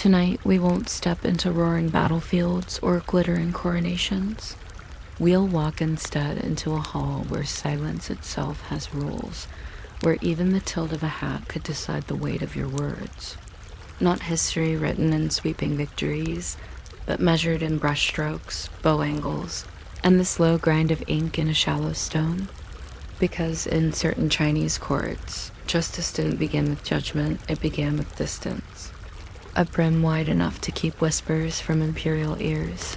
Tonight, we won't step into roaring battlefields or glittering coronations. We'll walk instead into a hall where silence itself has rules, where even the tilt of a hat could decide the weight of your words. Not history written in sweeping victories, but measured in brushstrokes, bow angles, and the slow grind of ink in a shallow stone. Because in certain Chinese courts, justice didn't begin with judgment, it began with distance. A brim wide enough to keep whispers from imperial ears,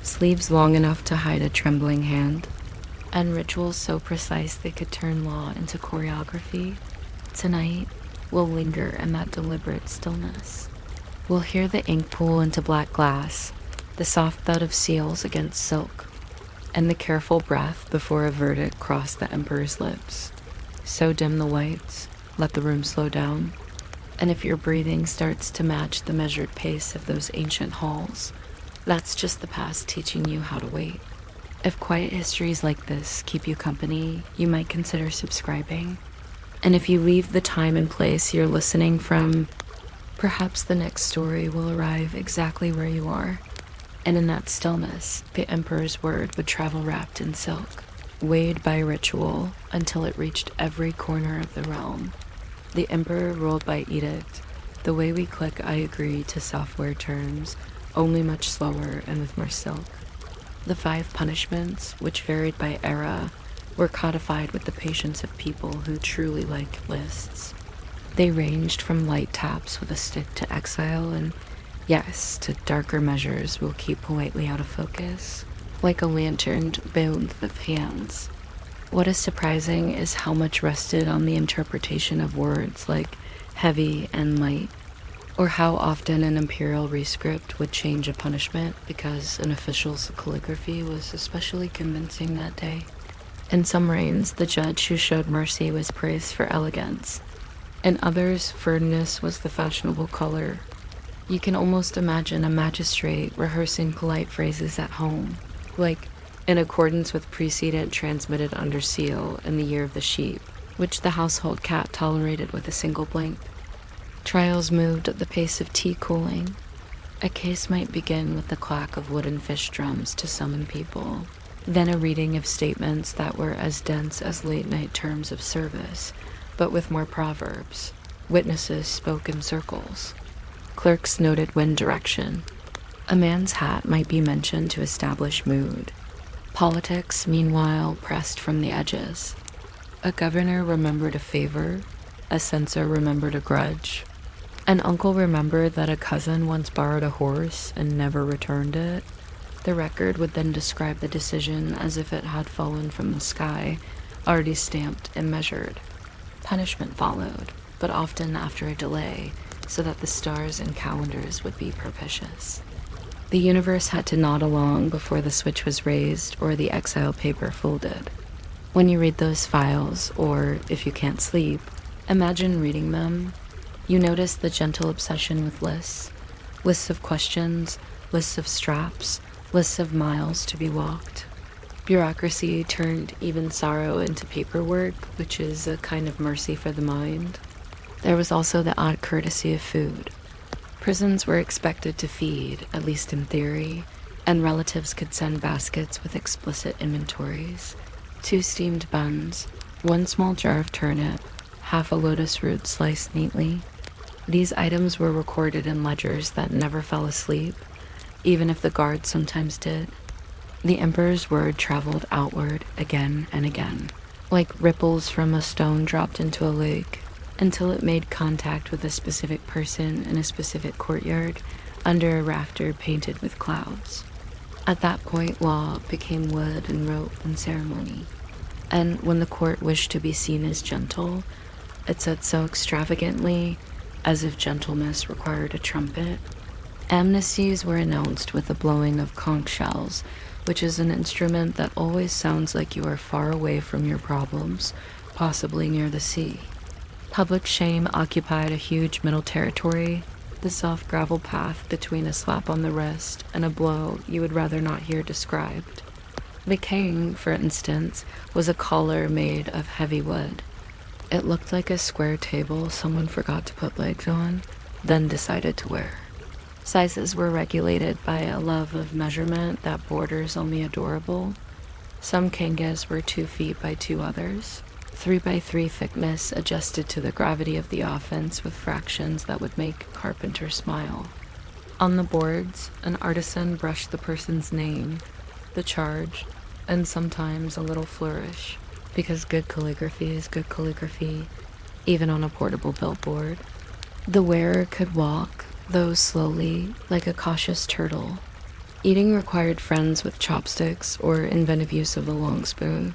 sleeves long enough to hide a trembling hand, and rituals so precise they could turn law into choreography. Tonight, we'll linger in that deliberate stillness. We'll hear the ink pool into black glass, the soft thud of seals against silk, and the careful breath before a verdict crossed the emperor's lips. So dim the lights, let the room slow down, and if your breathing starts to match the measured pace of those ancient halls, that's just the past teaching you how to wait. If quiet histories like this keep you company, you might consider subscribing. And if you leave the time and place you're listening from, perhaps the next story will arrive exactly where you are. And in that stillness, the emperor's word would travel wrapped in silk, weighed by ritual until it reached every corner of the realm. The emperor ruled by edict, the way we click I agree to software terms, only much slower and with more silk. The 5 punishments, which varied by era, were codified with the patience of people who truly like lists. They ranged from light taps with a stick to exile and, yes, to darker measures we'll keep politely out of focus, like a lanterned booth of hands. What is surprising is how much rested on the interpretation of words like heavy and light, or how often an imperial rescript would change a punishment because an official's calligraphy was especially convincing that day. In some reigns, the judge who showed mercy was praised for elegance. In others, firmness was the fashionable color. You can almost imagine a magistrate rehearsing polite phrases at home, like, in accordance with precedent transmitted under seal in the year of the sheep, which the household cat tolerated with a single blink. Trials moved at the pace of tea cooling. A case might begin with the clack of wooden fish drums to summon people, then a reading of statements that were as dense as late-night terms of service, but with more proverbs. Witnesses spoke in circles. Clerks noted wind direction. A man's hat might be mentioned to establish mood. Politics, meanwhile, pressed from the edges. A governor remembered a favor. A censor remembered a grudge. An uncle remembered that a cousin once borrowed a horse and never returned it. The record would then describe the decision as if it had fallen from the sky, already stamped and measured. Punishment followed, but often after a delay, so that the stars and calendars would be propitious. The universe had to nod along before the switch was raised or the exile paper folded. When you read those files, or if you can't sleep, imagine reading them. You notice the gentle obsession with lists. Lists of questions, lists of straps, lists of miles to be walked. Bureaucracy turned even sorrow into paperwork, which is a kind of mercy for the mind. There was also the odd courtesy of food. Prisons were expected to feed, at least in theory, and relatives could send baskets with explicit inventories. 2 steamed buns, 1 small jar of turnip, half a lotus root sliced neatly. These items were recorded in ledgers that never fell asleep, even if the guards sometimes did. The emperor's word traveled outward again and again, like ripples from a stone dropped into a lake, until it made contact with a specific person in a specific courtyard under a rafter painted with clouds. At that point, law became wood and rope and ceremony. And when the court wished to be seen as gentle, it said so extravagantly, as if gentleness required a trumpet. Amnesties were announced with the blowing of conch shells, which is an instrument that always sounds like you are far away from your problems, possibly near the sea. Public shame occupied a huge middle territory, the soft gravel path between a slap on the wrist and a blow you would rather not hear described. The king, for instance, was a collar made of heavy wood. It looked like a square table someone forgot to put legs on, then decided to wear. Sizes were regulated by a love of measurement that borders on the adorable. Some kangas were 2 feet by 2 others, 3 by 3 thickness adjusted to the gravity of the offense with fractions that would make a carpenter smile. On the boards, an artisan brushed the person's name, the charge, and sometimes a little flourish, because good calligraphy is good calligraphy, even on a portable billboard. The wearer could walk, though slowly, like a cautious turtle. Eating required friends with chopsticks or inventive use of the long spoon.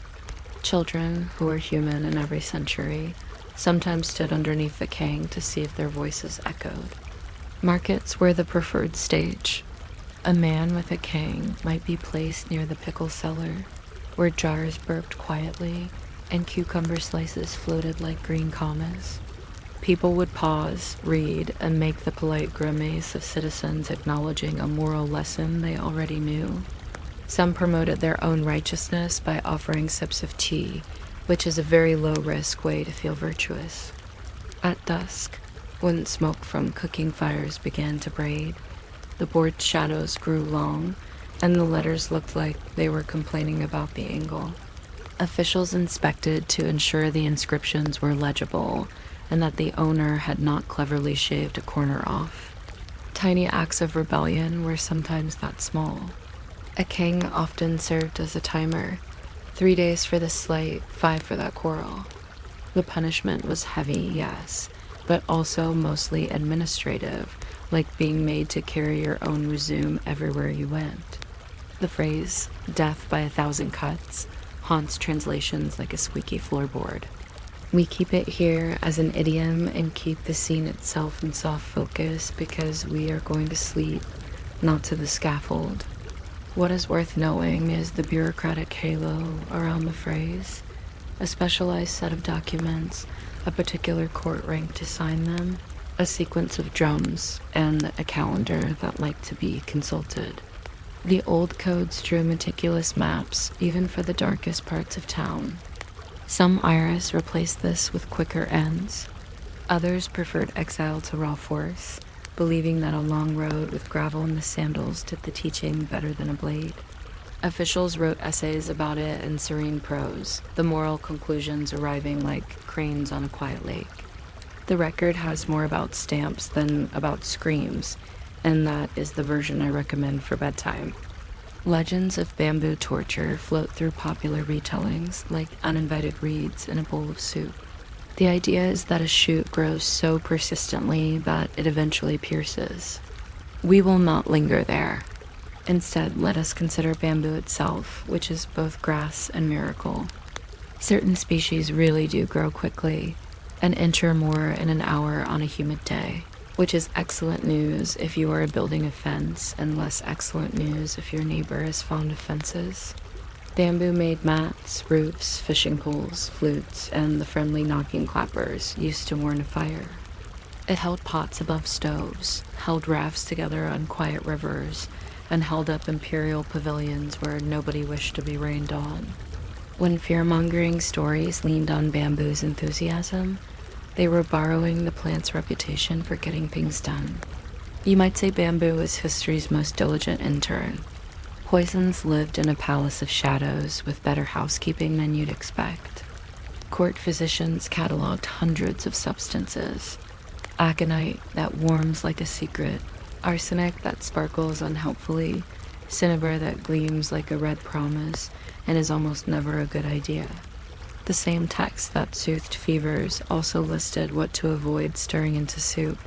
Children, who were human in every century, sometimes stood underneath the kang to see if their voices echoed. Markets were the preferred stage. A man with a kang might be placed near the pickle cellar, where jars burped quietly and cucumber slices floated like green commas. People would pause, read, and make the polite grimace of citizens acknowledging a moral lesson they already knew. Some promoted their own righteousness by offering sips of tea, which is a very low-risk way to feel virtuous. At dusk, when smoke from cooking fires began to braid, the board's shadows grew long, and the letters looked like they were complaining about the angle. Officials inspected to ensure the inscriptions were legible, and that the owner had not cleverly shaved a corner off. Tiny acts of rebellion were sometimes that small. A king often served as a timer, 3 days for this slight, 5 for that quarrel. The punishment was heavy, yes, but also mostly administrative, like being made to carry your own resume everywhere you went. The phrase, death by 1,000 cuts, haunts translations like a squeaky floorboard. We keep it here as an idiom and keep the scene itself in soft focus because we are going to sleep, not to the scaffold. What is worth knowing is the bureaucratic halo around the phrase, a specialized set of documents, a particular court rank to sign them, a sequence of drums, and a calendar that like to be consulted. The old codes drew meticulous maps, even for the darkest parts of town. Some iris replaced this with quicker ends. Others preferred exile to raw force, believing that a long road with gravel in the sandals did the teaching better than a blade. Officials wrote essays about it in serene prose, the moral conclusions arriving like cranes on a quiet lake. The record has more about stamps than about screams, and that is the version I recommend for bedtime. Legends of bamboo torture float through popular retellings like uninvited reeds in a bowl of soup. The idea is that a shoot grows so persistently that it eventually pierces. We will not linger there. Instead, let us consider bamboo itself, which is both grass and miracle. Certain species really do grow quickly, an inch or more in an hour on a humid day, which is excellent news if you are building a fence and less excellent news if your neighbor is fond of fences. Bamboo made mats, roofs, fishing poles, flutes, and the friendly knocking clappers used to warn of fire. It held pots above stoves, held rafts together on quiet rivers, and held up imperial pavilions where nobody wished to be rained on. When fear-mongering stories leaned on bamboo's enthusiasm, they were borrowing the plant's reputation for getting things done. You might say bamboo is history's most diligent intern. Poisons lived in a palace of shadows with better housekeeping than you'd expect. Court physicians cataloged hundreds of substances. Aconite that warms like a secret, arsenic that sparkles unhelpfully, cinnabar that gleams like a red promise and is almost never a good idea. The same text that soothed fevers also listed what to avoid stirring into soup.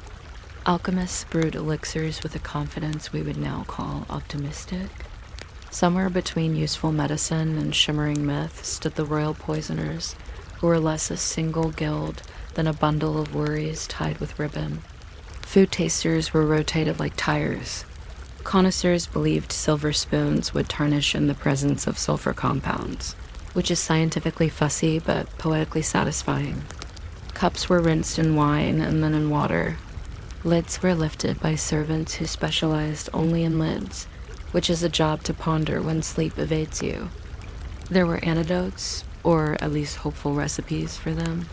Alchemists brewed elixirs with a confidence we would now call optimistic. Somewhere between useful medicine and shimmering myth stood the royal poisoners, who were less a single guild than a bundle of worries tied with ribbon. Food tasters were rotated like tires. Connoisseurs believed silver spoons would tarnish in the presence of sulfur compounds, which is scientifically fussy but poetically satisfying. Cups were rinsed in wine and then in water. Lids were lifted by servants who specialized only in lids, which is a job to ponder when sleep evades you. There were antidotes, or at least hopeful recipes for them.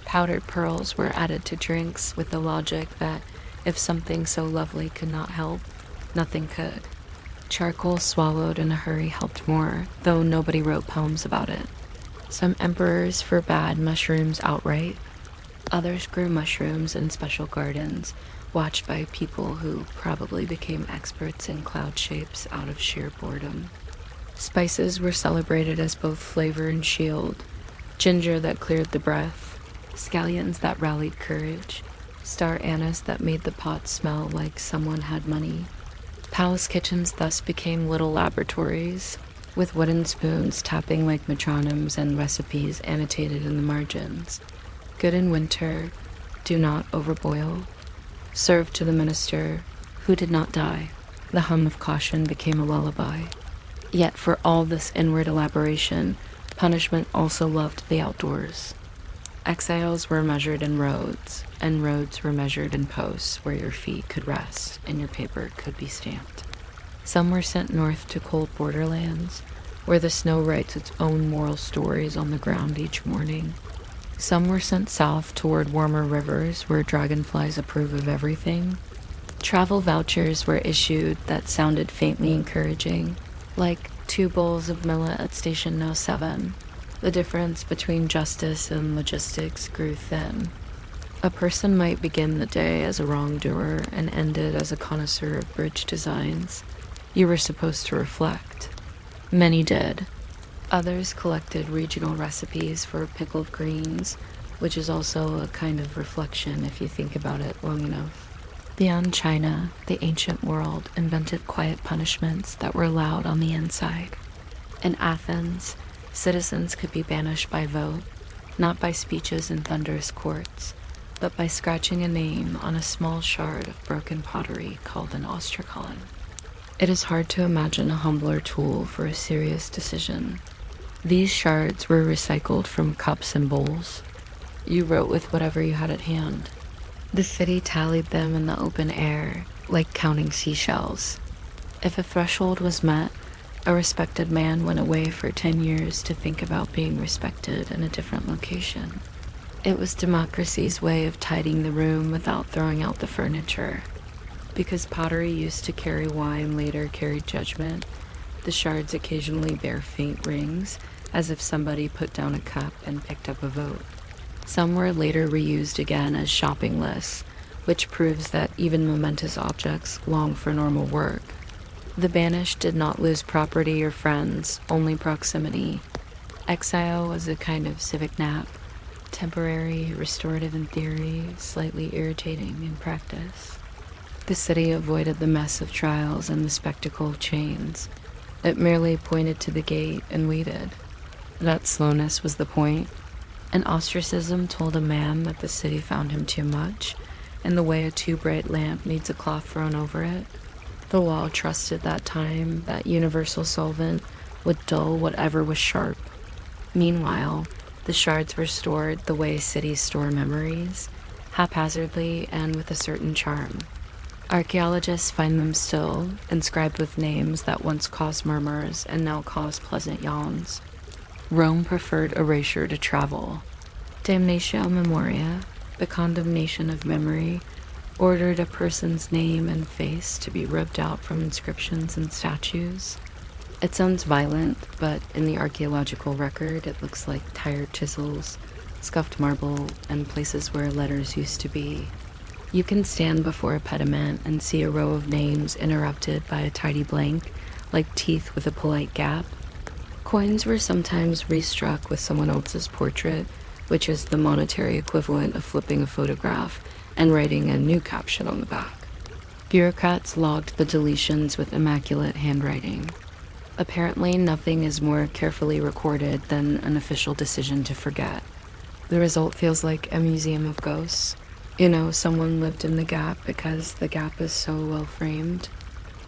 Powdered pearls were added to drinks with the logic that If something so lovely could not help, nothing could. Charcoal swallowed in a hurry helped more, though nobody wrote poems about it. Some emperors forbade mushrooms outright. Others grew mushrooms in special gardens, watched by people who probably became experts in cloud shapes out of sheer boredom. Spices were celebrated as both flavor and shield. Ginger that cleared the breath, scallions that rallied courage, star anise that made the pot smell like someone had money. Palace kitchens thus became little laboratories, with wooden spoons tapping like metronomes and recipes annotated in the margins. Good in winter, do not overboil. Served to the minister, who did not die. The hum of caution became a lullaby. Yet for all this inward elaboration, punishment also loved the outdoors. Exiles were measured in roads, and roads were measured in posts where your feet could rest and your paper could be stamped. Some were sent north to cold borderlands, where the snow writes its own moral stories on the ground each morning. Some were sent south toward warmer rivers where dragonflies approve of everything. Travel vouchers were issued that sounded faintly encouraging, like 2 bowls of millet at Station No. 7. The difference between justice and logistics grew thin. A person might begin the day as a wrongdoer and end it as a connoisseur of bridge designs. You were supposed to reflect. Many did. Others collected regional recipes for pickled greens, which is also a kind of reflection if you think about it long enough. Beyond China, the ancient world invented quiet punishments that were loud on the inside. In Athens, citizens could be banished by vote, not by speeches in thunderous courts, but by scratching a name on a small shard of broken pottery called an ostracolon. It is hard to imagine a humbler tool for a serious decision. These shards were recycled from cups and bowls. You wrote with whatever you had at hand. The city tallied them in the open air, like counting seashells. If a threshold was met, a respected man went away for 10 years to think about being respected in a different location. It was democracy's way of tidying the room without throwing out the furniture. Because pottery used to carry wine later carried judgment, the shards occasionally bear faint rings, as if somebody put down a cup and picked up a vote. Some were later reused again as shopping lists, which proves that even momentous objects long for normal work. The banished did not lose property or friends, only proximity. Exile was a kind of civic nap, temporary, restorative in theory, slightly irritating in practice. The city avoided the mess of trials and the spectacle of chains. It merely pointed to the gate and waited. That slowness was the point. An ostracism told a man that the city found him too much, in the way a too bright lamp needs a cloth thrown over it. The law trusted that time, that universal solvent, would dull whatever was sharp. Meanwhile, the shards were stored the way cities store memories, haphazardly and with a certain charm. Archaeologists find them still, inscribed with names that once caused murmurs and now cause pleasant yawns. Rome preferred erasure to travel. Damnatio memoria, the condemnation of memory, ordered a person's name and face to be rubbed out from inscriptions and statues. It sounds violent, but in the archaeological record it looks like tired chisels, scuffed marble, and places where letters used to be. You can stand before a pediment and see a row of names interrupted by a tidy blank, like teeth with a polite gap. Coins were sometimes restruck with someone else's portrait, which is the monetary equivalent of flipping a photograph and writing a new caption on the back. Bureaucrats logged the deletions with immaculate handwriting. Apparently, nothing is more carefully recorded than an official decision to forget. The result feels like a museum of ghosts. You know, someone lived in the gap because the gap is so well framed.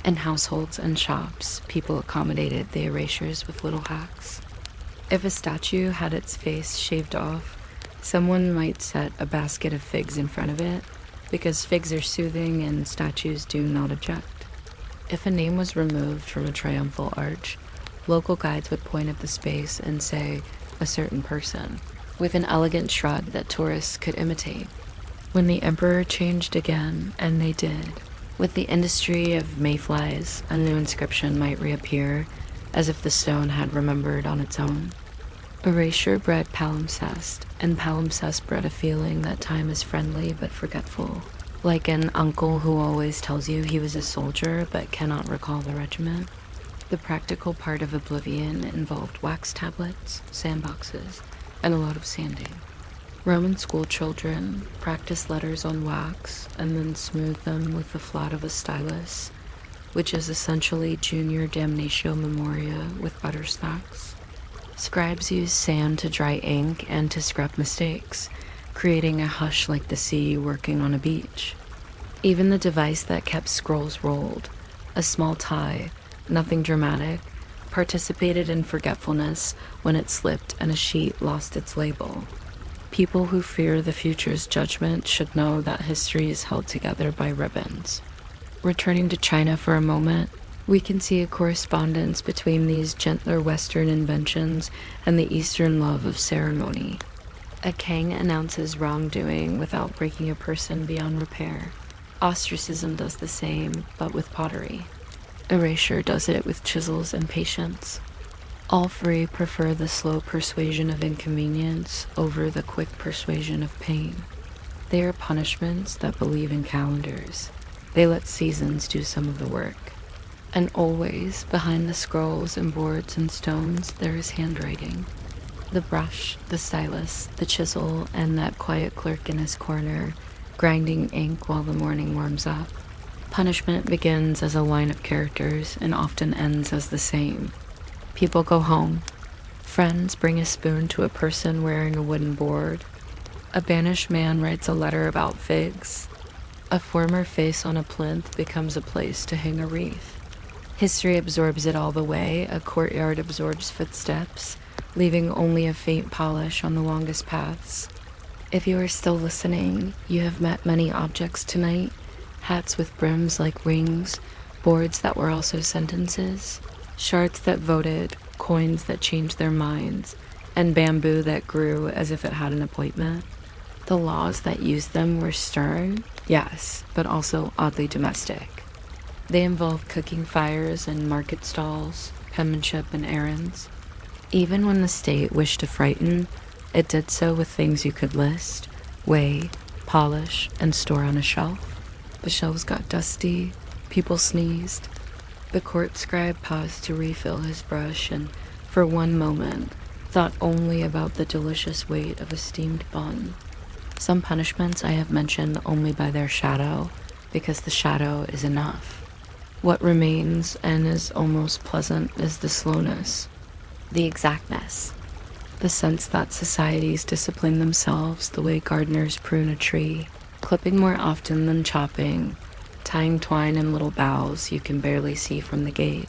In households and shops, people accommodated the erasures with little hacks. If a statue had its face shaved off, someone might set a basket of figs in front of it, because figs are soothing and statues do not object. If a name was removed from a triumphal arch, local guides would point at the space and say, "a certain person," with an elegant shrug that tourists could imitate. When the emperor changed again, and they did, with the industry of mayflies, a new inscription might reappear, as if the stone had remembered on its own. Erasure bred palimpsest, and palimpsest bred a feeling that time is friendly but forgetful, like an uncle who always tells you he was a soldier but cannot recall the regiment. The practical part of oblivion involved wax tablets, sandboxes, and a lot of sanding. Roman school children practiced letters on wax and then smoothed them with the flat of a stylus, which is essentially junior damnatio memoria with butter smacks. Scribes used sand to dry ink and to scrub mistakes, creating a hush like the sea working on a beach. Even the device that kept scrolls rolled, a small tie, nothing dramatic, participated in forgetfulness when it slipped and a sheet lost its label. People who fear the future's judgment should know that history is held together by ribbons. Returning to China for a moment, we can see a correspondence between these gentler Western inventions and the Eastern love of ceremony. A king announces wrongdoing without breaking a person beyond repair. Ostracism does the same, but with pottery. Erasure does it with chisels and patience. All three prefer the slow persuasion of inconvenience over the quick persuasion of pain. They are punishments that believe in calendars. They let seasons do some of the work. And always, behind the scrolls and boards and stones, there is handwriting. The brush, the stylus, the chisel, and that quiet clerk in his corner, grinding ink while the morning warms up. Punishment begins as a line of characters and often ends as the same. People go home. Friends bring a spoon to a person wearing a wooden board. A banished man writes a letter about figs. A former face on a plinth becomes a place to hang a wreath. History absorbs it all the way. A courtyard absorbs footsteps, leaving only a faint polish on the longest paths. If you are still listening, you have met many objects tonight. Hats with brims like rings, boards that were also sentences, shards that voted, coins that changed their minds, and bamboo that grew as if it had an appointment. The laws that used them were stern, yes, but also oddly domestic. They involved cooking fires and market stalls, penmanship and errands. Even when the state wished to frighten, it did so with things you could list, weigh, polish, and store on a shelf. The shelves got dusty, people sneezed. The court scribe paused to refill his brush and, for one moment, thought only about the delicious weight of a steamed bun. Some punishments I have mentioned only by their shadow, because the shadow is enough. What remains and is almost pleasant is the slowness, the exactness, the sense that societies discipline themselves the way gardeners prune a tree, clipping more often than chopping, tying twine in little boughs you can barely see from the gate.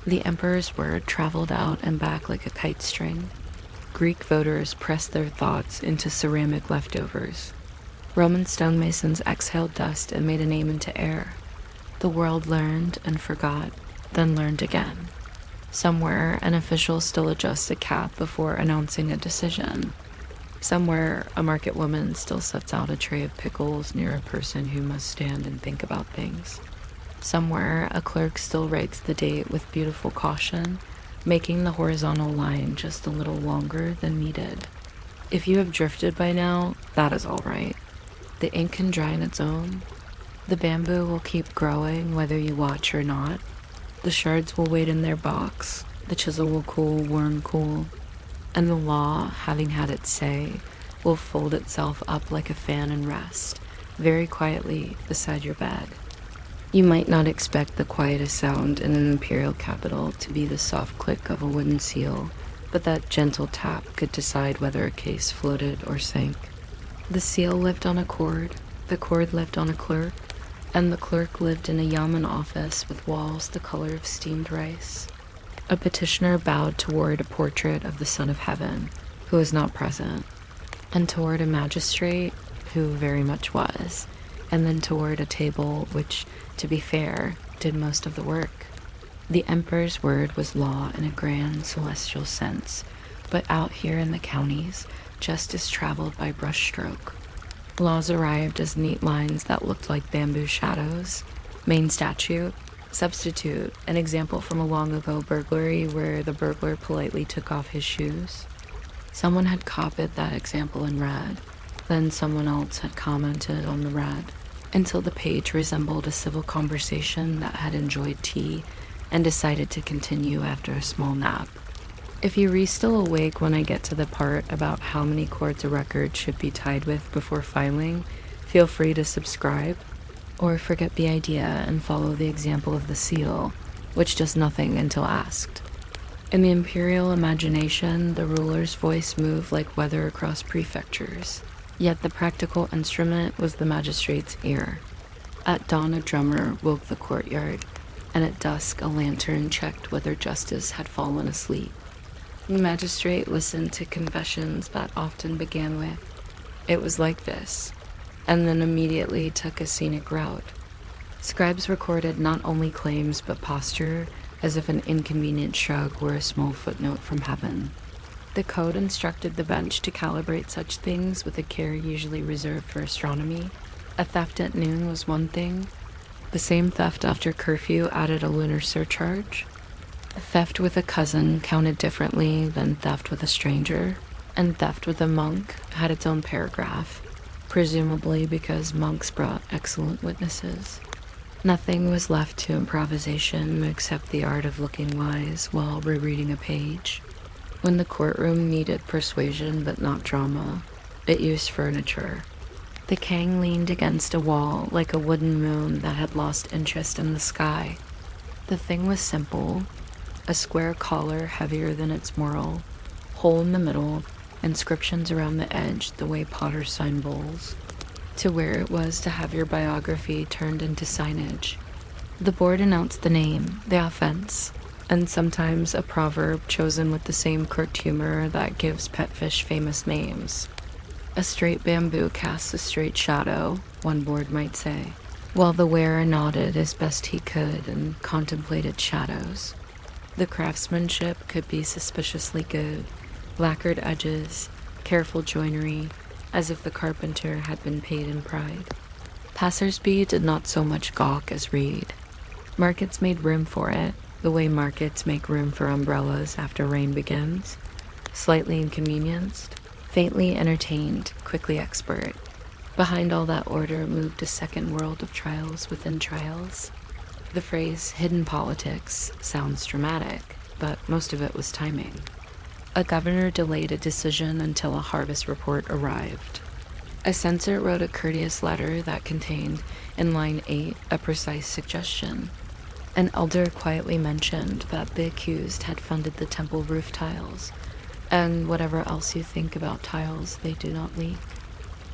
The emperor's word traveled out and back like a kite string. Greek voters pressed their thoughts into ceramic leftovers. Roman stonemasons exhaled dust and made a name into air. The world learned and forgot, then learned again. Somewhere, an official still adjusts a cap before announcing a decision. Somewhere, a market woman still sets out a tray of pickles near a person who must stand and think about things. Somewhere, a clerk still writes the date with beautiful caution, making the horizontal line just a little longer than needed. If you have drifted by now, that is all right. The ink can dry on its own. The bamboo will keep growing whether you watch or not. The shards will wait in their box. The chisel will cool, worn cool. And the law, having had its say, will fold itself up like a fan and rest, very quietly beside your bed. You might not expect the quietest sound in an imperial capital to be the soft click of a wooden seal, but that gentle tap could decide whether a case floated or sank. The seal lived on a cord, the cord lived on a clerk, and the clerk lived in a yamen office with walls the color of steamed rice. A petitioner bowed toward a portrait of the Son of Heaven, who was not present, and toward a magistrate, who very much was, and then toward a table which, to be fair, did most of the work. The emperor's word was law in a grand celestial sense, but out here in the counties, justice traveled by brushstroke. Laws arrived as neat lines that looked like bamboo shadows. Main statute, substitute, an example from a long ago burglary where the burglar politely took off his shoes. Someone had copied that example in red, then someone else had commented on the red, until the page resembled a civil conversation that had enjoyed tea and decided to continue after a small nap. If you're still awake when I get to the part about how many cords a record should be tied with before filing, feel free to subscribe, or forget the idea and follow the example of the seal, which does nothing until asked. In the imperial imagination, the ruler's voice moved like weather across prefectures, yet the practical instrument was the magistrate's ear. At dawn, a drummer woke the courtyard, and at dusk, a lantern checked whether justice had fallen asleep. The magistrate listened to confessions that often began with, "It was like this," and then immediately took a scenic route. Scribes recorded not only claims but posture, as if an inconvenient shrug were a small footnote from heaven. The code instructed the bench to calibrate such things with a care usually reserved for astronomy. A theft at noon was one thing. The same theft after curfew added a lunar surcharge. Theft with a cousin counted differently than theft with a stranger, and theft with a monk had its own paragraph, presumably because monks brought excellent witnesses. Nothing was left to improvisation except the art of looking wise while rereading a page. When the courtroom needed persuasion but not drama, it used furniture. The king leaned against a wall like a wooden moon that had lost interest in the sky. The thing was simple: a square collar heavier than its moral, hole in the middle, inscriptions around the edge the way potters sign bowls. To where it was to have your biography turned into signage. The board announced the name, the offense, and sometimes a proverb chosen with the same curt humor that gives petfish famous names. A straight bamboo casts a straight shadow, one board might say, while the wearer nodded as best he could and contemplated shadows. The craftsmanship could be suspiciously good, lacquered edges, careful joinery, as if the carpenter had been paid in pride. Passers-by did not so much gawk as read. Markets made room for it, the way markets make room for umbrellas after rain begins. Slightly inconvenienced, faintly entertained, quickly expert. Behind all that order moved a second world of trials within trials. The phrase hidden politics sounds dramatic, but most of it was timing. A governor delayed a decision until a harvest report arrived. A censor wrote a courteous letter that contained, in line 8, a precise suggestion. An elder quietly mentioned that the accused had funded the temple roof tiles, and whatever else you think about tiles, they do not leak.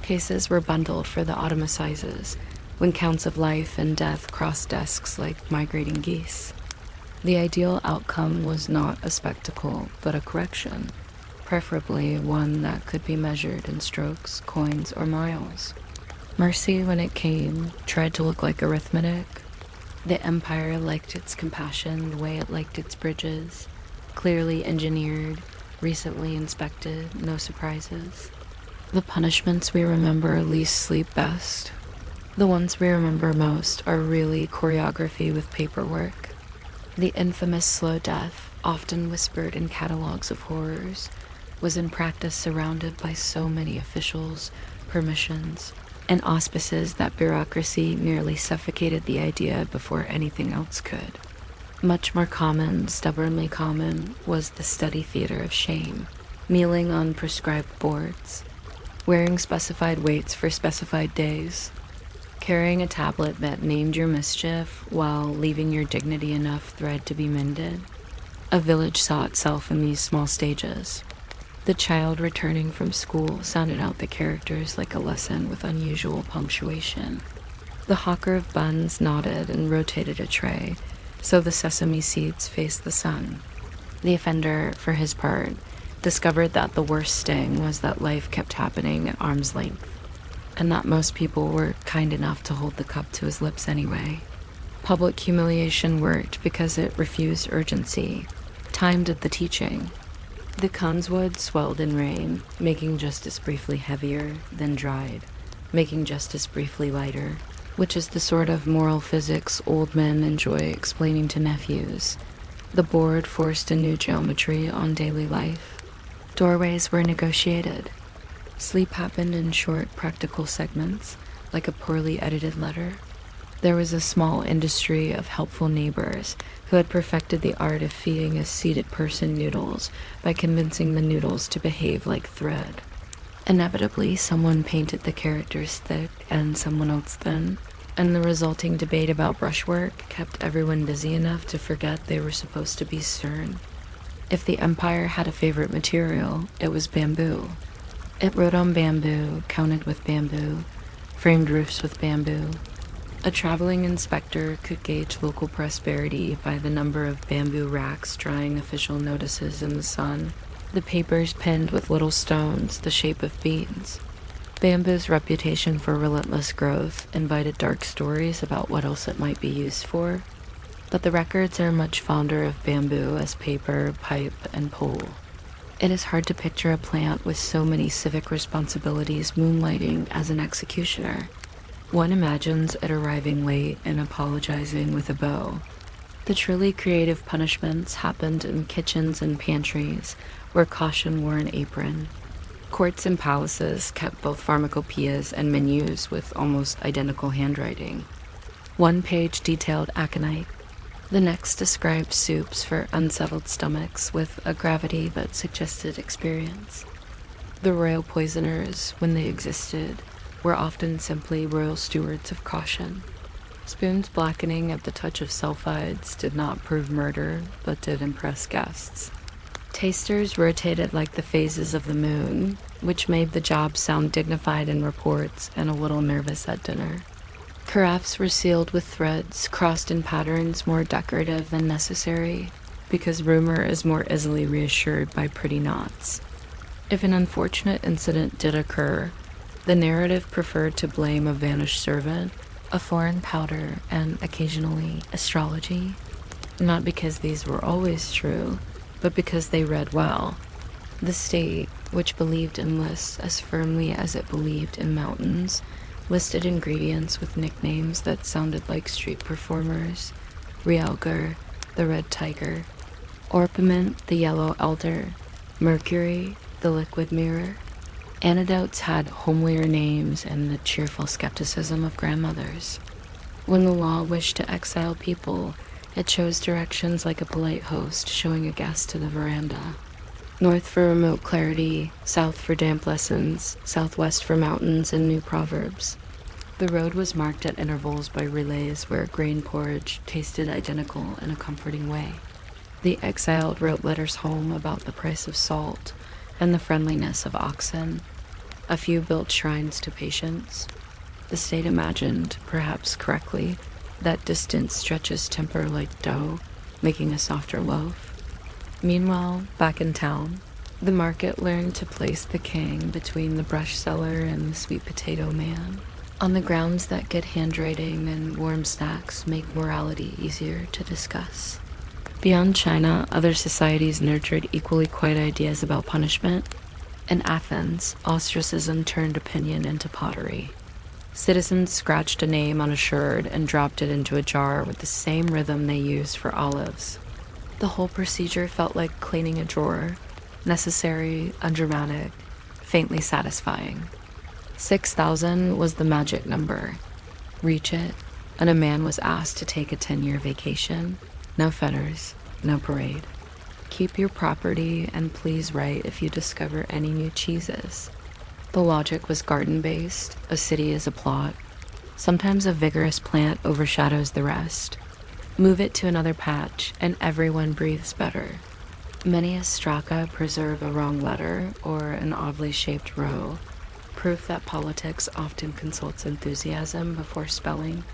Cases were bundled for the autumn assizes, when counts of life and death crossed desks like migrating geese. The ideal outcome was not a spectacle, but a correction, preferably one that could be measured in strokes, coins, or miles. Mercy, when it came, tried to look like arithmetic. The empire liked its compassion the way it liked its bridges, clearly engineered, recently inspected, no surprises. The punishments we remember least sleep best. The ones we remember most are really choreography with paperwork. The infamous slow death, often whispered in catalogs of horrors, was in practice surrounded by so many officials, permissions, and auspices that bureaucracy merely suffocated the idea before anything else could. Much more common, stubbornly common, was the study theater of shame, mealing on prescribed boards, wearing specified weights for specified days, carrying a tablet that named your mischief while leaving your dignity enough thread to be mended. A village saw itself in these small stages. The child returning from school sounded out the characters like a lesson with unusual punctuation. The hawker of buns nodded and rotated a tray, so the sesame seeds faced the sun. The offender, for his part, discovered that the worst sting was that life kept happening at arm's length, and that most people were kind enough to hold the cup to his lips anyway. Public humiliation worked because it refused urgency. Time did the teaching. The Conswood swelled in rain, making justice briefly heavier, then dried. making justice briefly lighter, which is the sort of moral physics old men enjoy explaining to nephews. The board forced a new geometry on daily life. Doorways were negotiated. Sleep happened in short, practical segments, like a poorly edited letter. There was a small industry of helpful neighbors who had perfected the art of feeding a seated person noodles by convincing the noodles to behave like thread. Inevitably, someone painted the characters thick and someone else thin, and the resulting debate about brushwork kept everyone busy enough to forget they were supposed to be stern. If the empire had a favorite material, it was bamboo. It wrote on bamboo, counted with bamboo, framed roofs with bamboo. A traveling inspector could gauge local prosperity by the number of bamboo racks drying official notices in the sun, the papers pinned with little stones the shape of beans. Bamboo's reputation for relentless growth invited dark stories about what else it might be used for, but the records are much fonder of bamboo as paper, pipe, and pole. It is hard to picture a plant with so many civic responsibilities moonlighting as an executioner. One imagines it arriving late and apologizing with a bow. The truly creative punishments happened in kitchens and pantries, where caution wore an apron. Courts and palaces kept both pharmacopoeias and menus with almost identical handwriting. One page detailed aconite. The next described soups for unsettled stomachs with a gravity that suggested experience. The royal poisoners, when they existed, were often simply royal stewards of caution. Spoons blackening at the touch of sulfides did not prove murder, but did impress guests. Tasters rotated like the phases of the moon, which made the job sound dignified in reports and a little nervous at dinner. Carafes were sealed with threads crossed in patterns more decorative than necessary, because rumor is more easily reassured by pretty knots. If an unfortunate incident did occur, the narrative preferred to blame a vanished servant, a foreign powder, and occasionally astrology. Not because these were always true, but because they read well. The state, which believed in lists as firmly as it believed in mountains, listed ingredients with nicknames that sounded like street performers: Realgar, the red tiger; orpiment, the yellow elder; mercury, the liquid mirror. Antidotes had homelier names and the cheerful skepticism of grandmothers. When the law wished to exile people, it chose directions like a polite host showing a guest to the veranda. North for remote clarity, south for damp lessons, southwest for mountains and new proverbs. The road was marked at intervals by relays where grain porridge tasted identical in a comforting way. The exiled wrote letters home about the price of salt and the friendliness of oxen. A few built shrines to patience. The state imagined, perhaps correctly, that distance stretches temper like dough, making a softer loaf. Meanwhile, back in town, the market learned to place the king between the brush seller and the sweet potato man, on the grounds that good handwriting and warm snacks make morality easier to discuss. Beyond China, other societies nurtured equally quiet ideas about punishment. In Athens, ostracism turned opinion into pottery. Citizens scratched a name on a sherd and dropped it into a jar with the same rhythm they used for olives. The whole procedure felt like cleaning a drawer, necessary, undramatic, faintly satisfying. 6,000 was the magic number. Reach it, and a man was asked to take a 10-year vacation. No fetters, no parade. Keep your property and please write if you discover any new cheeses. The logic was garden-based, a city is a plot. Sometimes a vigorous plant overshadows the rest. Move it to another patch and everyone breathes better. Many a straka preserve a wrong letter or an oddly shaped row, proof that politics often consults enthusiasm before spelling.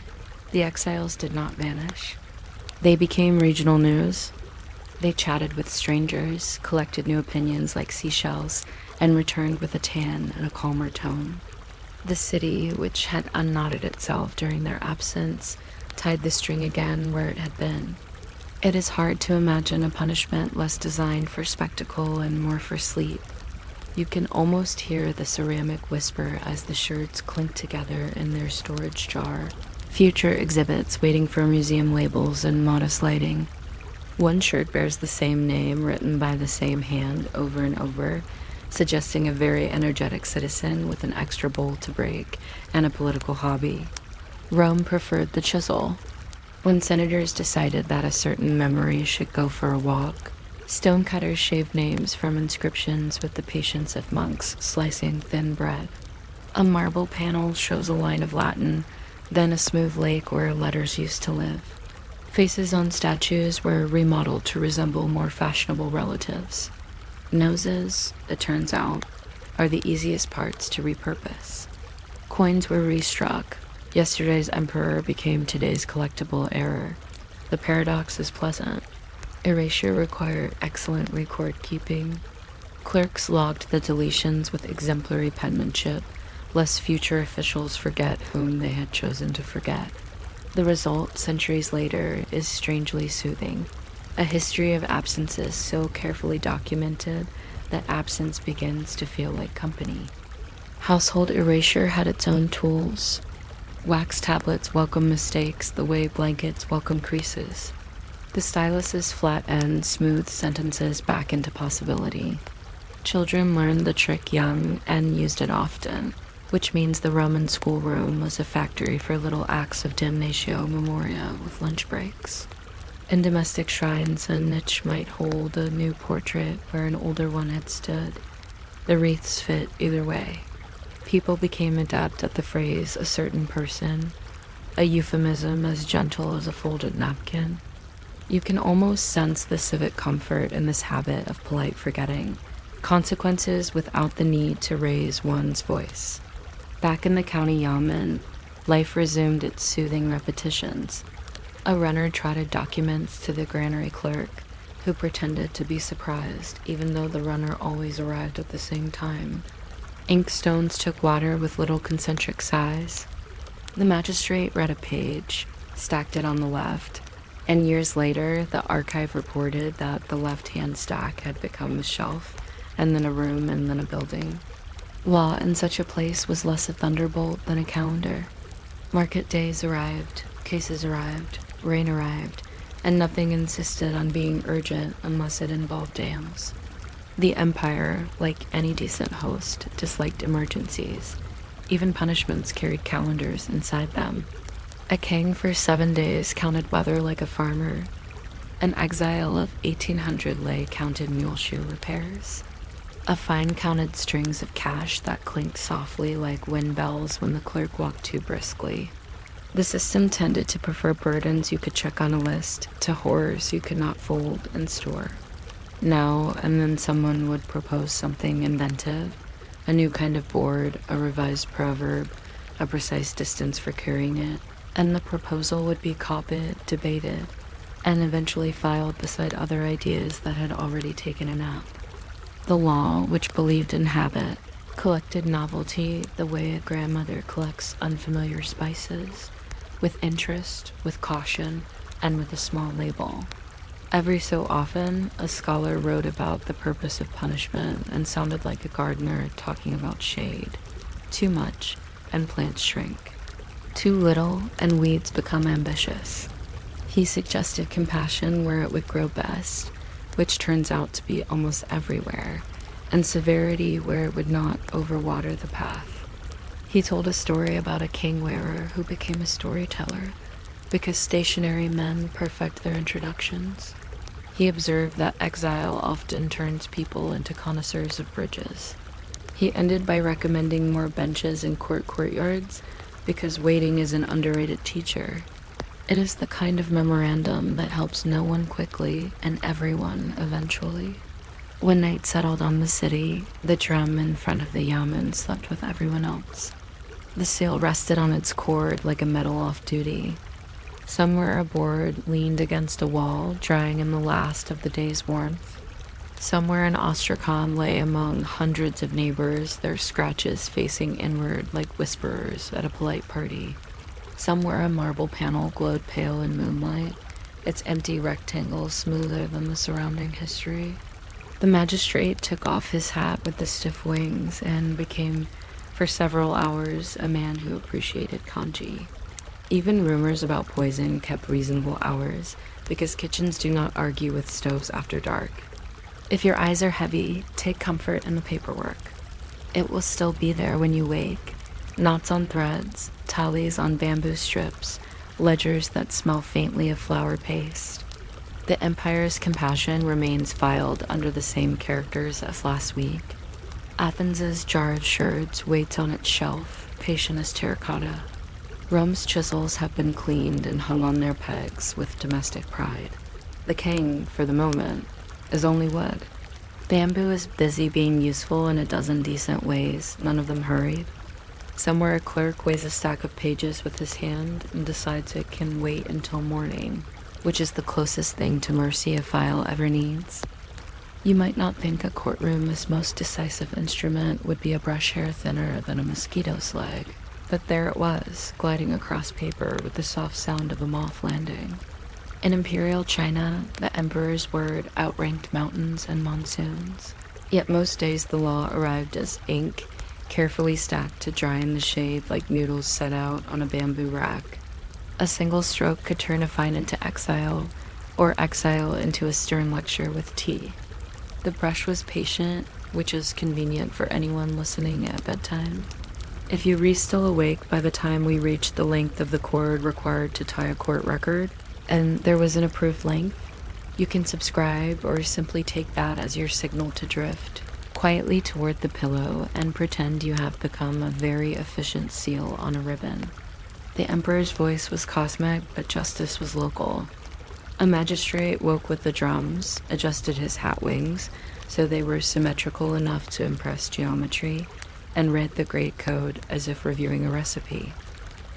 The exiles did not vanish. They became regional news. They chatted with strangers, collected new opinions like seashells, and returned with a tan and a calmer tone. The city, which had unknotted itself during their absence, tied the string again where it had been. It is hard to imagine a punishment less designed for spectacle and more for sleep. You can almost hear the ceramic whisper as the sherds clink together in their storage jar. Future exhibits waiting for museum labels and modest lighting. One shirt bears the same name written by the same hand over and over, suggesting a very energetic citizen with an extra bowl to break and a political hobby. Rome preferred the chisel. When senators decided that a certain memory should go for a walk, stonecutters shaved names from inscriptions with the patience of monks slicing thin bread. A marble panel shows a line of Latin, then a smooth lake where letters used to live. Faces on statues were remodeled to resemble more fashionable relatives. Noses, it turns out, are the easiest parts to repurpose. Coins were restruck. Yesterday's emperor became today's collectible error. The paradox is pleasant. Erasure required excellent record keeping. Clerks logged the deletions with exemplary penmanship, lest future officials forget whom they had chosen to forget. The result, centuries later, is strangely soothing. A history of absences so carefully documented that absence begins to feel like company. Household erasure had its own tools. Wax tablets welcome mistakes the way blankets welcome creases. The stylus's flat end smoothed sentences back into possibility. Children learned the trick young and used it often, which means the Roman schoolroom was a factory for little acts of damnatio memoria with lunch breaks. In domestic shrines, a niche might hold a new portrait where an older one had stood. The wreaths fit either way. People became adept at the phrase "a certain person," a euphemism as gentle as a folded napkin. You can almost sense the civic comfort in this habit of polite forgetting, consequences without the need to raise one's voice. Back in the county yamen, life resumed its soothing repetitions. A runner trotted documents to the granary clerk, who pretended to be surprised even though the runner always arrived at the same time. Inkstones took water with little concentric sighs. The magistrate read a page, stacked it on the left, and years later, the archive reported that the left-hand stack had become a shelf, and then a room, and then a building. Law in such a place was less a thunderbolt than a calendar. Market days arrived, cases arrived, rain arrived, and nothing insisted on being urgent unless it involved dams. The empire, like any decent host, disliked emergencies. Even punishments carried calendars inside them. A king for 7 days counted weather like a farmer. An exile of 1800 lei counted muleshoe repairs. A fine counted strings of cash that clinked softly like wind bells when the clerk walked too briskly. The system tended to prefer burdens you could check on a list to horrors you could not fold and store. Now and then someone would propose something inventive, a new kind of board, a revised proverb, a precise distance for carrying it, and the proposal would be copied, debated, and eventually filed beside other ideas that had already taken a nap. The law, which believed in habit, collected novelty the way a grandmother collects unfamiliar spices, with interest, with caution, and with a small label. Every so often, a scholar wrote about the purpose of punishment and sounded like a gardener talking about shade. Too much, and plants shrink. Too little, and weeds become ambitious. He suggested compassion where it would grow best, which turns out to be almost everywhere, and severity where it would not overwater the path. He told a story about a king-wearer who became a storyteller, because stationary men perfect their introductions. He observed that exile often turns people into connoisseurs of bridges. He ended by recommending more benches in courtyards, because waiting is an underrated teacher. It is the kind of memorandum that helps no one quickly and everyone eventually. When night settled on the city, the drum in front of the yamen slept with everyone else. The sail rested on its cord like a metal off-duty. Somewhere aboard leaned against a wall, drying in the last of the day's warmth. Somewhere an Ostrakhan lay among hundreds of neighbors, their scratches facing inward like whisperers at a polite party. Somewhere a marble panel glowed pale in moonlight, its empty rectangle smoother than the surrounding history. The magistrate took off his hat with the stiff wings and became, for several hours, a man who appreciated kanji. Even rumors about poison kept reasonable hours, because kitchens do not argue with stoves after dark. If your eyes are heavy, take comfort in the paperwork. It will still be there when you wake. Knots on threads, tallies on bamboo strips, ledgers that smell faintly of flour paste. The Empire's compassion remains filed under the same characters as last week. Athens's jar of sherds waits on its shelf, patient as terracotta. Rome's chisels have been cleaned and hung on their pegs with domestic pride. The king, for the moment, is only wood. Bamboo is busy being useful in a dozen decent ways, none of them hurried. Somewhere a clerk weighs a stack of pages with his hand and decides it can wait until morning, which is the closest thing to mercy a file ever needs. You might not think a courtroom's most decisive instrument would be a brush hair thinner than a mosquito's leg, but there it was, gliding across paper with the soft sound of a moth landing. In imperial China, the emperor's word outranked mountains and monsoons. Yet most days the law arrived as ink, carefully stacked to dry in the shade like noodles set out on a bamboo rack. A single stroke could turn a fine into exile, or exile into a stern lecture with tea. The brush was patient, which is convenient for anyone listening at bedtime. If you were still awake by the time we reached the length of the cord required to tie a court record, and there was an approved length, you can subscribe or simply take that as your signal to drift quietly toward the pillow and pretend you have become a very efficient seal on a ribbon. The emperor's voice was cosmic, but justice was local. A magistrate woke with the drums, adjusted his hat wings so they were symmetrical enough to impress geometry, and read the great code as if reviewing a recipe.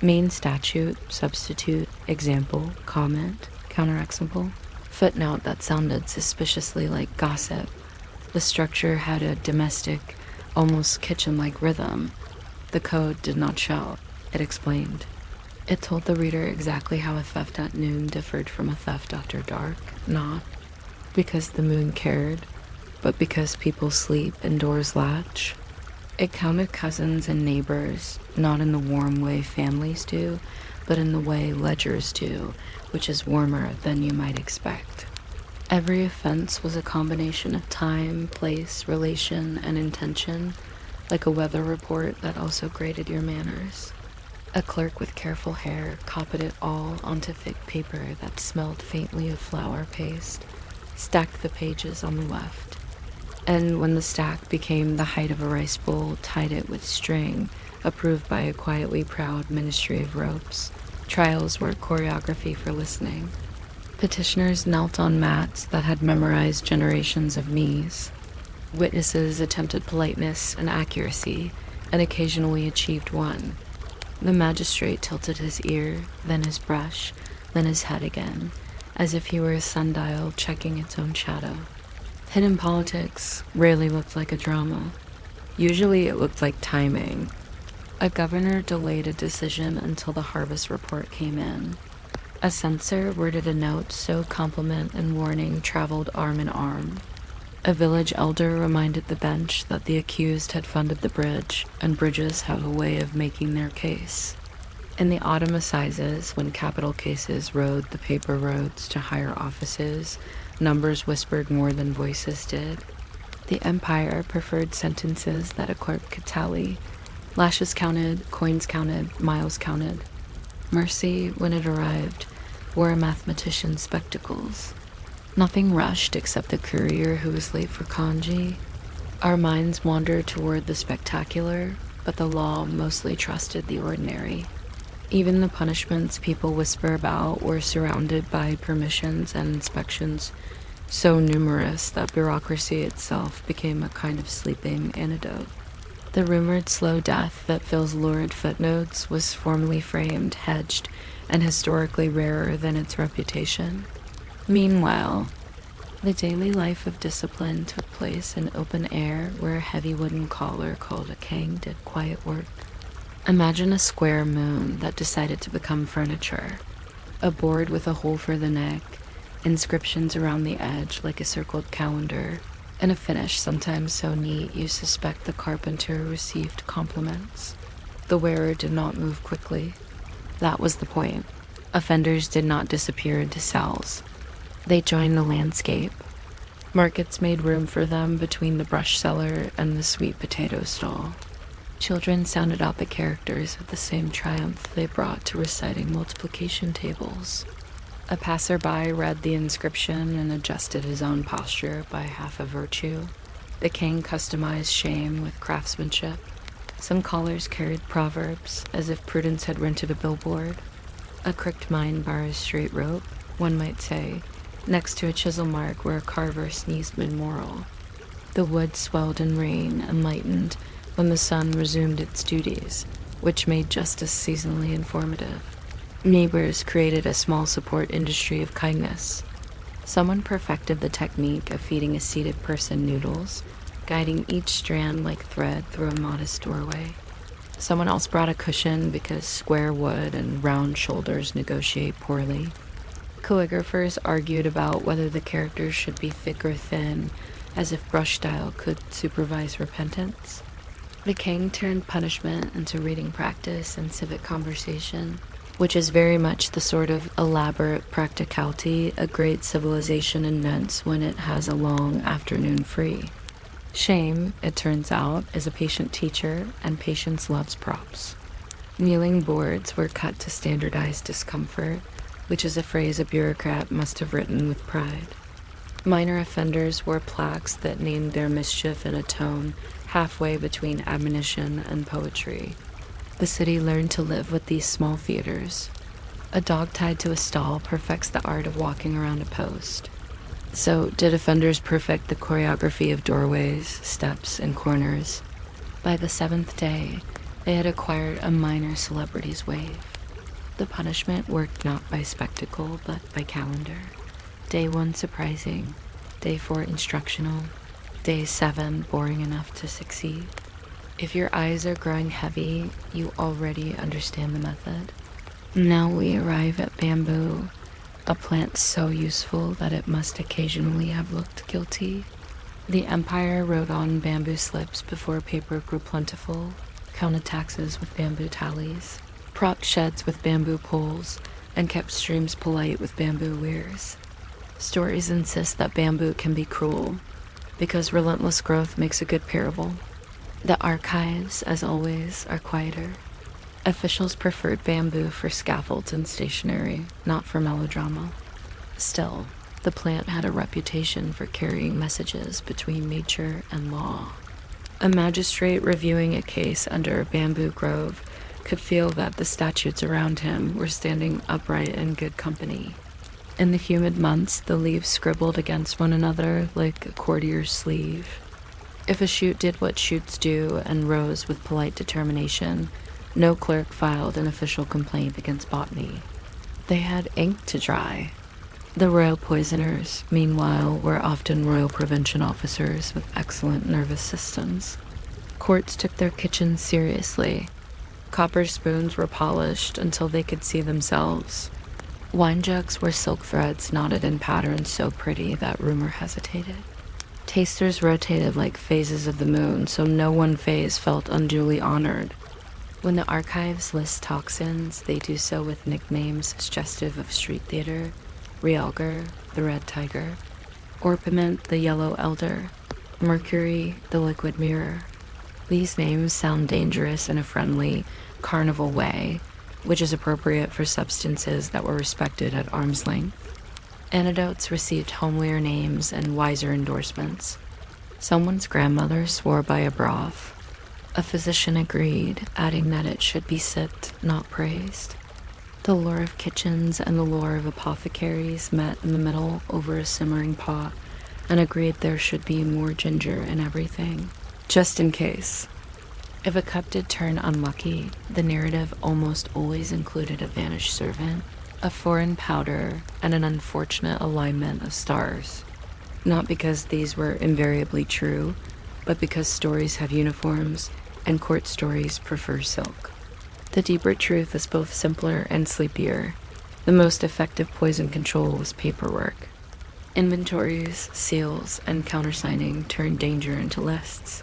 Main statute, substitute, example, comment, counterexample, footnote that sounded suspiciously like gossip. The structure had a domestic, almost kitchen-like rhythm. The code did not shout, it explained. It told the reader exactly how a theft at noon differed from a theft after dark, not because the moon cared, but because people sleep and doors latch. It counted cousins and neighbors, not in the warm way families do, but in the way ledgers do, which is warmer than you might expect. Every offense was a combination of time, place, relation, and intention, like a weather report that also graded your manners. A clerk with careful hair copied it all onto thick paper that smelled faintly of flour paste, stacked the pages on the left, and when the stack became the height of a rice bowl, tied it with string, approved by a quietly proud ministry of ropes. Trials were choreography for listening. Petitioners knelt on mats that had memorized generations of knees. Witnesses attempted politeness and accuracy, and occasionally achieved one. The magistrate tilted his ear, then his brush, then his head again, as if he were a sundial checking its own shadow. Hidden politics rarely looked like a drama. Usually it looked like timing. A governor delayed a decision until the harvest report came in. A censor worded a note so compliment and warning traveled arm in arm. A village elder reminded the bench that the accused had funded the bridge, and bridges have a way of making their case. In the autumn assizes, when capital cases rode the paper roads to higher offices, numbers whispered more than voices did. The Empire preferred sentences that a clerk could tally. Lashes counted, coins counted, miles counted. Mercy, when it arrived, wore a mathematician's spectacles. Nothing rushed except the courier who was late for kanji. Our minds wandered toward the spectacular, but the law mostly trusted the ordinary. Even the punishments people whisper about were surrounded by permissions and inspections so numerous that bureaucracy itself became a kind of sleeping antidote. The rumored slow death that fills lurid footnotes was formally framed, hedged, and historically rarer than its reputation. Meanwhile, the daily life of discipline took place in open air where a heavy wooden collar called a kang did quiet work. Imagine a square moon that decided to become furniture, a board with a hole for the neck, inscriptions around the edge like a circled calendar, and a finish sometimes so neat you suspect the carpenter received compliments. The wearer did not move quickly. That was the point. Offenders did not disappear into cells. They joined the landscape. Markets made room for them between the brush cellar and the sweet potato stall. Children sounded out the characters with the same triumph they brought to reciting multiplication tables. A passerby read the inscription and adjusted his own posture by half a virtue. The king customized shame with craftsmanship. Some callers carried proverbs, as if Prudence had rented a billboard. A cricked mine bar a straight rope, one might say, next to a chisel mark where a carver sneezed mid-moral. The wood swelled in rain and lightened when the sun resumed its duties, which made justice seasonally informative. Neighbors created a small support industry of kindness. Someone perfected the technique of feeding a seated person noodles, guiding each strand like thread through a modest doorway. Someone else brought a cushion because square wood and round shoulders negotiate poorly. Calligraphers argued about whether the characters should be thick or thin, as if brush style could supervise repentance. The king turned punishment into reading practice and civic conversation, which is very much the sort of elaborate practicality a great civilization invents when it has a long afternoon free. Shame, it turns out, is a patient teacher, and patience loves props. Kneeling boards were cut to standardize discomfort, which is a phrase a bureaucrat must have written with pride. Minor offenders wore plaques that named their mischief in a tone halfway between admonition and poetry. The city learned to live with these small theaters. A dog tied to a stall perfects the art of walking around a post. So, did offenders perfect the choreography of doorways, steps, and corners? By the 7th day, they had acquired a minor celebrity's wave. The punishment worked not by spectacle, but by calendar. Day 1 surprising, Day 4 instructional, Day 7 boring enough to succeed. If your eyes are growing heavy, you already understand the method. Now we arrive at bamboo, a plant so useful that it must occasionally have looked guilty. The empire rode on bamboo slips before paper grew plentiful, counted taxes with bamboo tallies, propped sheds with bamboo poles, and kept streams polite with bamboo weirs. Stories insist that bamboo can be cruel, because relentless growth makes a good parable. The archives, as always, are quieter. Officials preferred bamboo for scaffolds and stationery, not for melodrama. Still, the plant had a reputation for carrying messages between nature and law. A magistrate reviewing a case under a bamboo grove could feel that the statutes around him were standing upright in good company. In the humid months, the leaves scribbled against one another like a courtier's sleeve. If a shoot did what shoots do and rose with polite determination, no clerk filed an official complaint against botany. They had ink to dry. The royal poisoners, meanwhile, were often royal prevention officers with excellent nervous systems. Courts took their kitchens seriously. Copper spoons were polished until they could see themselves. Wine jugs were silk threads knotted in patterns so pretty that rumor hesitated. Tasters rotated like phases of the moon, so no one phase felt unduly honored. When the archives list toxins, they do so with nicknames suggestive of street theater: Realgar, the red tiger; Orpiment, the yellow elder; Mercury, the liquid mirror. These names sound dangerous in a friendly, carnival way, which is appropriate for substances that were respected at arm's length. Antidotes received homelier names and wiser endorsements. Someone's grandmother swore by a broth. A physician agreed, adding that it should be sipped, not praised. The lore of kitchens and the lore of apothecaries met in the middle over a simmering pot and agreed there should be more ginger in everything, just in case. If a cup did turn unlucky, the narrative almost always included a vanished servant, a foreign powder, and an unfortunate alignment of stars. Not because these were invariably true, but because stories have uniforms, and court stories prefer silk. The deeper truth is both simpler and sleepier. The most effective poison control was paperwork. Inventories, seals, and countersigning turned danger into lists.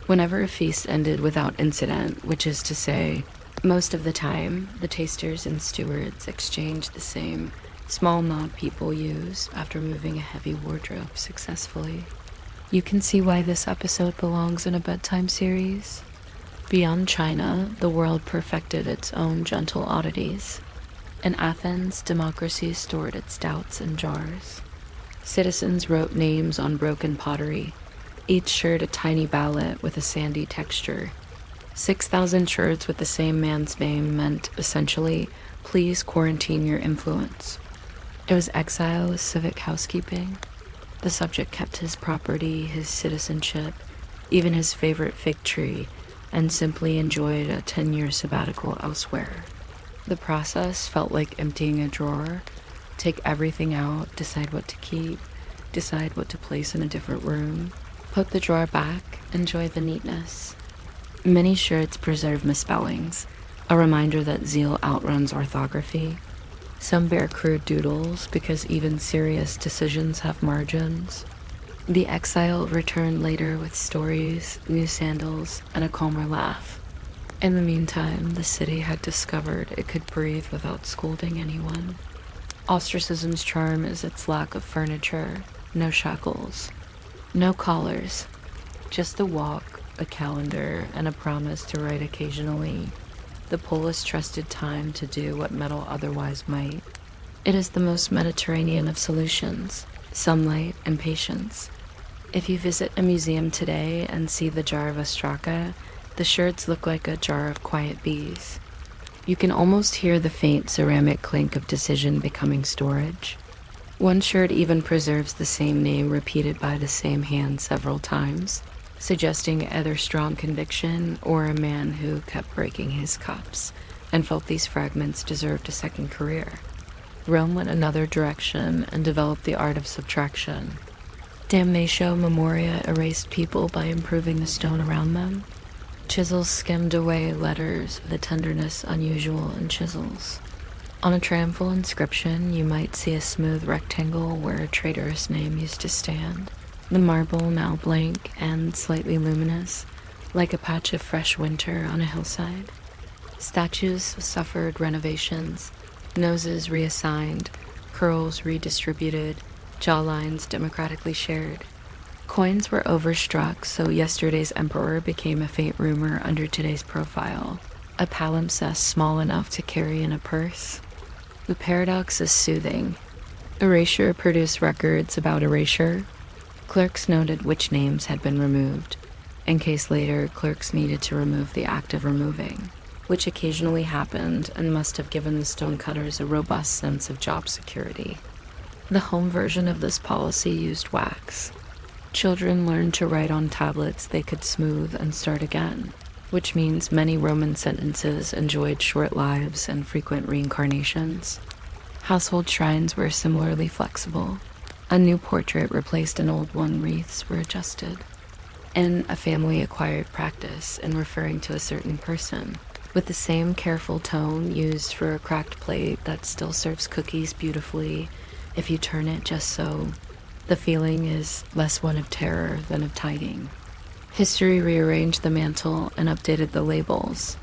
Whenever a feast ended without incident, which is to say, most of the time, the tasters and stewards exchanged the same small nod people use after moving a heavy wardrobe successfully. You can see why this episode belongs in a bedtime series. Beyond China, the world perfected its own gentle oddities. In Athens, democracy stored its doubts in jars. Citizens wrote names on broken pottery. Each shirt a tiny ballot with a sandy texture. 6,000 shirts with the same man's name meant, essentially, please quarantine your influence. It was exile with civic housekeeping. The subject kept his property, his citizenship, even his favorite fig tree, and simply enjoyed a 10-year sabbatical elsewhere. The process felt like emptying a drawer. Take everything out, decide what to keep, decide what to place in a different room, put the drawer back, enjoy the neatness. Many shirts preserve misspellings, a reminder that zeal outruns orthography. Some bear crude doodles because even serious decisions have margins. The exile returned later with stories, new sandals, and a calmer laugh. In the meantime, the city had discovered it could breathe without scolding anyone. Ostracism's charm is its lack of furniture, no shackles, no collars, just a walk, a calendar, and a promise to write occasionally. The Polis trusted time to do what metal otherwise might. It is the most Mediterranean of solutions, sunlight and patience. If you visit a museum today and see the jar of Ostraka, the shirts look like a jar of quiet bees. You can almost hear the faint ceramic clink of decision becoming storage. One shirt even preserves the same name repeated by the same hand several times, suggesting either strong conviction or a man who kept breaking his cups and felt these fragments deserved a second career. Rome went another direction and developed the art of subtraction. Damnatio Memoria erased people by improving the stone around them. Chisels skimmed away letters with a tenderness unusual in chisels. On a tranquil inscription, you might see a smooth rectangle where a traitorous name used to stand. The marble now blank and slightly luminous, like a patch of fresh winter on a hillside. Statues suffered renovations, noses reassigned, curls redistributed, jawlines democratically shared. Coins were overstruck, so yesterday's emperor became a faint rumor under today's profile, a palimpsest small enough to carry in a purse. The paradox is soothing. Erasure produced records about erasure. Clerks noted which names had been removed, in case later clerks needed to remove the act of removing, which occasionally happened and must have given the stonecutters a robust sense of job security. The home version of this policy used wax. Children learned to write on tablets they could smooth and start again, which means many Roman sentences enjoyed short lives and frequent reincarnations. Household shrines were similarly flexible. A new portrait replaced an old one, wreaths were adjusted. And a family acquired practice in referring to a certain person, with the same careful tone used for a cracked plate that still serves cookies beautifully if you turn it just so. The feeling is less one of terror than of tiding. History rearranged the mantle and updated the labels.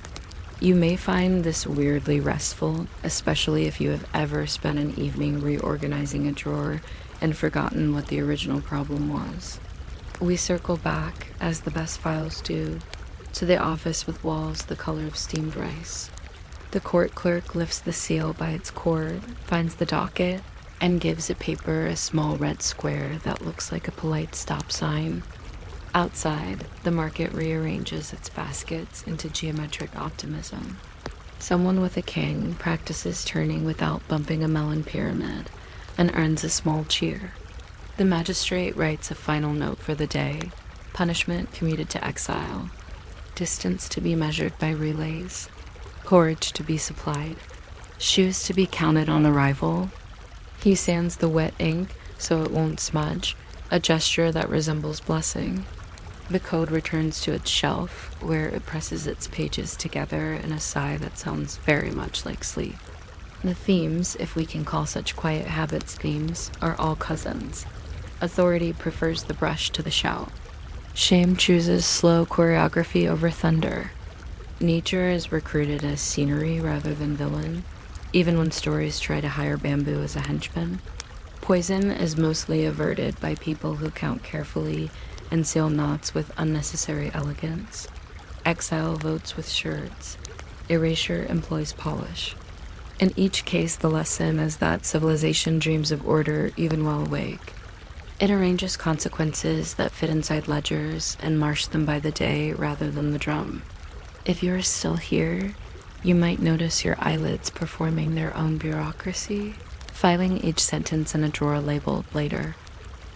You may find this weirdly restful, especially if you have ever spent an evening reorganizing a drawer and forgotten what the original problem was. We circle back, as the best files do, to the office with walls the color of steamed rice. The court clerk lifts the seal by its cord, finds the docket, and gives a paper a small red square that looks like a polite stop sign. Outside, the market rearranges its baskets into geometric optimism. Someone with a king practices turning without bumping a melon pyramid and earns a small cheer. The magistrate writes a final note for the day, punishment commuted to exile, distance to be measured by relays, porridge to be supplied, shoes to be counted on arrival. He sands the wet ink so it won't smudge, a gesture that resembles blessing. The code returns to its shelf, where it presses its pages together in a sigh that sounds very much like sleep. The themes, if we can call such quiet habits themes, are all cousins. Authority prefers the brush to the shout. Shame chooses slow choreography over thunder. Nature is recruited as scenery rather than villain, even when stories try to hire bamboo as a henchman. Poison is mostly averted by people who count carefully and seal knots with unnecessary elegance. Exile votes with sherds. Erasure employs polish. In each case, the lesson is that civilization dreams of order even while awake. It arranges consequences that fit inside ledgers and march them by the day rather than the drum. If you are still here, you might notice your eyelids performing their own bureaucracy, filing each sentence in a drawer labeled later.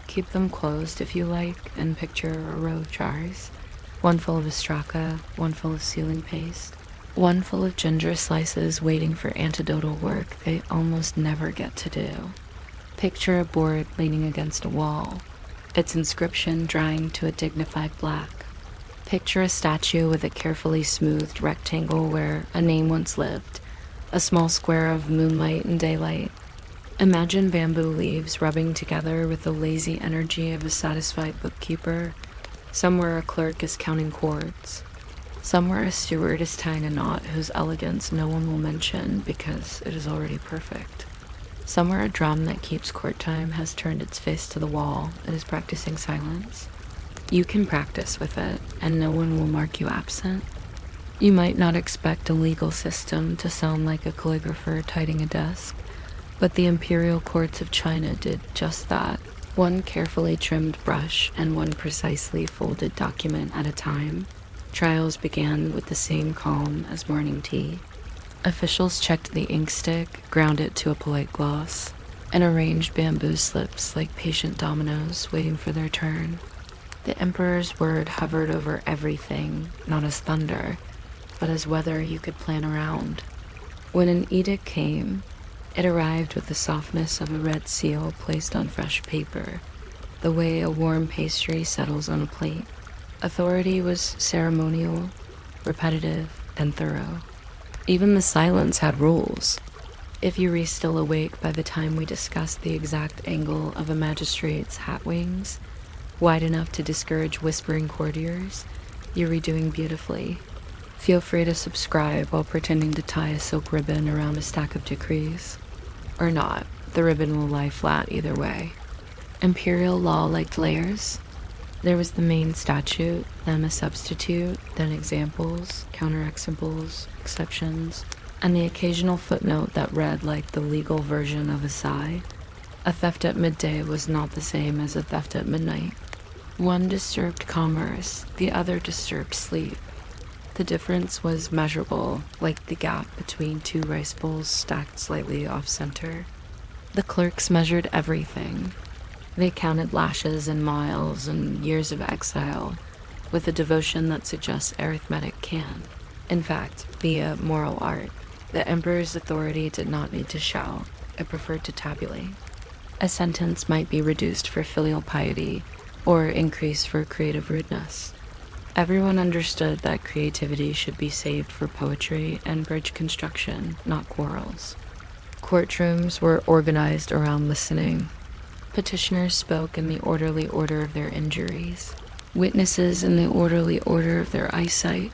Keep them closed if you like, and picture a row of jars. One full of Astraca, one full of sealing paste, one full of ginger slices waiting for antidotal work they almost never get to do. Picture a board leaning against a wall, its inscription drying to a dignified black. Picture a statue with a carefully smoothed rectangle where a name once lived, a small square of moonlight and daylight. Imagine bamboo leaves rubbing together with the lazy energy of a satisfied bookkeeper, somewhere a clerk is counting chords, somewhere a steward is tying a knot whose elegance no one will mention because it is already perfect. Somewhere a drum that keeps court time has turned its face to the wall and is practicing silence. You can practice with it, and no one will mark you absent. You might not expect a legal system to sound like a calligrapher tidying a desk, but the imperial courts of China did just that, one carefully trimmed brush and one precisely folded document at a time. Trials began with the same calm as morning tea. Officials checked the ink stick, ground it to a polite gloss, and arranged bamboo slips like patient dominoes waiting for their turn. The emperor's word hovered over everything, not as thunder, but as weather you could plan around. When an edict came, it arrived with the softness of a red seal placed on fresh paper, the way a warm pastry settles on a plate. Authority was ceremonial, repetitive, and thorough. Even the silence had rules. If you were still awake by the time we discussed the exact angle of a magistrate's hat wings, wide enough to discourage whispering courtiers, you're redoing beautifully. Feel free to subscribe while pretending to tie a silk ribbon around a stack of decrees. Or not, the ribbon will lie flat either way. Imperial law liked layers. There was the main statute, then a substitute, then examples, counterexamples, exceptions, and the occasional footnote that read like the legal version of a sigh. A theft at midday was not the same as a theft at midnight. One disturbed commerce, the other disturbed sleep. The difference was measurable, like the gap between two rice bowls stacked slightly off-center. The clerks measured everything. They counted lashes and miles and years of exile, with a devotion that suggests arithmetic can, in fact, be a moral art. The emperor's authority did not need to shout, it preferred to tabulate. A sentence might be reduced for filial piety, or increased for creative rudeness. Everyone understood that creativity should be saved for poetry and bridge construction, not quarrels. Courtrooms were organized around listening. Petitioners spoke in the orderly order of their injuries, witnesses in the orderly order of their eyesight,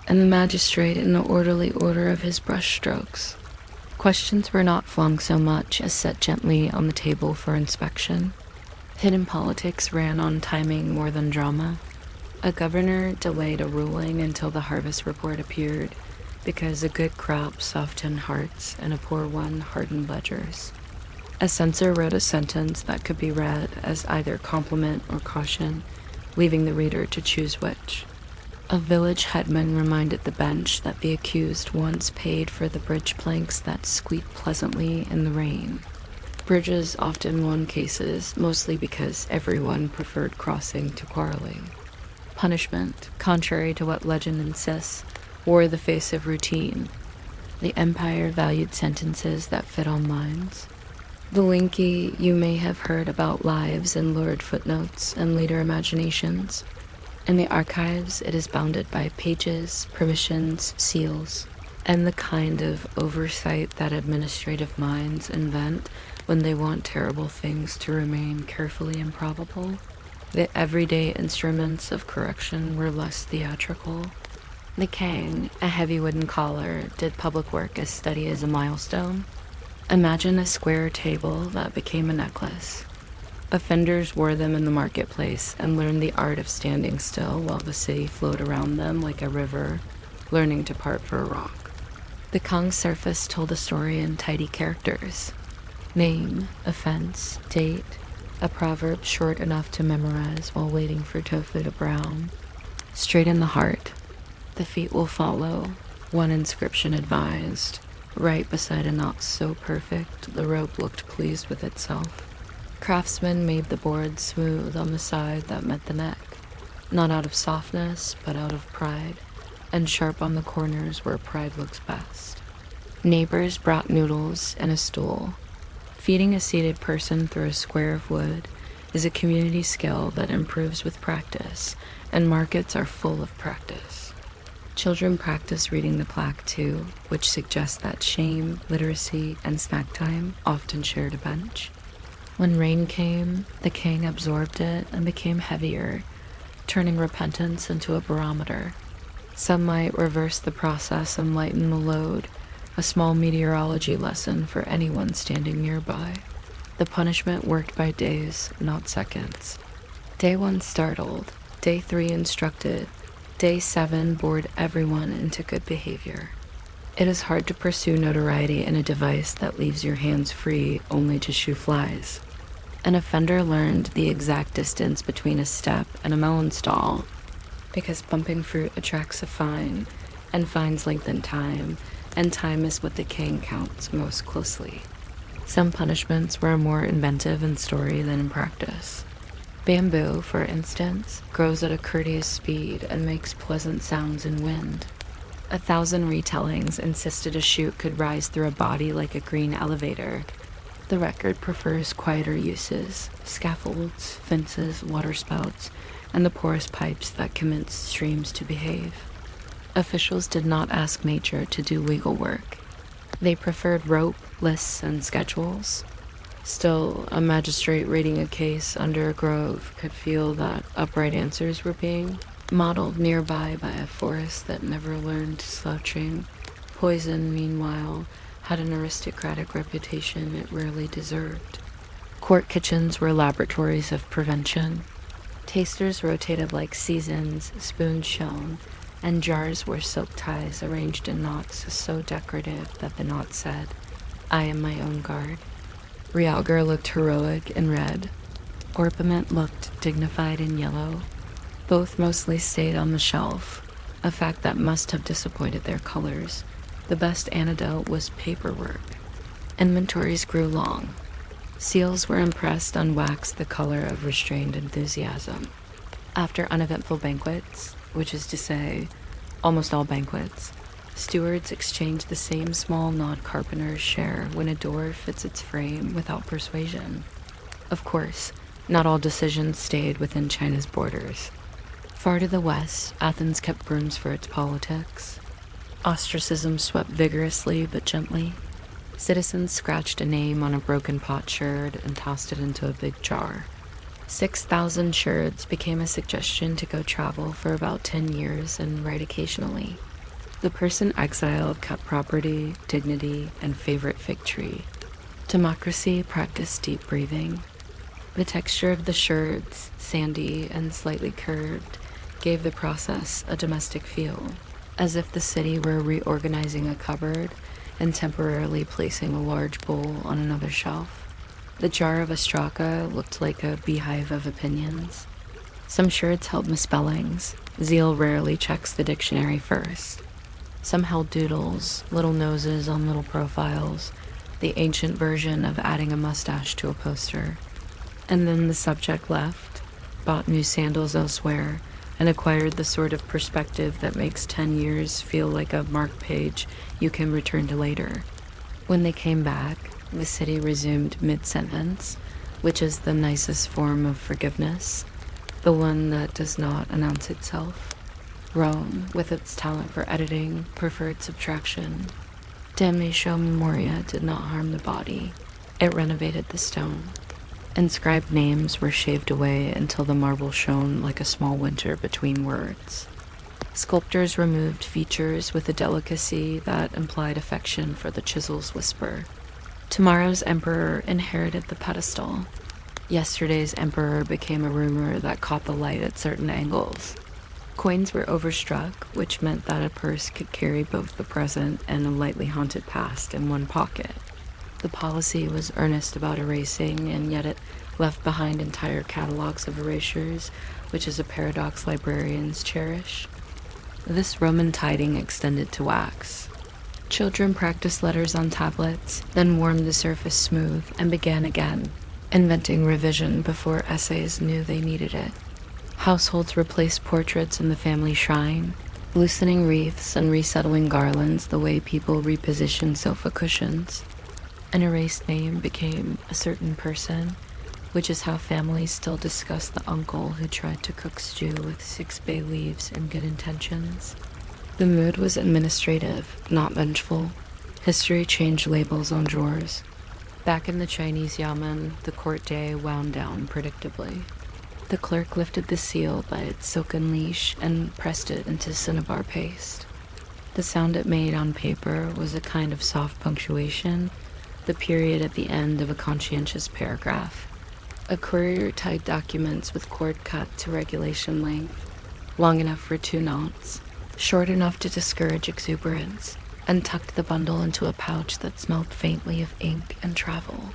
and the magistrate in the orderly order of his brushstrokes. Questions were not flung so much as set gently on the table for inspection. Hidden politics ran on timing more than drama. A governor delayed a ruling until the harvest report appeared, because a good crop softened hearts and a poor one hardened ledgers. A censor wrote a sentence that could be read as either compliment or caution, leaving the reader to choose which. A village headman reminded the bench that the accused once paid for the bridge planks that squeaked pleasantly in the rain. Bridges often won cases, mostly because everyone preferred crossing to quarreling. Punishment, contrary to what legend insists, wore the face of routine. The empire valued sentences that fit on minds. The linky you may have heard about lives in lurid footnotes and later imaginations. In the archives, it is bounded by pages, permissions, seals. and the kind of oversight that administrative minds invent when they want terrible things to remain carefully improbable. The everyday instruments of correction were less theatrical. The cane, a heavy wooden collar, did public work as steady as a milestone. Imagine a square table that became a necklace. Offenders wore them in the marketplace and learned the art of standing still while the city flowed around them like a river, learning to part for a rock. The Kong's surface told a story in tidy characters. Name, offense, date, a proverb short enough to memorize while waiting for tofu to brown. Straight in the heart. The feet will follow, one inscription advised. Right beside a knot so perfect, the rope looked pleased with itself. Craftsmen made the board smooth on the side that met the neck, not out of softness, but out of pride, and sharp on the corners where pride looks best. Neighbors brought noodles and a stool. Feeding a seated person through a square of wood is a community skill that improves with practice, and markets are full of practice. Children practice reading the plaque too, which suggests that shame, literacy, and snack time often shared a bench. When rain came, the king absorbed it and became heavier, turning repentance into a barometer. Some might reverse the process and lighten the load, a small meteorology lesson for anyone standing nearby. The punishment worked by days, not seconds. Day 1 startled, Day 3 instructed, Day 7 bored everyone into good behavior. It is hard to pursue notoriety in a device that leaves your hands free only to shoo flies. An offender learned the exact distance between a step and a melon stall, because bumping fruit attracts a fine, and fines lengthen time, and time is what the king counts most closely. Some punishments were more inventive in story than in practice. Bamboo, for instance, grows at a courteous speed and makes pleasant sounds in wind. 1,000 retellings insisted a shoot could rise through a body like a green elevator. The record prefers quieter uses, scaffolds, fences, waterspouts, and the porous pipes that commence streams to behave. Officials did not ask nature to do legal work. They preferred rope, lists, and schedules. Still, a magistrate reading a case under a grove could feel that upright answers were being modeled nearby by a forest that never learned slouching. Poison, meanwhile, had an aristocratic reputation it rarely deserved. Court kitchens were laboratories of prevention. Tasters rotated like seasons, spoons shone, and jars were silk ties arranged in knots so decorative that the knot said, "I am my own guard." Realgar looked heroic in red. Orpiment looked dignified in yellow. Both mostly stayed on the shelf, a fact that must have disappointed their colors. The best antidote was paperwork. Inventories grew long. Seals were impressed on wax the color of restrained enthusiasm. After uneventful banquets, which is to say, almost all banquets, stewards exchanged the same small nod carpenters share when a door fits its frame without persuasion. Of course, not all decisions stayed within China's borders. Far to the west, Athens kept brooms for its politics. Ostracism swept vigorously but gently. Citizens scratched a name on a broken potsherd and tossed it into a big jar. 6,000 sherds became a suggestion to go travel for about 10 years and write occasionally. The person exiled kept property, dignity, and favorite fig tree. Democracy practiced deep breathing. The texture of the sherds, sandy and slightly curved, gave the process a domestic feel, as if the city were reorganizing a cupboard and temporarily placing a large bowl on another shelf. The jar of Ostraka looked like a beehive of opinions. Some sherds held misspellings. Zeal rarely checks the dictionary first. Some held doodles, little noses on little profiles, the ancient version of adding a mustache to a poster. And then the subject left, bought new sandals elsewhere, and acquired the sort of perspective that makes 10 years feel like a marked page you can return to later. When they came back, the city resumed mid-sentence, which is the nicest form of forgiveness, the one that does not announce itself. Rome, with its talent for editing, preferred subtraction. Damnatio Memoria did not harm the body. It renovated the stone. Inscribed names were shaved away until the marble shone like a small winter between words. Sculptors removed features with a delicacy that implied affection for the chisel's whisper. Tomorrow's emperor inherited the pedestal. Yesterday's emperor became a rumor that caught the light at certain angles. Coins were overstruck, which meant that a purse could carry both the present and a lightly haunted past in one pocket. The policy was earnest about erasing, and yet it left behind entire catalogs of erasures, which is a paradox librarians cherish. This Roman tiding extended to wax. Children practiced letters on tablets, then warmed the surface smooth and began again, inventing revision before essays knew they needed it. Households replaced portraits in the family shrine, loosening wreaths and resettling garlands the way people reposition sofa cushions. An erased name became a certain person, which is how families still discuss the uncle who tried to cook stew with 6 bay leaves and good intentions. The mood was administrative, not vengeful. History changed labels on drawers. Back in the Chinese yamen, the court day wound down predictably. The clerk lifted the seal by its silken leash and pressed it into cinnabar paste. The sound it made on paper was a kind of soft punctuation, the period at the end of a conscientious paragraph. A courier tied documents with cord cut to regulation length, long enough for 2 knots, short enough to discourage exuberance, and tucked the bundle into a pouch that smelled faintly of ink and travel.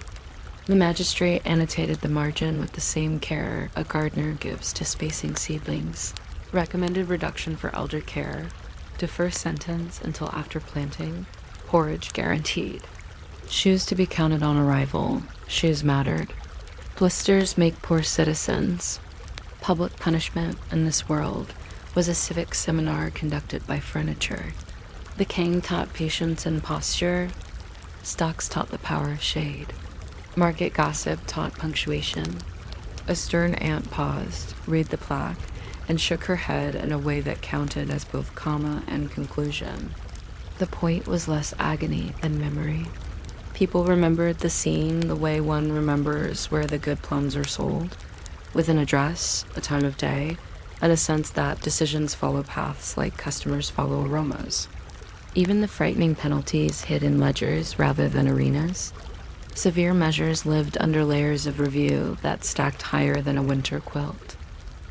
The magistrate annotated the margin with the same care a gardener gives to spacing seedlings. Recommended reduction for elder care. Defer sentence until after planting. Porridge guaranteed. Shoes to be counted on arrival. Shoes mattered. Blisters make poor citizens. Public punishment in this world was a civic seminar conducted by furniture. The king taught patience and posture. Stocks taught the power of shade. Market gossip taught punctuation. A stern aunt paused, read the plaque, and shook her head in a way that counted as both comma and conclusion. The point was less agony than memory. People remembered the scene the way one remembers where the good plums are sold, with an address, a time of day, and a sense that decisions follow paths like customers follow aromas. Even the frightening penalties hid in ledgers rather than arenas. Severe measures lived under layers of review that stacked higher than a winter quilt.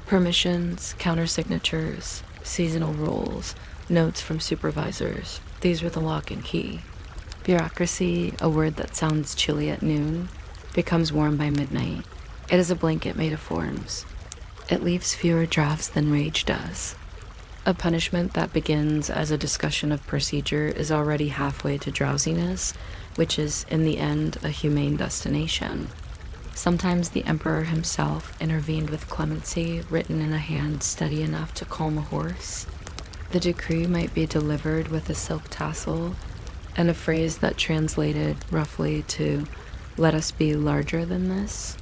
Permissions, countersignatures, seasonal rules, notes from supervisors, these were the lock and key. Bureaucracy, a word that sounds chilly at noon, becomes warm by midnight. It is a blanket made of forms. It leaves fewer drafts than rage does. A punishment that begins as a discussion of procedure is already halfway to drowsiness, which is, in the end, a humane destination. Sometimes the emperor himself intervened with clemency written in a hand steady enough to calm a horse. The decree might be delivered with a silk tassel and a phrase that translated roughly to, "Let us be larger than this."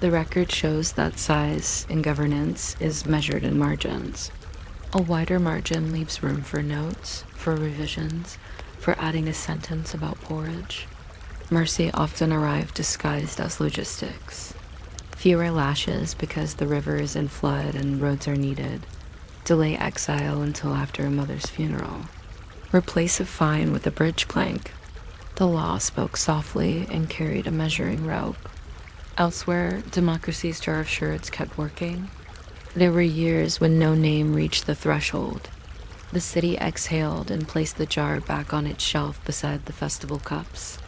The record shows that size in governance is measured in margins. A wider margin leaves room for notes, for revisions, for adding a sentence about porridge. Mercy often arrived disguised as logistics. Fewer lashes because the river is in flood and roads are needed. Delay exile until after a mother's funeral. Replace a fine with a bridge plank. The law spoke softly and carried a measuring rope. Elsewhere, democracy's jar of sherds kept working. There were years when no name reached the threshold. The city exhaled and placed the jar back on its shelf beside the festival cups.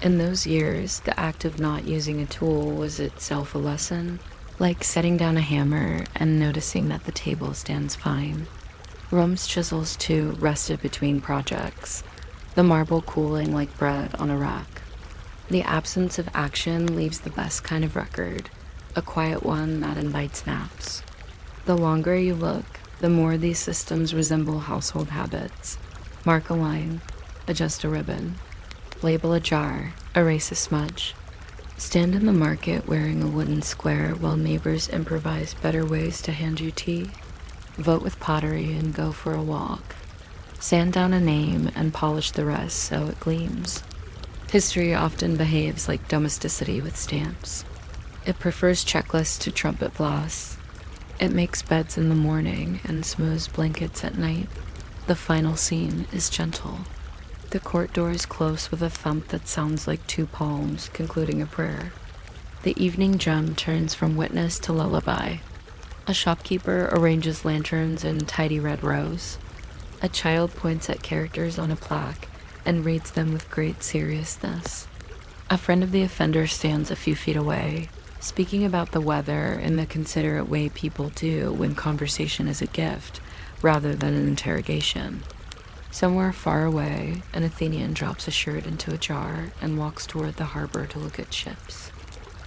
In those years, the act of not using a tool was itself a lesson, like setting down a hammer and noticing that the table stands fine. Rome's chisels, too, rested between projects, the marble cooling like bread on a rack. The absence of action leaves the best kind of record, a quiet one that invites naps. The longer you look, the more these systems resemble household habits. Mark a line, adjust a ribbon, label a jar, erase a smudge. Stand in the market wearing a wooden square while neighbors improvise better ways to hand you tea. vote with pottery and go for a walk. Sand down a name and polish the rest so it gleams. History often behaves like domesticity with stamps. It prefers checklists to trumpet blasts. It makes beds in the morning and smooths blankets at night. The final scene is gentle. The court doors close with a thump that sounds like two palms concluding a prayer. The evening drum turns from witness to lullaby. A shopkeeper arranges lanterns in tidy red rows. A child points at characters on a plaque and reads them with great seriousness. A friend of the offender stands a few feet away, speaking about the weather in the considerate way people do when conversation is a gift rather than an interrogation. Somewhere far away, an Athenian drops a shirt into a jar and walks toward the harbor to look at ships.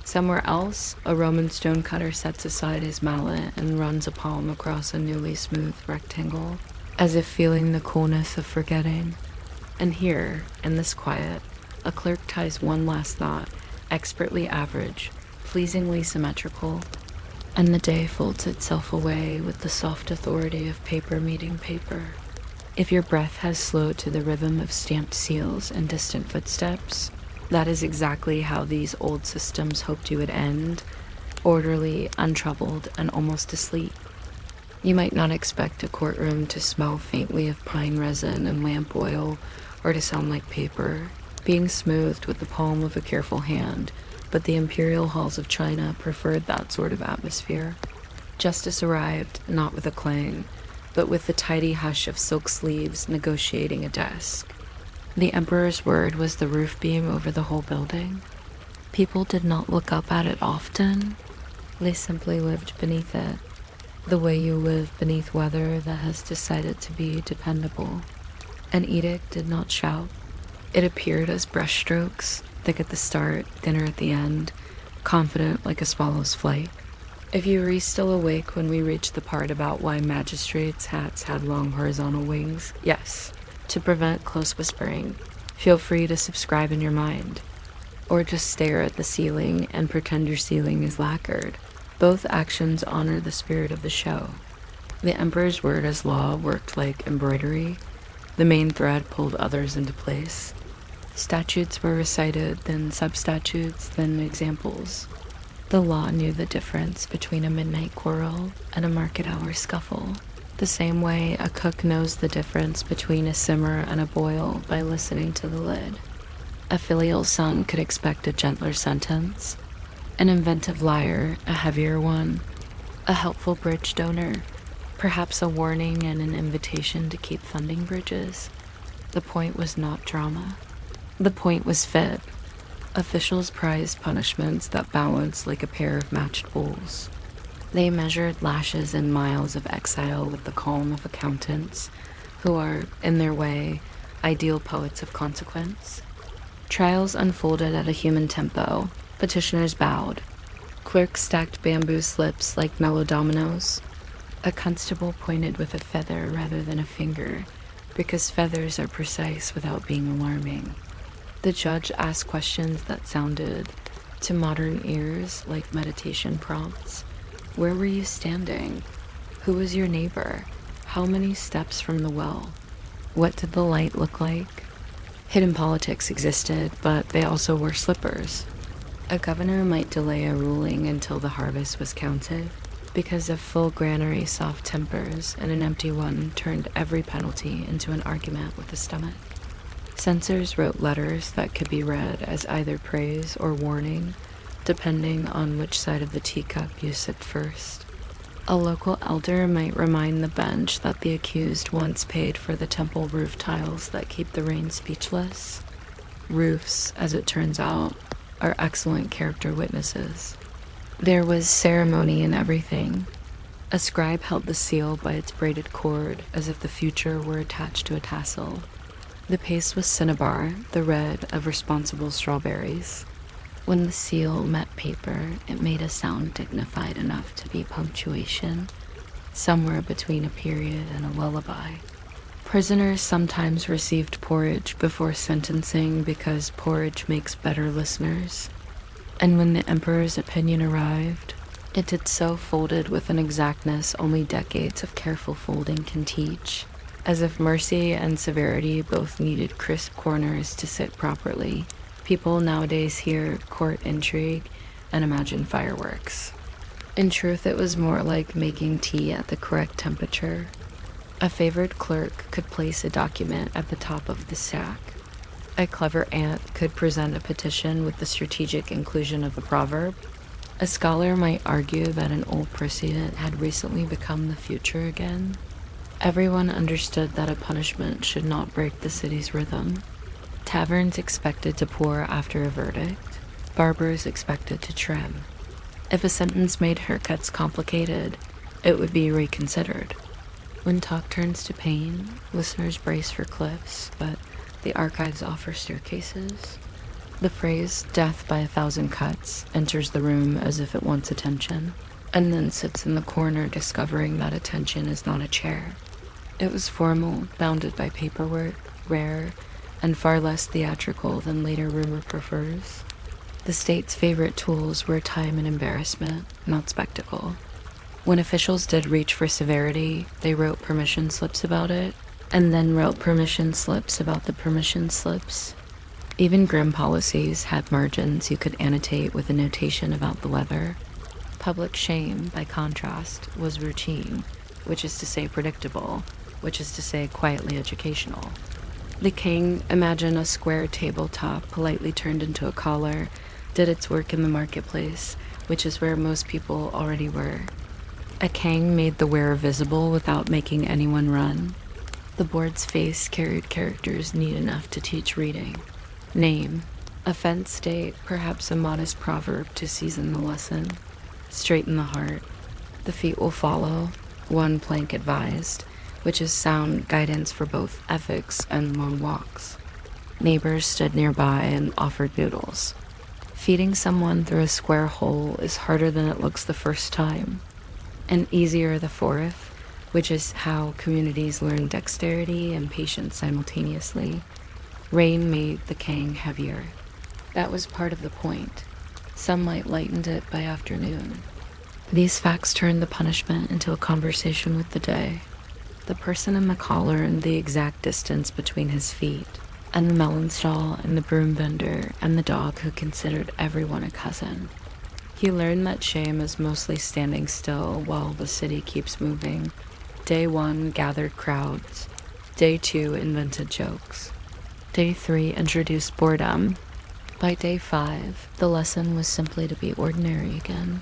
Somewhere else, a Roman stonecutter sets aside his mallet and runs a palm across a newly smoothed rectangle, as if feeling the coolness of forgetting. And here, in this quiet, a clerk ties one last knot, expertly average, pleasingly symmetrical, and the day folds itself away with the soft authority of paper meeting paper. If your breath has slowed to the rhythm of stamped seals and distant footsteps, that is exactly how these old systems hoped you would end, orderly, untroubled, and almost asleep. You might not expect a courtroom to smell faintly of pine resin and lamp oil, or to sound like paper, being smoothed with the palm of a careful hand, but the imperial halls of China preferred that sort of atmosphere. Justice arrived, not with a clang, but with the tidy hush of silk sleeves negotiating a desk. The emperor's word was the roof beam over the whole building. People did not look up at it often. They simply lived beneath it, the way you live beneath weather that has decided to be dependable. An edict did not shout. It appeared as brushstrokes, thick at the start, thinner at the end, confident like a swallow's flight. If you were still awake when we reached the part about why magistrates' hats had long horizontal wings, yes, to prevent close whispering, feel free to subscribe in your mind, or just stare at the ceiling and pretend your ceiling is lacquered. Both actions honor the spirit of the show. The emperor's word as law worked like embroidery. The main thread pulled others into place. Statutes were recited, then substatutes, then examples. The law knew the difference between a midnight quarrel and a market hour scuffle, the same way a cook knows the difference between a simmer and a boil by listening to the lid. A filial son could expect a gentler sentence, an inventive liar a heavier one, a helpful bridge donor, perhaps a warning and an invitation to keep funding bridges. The point was not drama. The point was fib. Officials prized punishments that balanced like a pair of matched bulls. They measured lashes and miles of exile with the calm of accountants, who are, in their way, ideal poets of consequence. Trials unfolded at a human tempo. Petitioners bowed. Clerks stacked bamboo slips like mellow dominoes. A constable pointed with a feather rather than a finger, because feathers are precise without being alarming. The judge asked questions that sounded, to modern ears, like meditation prompts. Where were you standing? Who was your neighbor? How many steps from the well? What did the light look like? Hidden politics existed, but they also wore slippers. A governor might delay a ruling until the harvest was counted, because of full granary soft tempers, and an empty one turned every penalty into an argument with the stomach. Censors wrote letters that could be read as either praise or warning, depending on which side of the teacup you sipped first. A local elder might remind the bench that the accused once paid for the temple roof tiles that keep the rain speechless. Roofs, as it turns out, are excellent character witnesses. There was ceremony in everything. A scribe held the seal by its braided cord as if the future were attached to a tassel. The paste was cinnabar, the red of responsible strawberries. When the seal met paper, it made a sound dignified enough to be punctuation, somewhere between a period and a lullaby. Prisoners sometimes received porridge before sentencing because porridge makes better listeners. And when the emperor's opinion arrived, It did so folded with an exactness only decades of careful folding can teach, as if mercy and severity both needed crisp corners to sit properly. People nowadays hear court intrigue and imagine fireworks. In truth, it was more like making tea at the correct temperature. A favored clerk could place a document at the top of the stack. A clever aunt could present a petition with the strategic inclusion of a proverb. A scholar might argue that an old precedent had recently become the future again. Everyone understood that a punishment should not break the city's rhythm. Taverns expected to pour after a verdict. Barbers expected to trim. If a sentence made haircuts complicated, it would be reconsidered. When talk turns to pain, listeners brace for cliffs, but the archives offer staircases. The phrase, "death by 1,000 cuts," enters the room as if it wants attention, and then sits in the corner discovering that attention is not a chair. It was formal, bounded by paperwork, rare, and far less theatrical than later rumor prefers. The state's favorite tools were time and embarrassment, not spectacle. When officials did reach for severity, they wrote permission slips about it, and then wrote permission slips about the permission slips. Even grim policies had margins you could annotate with a notation about the weather. Public shame, by contrast, was routine, which is to say predictable, which is to say quietly educational. The king, imagine a square tabletop politely turned into a collar, did its work in the marketplace, which is where most people already were. A king made the wearer visible without making anyone run. The board's face carried characters neat enough to teach reading. Name. Offense date, perhaps a modest proverb to season the lesson. Straighten the heart. The feet will follow. One plank advised, which is sound guidance for both ethics and long walks. Neighbors stood nearby and offered noodles. Feeding someone through a square hole is harder than it looks the first time, and easier the fourth, which is how communities learn dexterity and patience simultaneously. Rain made the king heavier. That was part of the point. Sunlight lightened it by afternoon. These facts turned the punishment into a conversation with the day. The person in the collar and the exact distance between his feet, and the melon stall and the broom vendor and the dog who considered everyone a cousin. He learned that shame is mostly standing still while the city keeps moving. Day 1 gathered crowds. Day 2 invented jokes. Day 3 introduced boredom. By day 5, the lesson was simply to be ordinary again.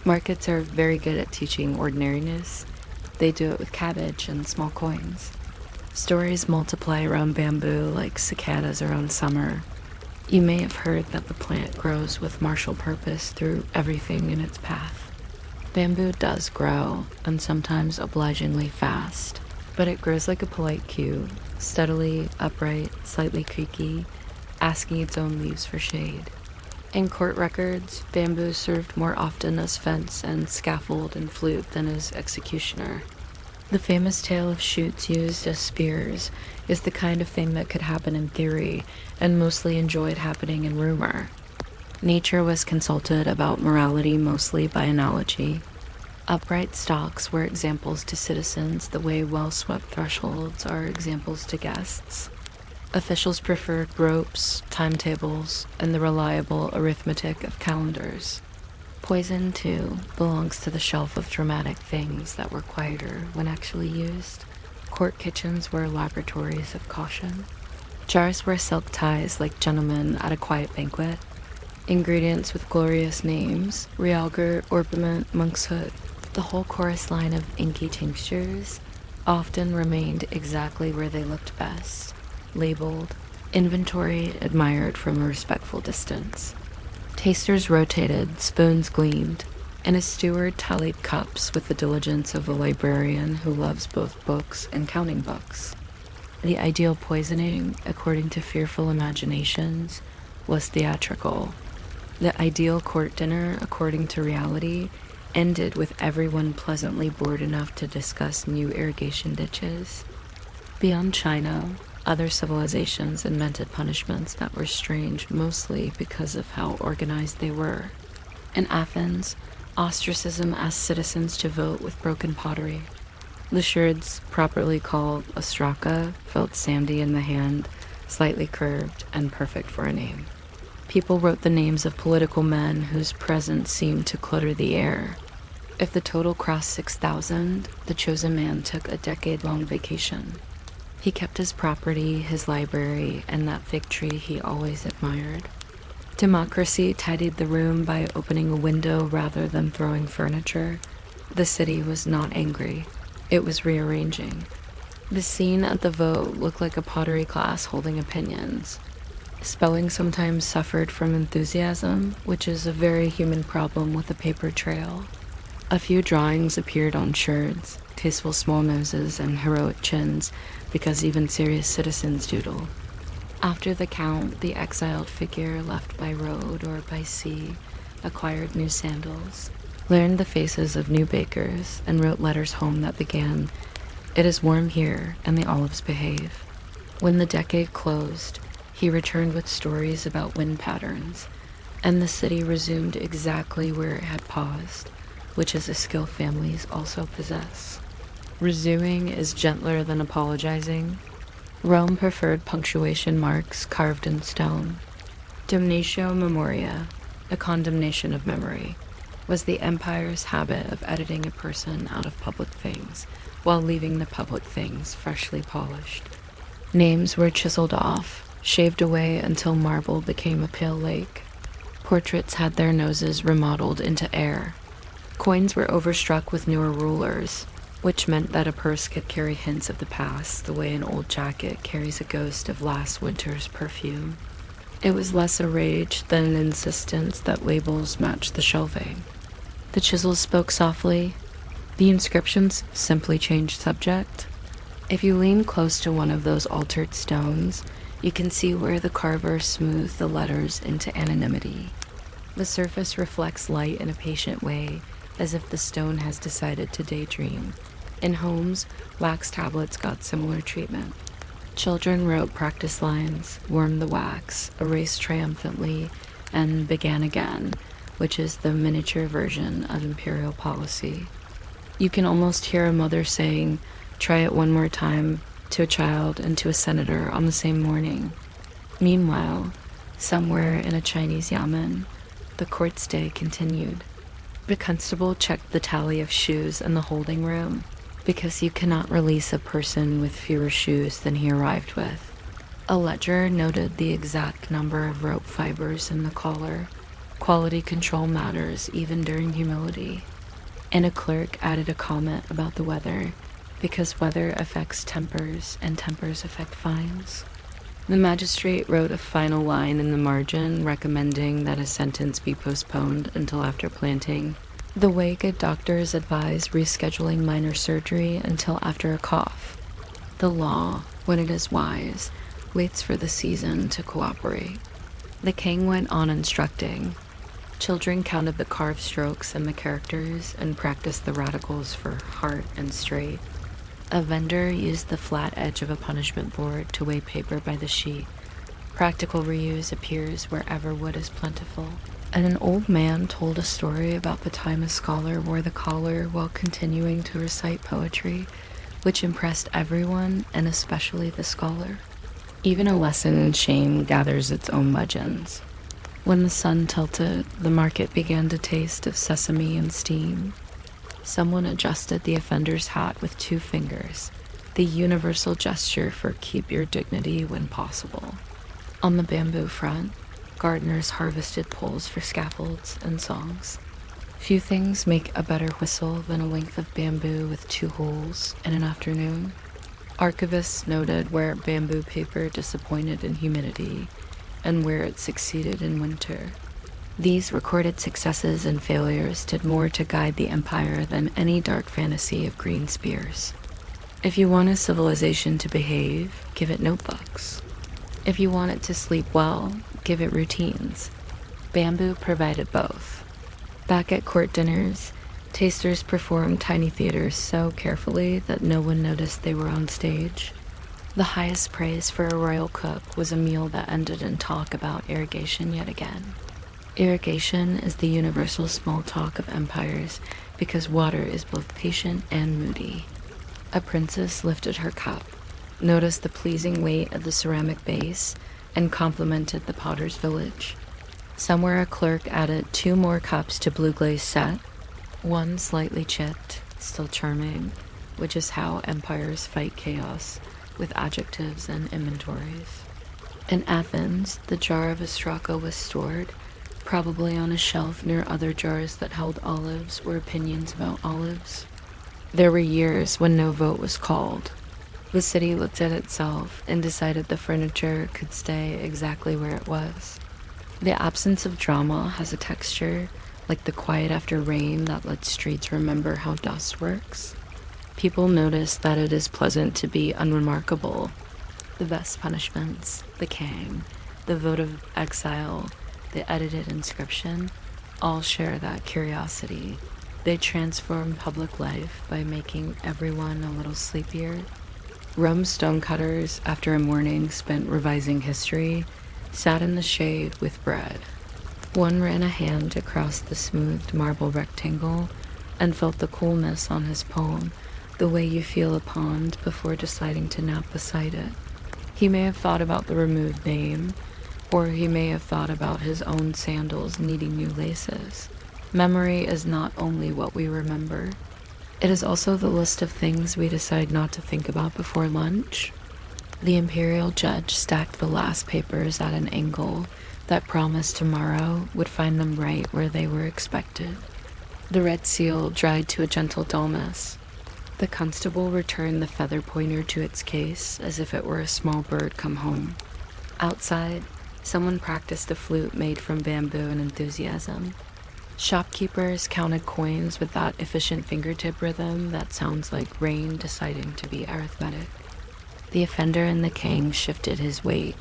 Markets are very good at teaching ordinariness. They do it with cabbage and small coins. Stories multiply around bamboo like cicadas around summer. You may have heard that the plant grows with martial purpose through everything in its path. Bamboo does grow, and sometimes obligingly fast, but it grows like a polite cue, steadily, upright, slightly creaky, asking its own leaves for shade. In court records, bamboo served more often as fence and scaffold and flute than as executioner. The famous tale of shoots used as spears is the kind of thing that could happen in theory and mostly enjoyed happening in rumor. Nature was consulted about morality mostly by analogy. Upright stalks were examples to citizens the way well-swept thresholds are examples to guests. Officials preferred ropes, timetables, and the reliable arithmetic of calendars. Poison, too, belongs to the shelf of dramatic things that were quieter when actually used. Court kitchens were laboratories of caution. Jars were silk ties like gentlemen at a quiet banquet. Ingredients with glorious names, realgar, orpiment, monkshood. The whole chorus line of inky tinctures often remained exactly where they looked best. Labeled, inventory admired from a respectful distance. Tasters rotated, spoons gleamed, and a steward tallied cups with the diligence of a librarian who loves both books and counting books. The ideal poisoning, according to fearful imaginations, was theatrical. The ideal court dinner, according to reality, ended with everyone pleasantly bored enough to discuss new irrigation ditches. Beyond China, other civilizations invented punishments that were strange mostly because of how organized they were. In Athens, Ostracism asked citizens to vote with broken pottery. The sherds, properly called ostraka, felt sandy in the hand, slightly curved, and perfect for a name. People wrote the names of political men whose presence seemed to clutter the air. If the total crossed 6,000, the chosen man took a decade-long vacation. He kept his property, his library, and that fig tree he always admired. Democracy tidied the room by opening a window rather than throwing furniture. The city was not angry. It was rearranging. The scene at the vote looked like a pottery class holding opinions. Spelling sometimes suffered from enthusiasm, which is a very human problem with a paper trail. A few drawings appeared on sherds, tasteful small noses and heroic chins, because even serious citizens doodle. After the count, the exiled figure left by road or by sea acquired new sandals, learned the faces of new bakers, and wrote letters home that began, "It is warm here, and the olives behave." When the decade closed, he returned with stories about wind patterns, and the city resumed exactly where it had paused, which is a skill families also possess. Resuming is gentler than apologizing. Rome preferred punctuation marks carved in stone. Damnatio memoria, a condemnation of memory, was the empire's habit of editing a person out of public things while leaving the public things freshly polished. Names were chiseled off, shaved away until marble became a pale lake. Portraits had their noses remodeled into air. Coins were overstruck with newer rulers, which meant that a purse could carry hints of the past the way an old jacket carries a ghost of last winter's perfume. It was less a rage than an insistence that labels matched the shelving. The chisels spoke softly. The inscriptions simply changed subject. If you lean close to one of those altered stones, you can see where the carver smoothed the letters into anonymity. The surface reflects light in a patient way, as if the stone has decided to daydream. In homes, wax tablets got similar treatment. Children wrote practice lines, warmed the wax, erased triumphantly, and began again, which is the miniature version of imperial policy. You can almost hear a mother saying, "Try it one more time," to a child and to a senator on the same morning. Meanwhile, somewhere in a Chinese yamen, the court's day continued. The constable checked the tally of shoes in the holding room, because you cannot release a person with fewer shoes than he arrived with. A ledger noted the exact number of rope fibers in the collar. Quality control matters even during humility. And a clerk added a comment about the weather, because weather affects tempers and tempers affect fines. The magistrate wrote a final line in the margin recommending that a sentence be postponed until after planting. The way good doctors advise rescheduling minor surgery until after a cough. The law, when it is wise, waits for the season to cooperate. The king went on instructing. Children counted the carved strokes and the characters and practiced the radicals for heart and straight. A vendor used the flat edge of a punishment board to weigh paper by the sheet. Practical reuse appears wherever wood is plentiful. And an old man told a story about the time a scholar wore the collar while continuing to recite poetry, which impressed everyone and especially the scholar. Even a lesson in shame gathers its own legends. When the sun tilted, the market began to taste of sesame and steam. Someone adjusted the offender's hat with 2 fingers, the universal gesture for keep your dignity when possible. On the bamboo front, gardeners harvested poles for scaffolds and songs. Few things make a better whistle than a length of bamboo with 2 holes in an afternoon. Archivists noted where bamboo paper disappointed in humidity and where it succeeded in winter. These recorded successes and failures did more to guide the empire than any dark fantasy of green spears. If you want a civilization to behave, give it notebooks. If you want it to sleep well, give it routines. Bamboo provided both. Back at court dinners, tasters performed tiny theaters so carefully that no one noticed they were on stage. The highest praise for a royal cook was a meal that ended in talk about irrigation yet again. Irrigation is the universal small talk of empires because water is both patient and moody. A princess lifted her cup, noticed the pleasing weight of the ceramic base, and complimented the potter's village. Somewhere a clerk added 2 more cups to blue glaze set, one slightly chipped, still charming, which is how empires fight chaos with adjectives and inventories. In Athens, the jar of Ostraka was stored, probably on a shelf near other jars that held olives or opinions about olives. There were years when no vote was called. The city looked at itself and decided the furniture could stay exactly where it was. The absence of drama has a texture like the quiet after rain that lets streets remember how dust works. People notice that it is pleasant to be unremarkable. The best punishments, the king, the vote of exile, the edited inscription, all share that curiosity. They transform public life by making everyone a little sleepier. Rome's stonecutters, after a morning spent revising history, sat in the shade with bread. One ran a hand across the smoothed marble rectangle and felt the coolness on his palm, the way you feel a pond before deciding to nap beside it. He may have thought about the removed name, or he may have thought about his own sandals needing new laces. Memory is not only what we remember. It is also the list of things we decide not to think about before lunch. The imperial judge stacked the last papers at an angle that promised tomorrow would find them right where they were expected. The red seal dried to a gentle dullness. The constable returned the feather pointer to its case as if it were a small bird come home. Outside, someone practiced a flute made from bamboo and enthusiasm. Shopkeepers counted coins with that efficient fingertip rhythm that sounds like rain deciding to be arithmetic. The offender in the king shifted his weight,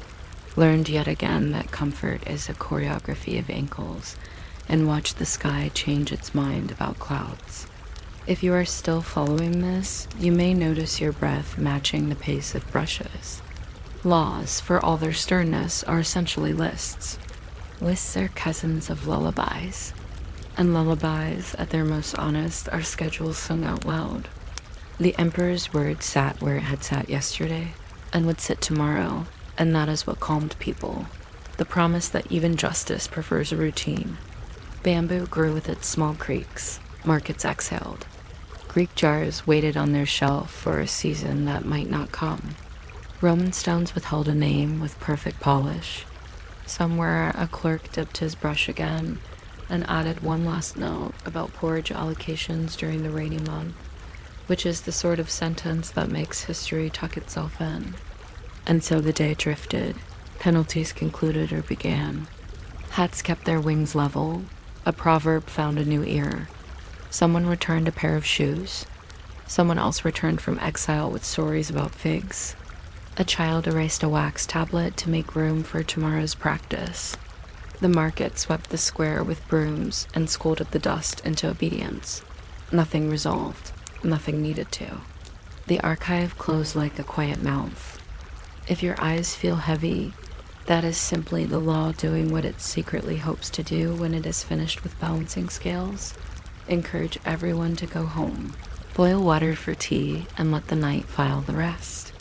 learned yet again that comfort is a choreography of ankles, and watched the sky change its mind about clouds. If you are still following this, you may notice your breath matching the pace of brushes. Laws, for all their sternness, are essentially lists. Lists are cousins of lullabies, and lullabies, at their most honest, are schedules sung out loud. The emperor's word sat where it had sat yesterday, and would sit tomorrow, and that is what calmed people. The promise that even justice prefers a routine. Bamboo grew with its small creaks. Markets exhaled. Greek jars waited on their shelf for a season that might not come. Roman stones withheld a name with perfect polish. Somewhere a clerk dipped his brush again and added one last note about porridge allocations during the rainy month, which is the sort of sentence that makes history tuck itself in. And so the day drifted. Penalties concluded or began. Hats kept their wings level. A proverb found a new ear. Someone returned a pair of shoes. Someone else returned from exile with stories about figs. A child erased a wax tablet to make room for tomorrow's practice. The market swept the square with brooms and scolded the dust into obedience. Nothing resolved. Nothing needed to. The archive closed like a quiet mouth. If your eyes feel heavy, that is simply the law doing what it secretly hopes to do when it is finished with balancing scales. Encourage everyone to go home. Boil water for tea and let the night file the rest.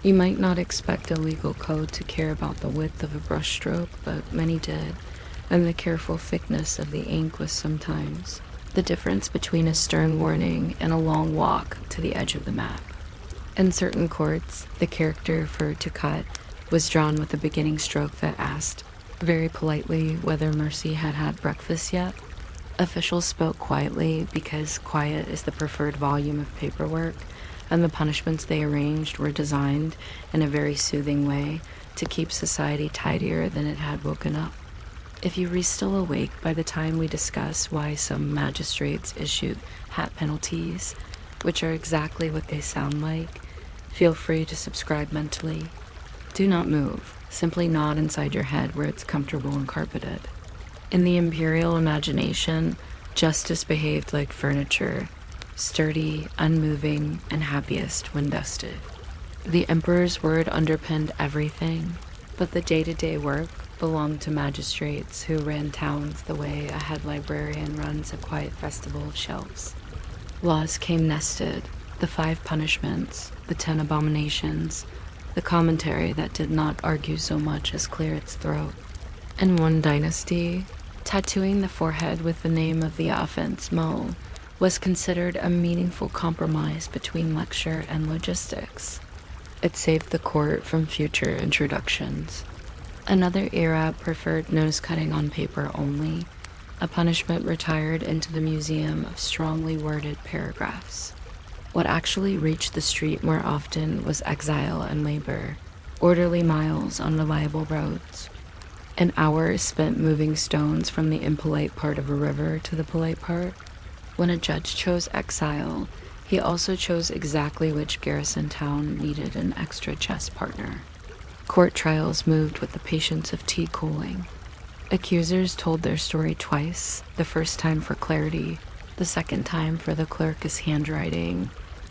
You might not expect a legal code to care about the width of a brushstroke, but many did, and the careful thickness of the ink was sometimes the difference between a stern warning and a long walk to the edge of the map. In certain courts, the character for to cut was drawn with a beginning stroke that asked, very politely, whether Mercy had had breakfast yet. Officials spoke quietly because quiet is the preferred volume of paperwork, and the punishments they arranged were designed in a very soothing way to keep society tidier than it had woken up. If you are still awake by the time we discuss why some magistrates issued hat penalties, which are exactly what they sound like, feel free to subscribe mentally. Do not move. Simply nod inside your head where it's comfortable and carpeted. In the imperial imagination, justice behaved like furniture, sturdy, unmoving, and happiest when dusted. The emperor's word underpinned everything, but the day-to-day work belonged to magistrates who ran towns the way a head librarian runs a quiet festival of shelves. Laws came nested, the 5 punishments, the 10 abominations, the commentary that did not argue so much as clear its throat. In one dynasty, tattooing the forehead with the name of the offense, Mo, was considered a meaningful compromise between lecture and logistics. It saved the court from future introductions. Another era preferred nose cutting on paper only, a punishment retired into the museum of strongly worded paragraphs. What actually reached the street more often was exile and labor, orderly miles on reliable roads. An hour spent moving stones from the impolite part of a river to the polite part. When a judge chose exile, he also chose exactly which garrison town needed an extra chess partner. Court trials moved with the patience of tea cooling. Accusers told their story twice, the first time for clarity, the second time for the clerk's handwriting,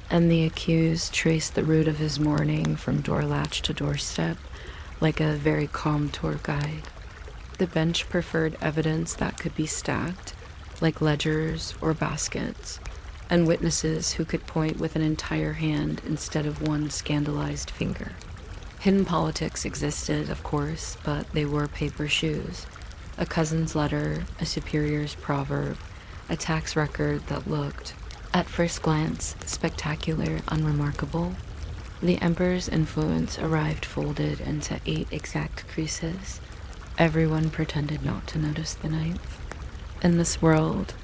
and the accused traced the route of his mourning from door latch to doorstep, like a very calm tour guide. The bench preferred evidence that could be stacked, like ledgers or baskets, and witnesses who could point with an entire hand instead of one scandalized finger. Hidden politics existed, of course, but they wore paper shoes. A cousin's letter, a superior's proverb, a tax record that looked, at first glance, spectacular, unremarkable. The emperor's influence arrived folded into 8 exact creases. Everyone pretended not to notice the 9th. In this world,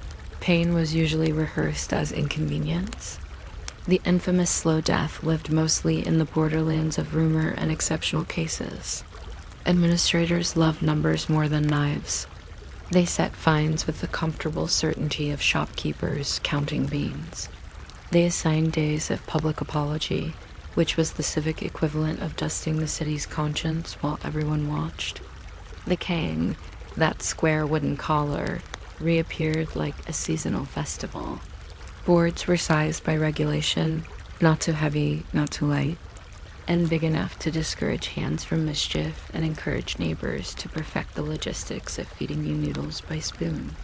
pain was usually rehearsed as inconvenience. The infamous slow death lived mostly in the borderlands of rumor and exceptional cases. Administrators loved numbers more than knives. They set fines with the comfortable certainty of shopkeepers counting beans. They assigned days of public apology, which was the civic equivalent of dusting the city's conscience while everyone watched. The Kang, that square wooden collar, reappeared like a seasonal festival. Boards were sized by regulation, not too heavy, not too light, and big enough to discourage hands from mischief and encourage neighbors to perfect the logistics of feeding you noodles by spoon.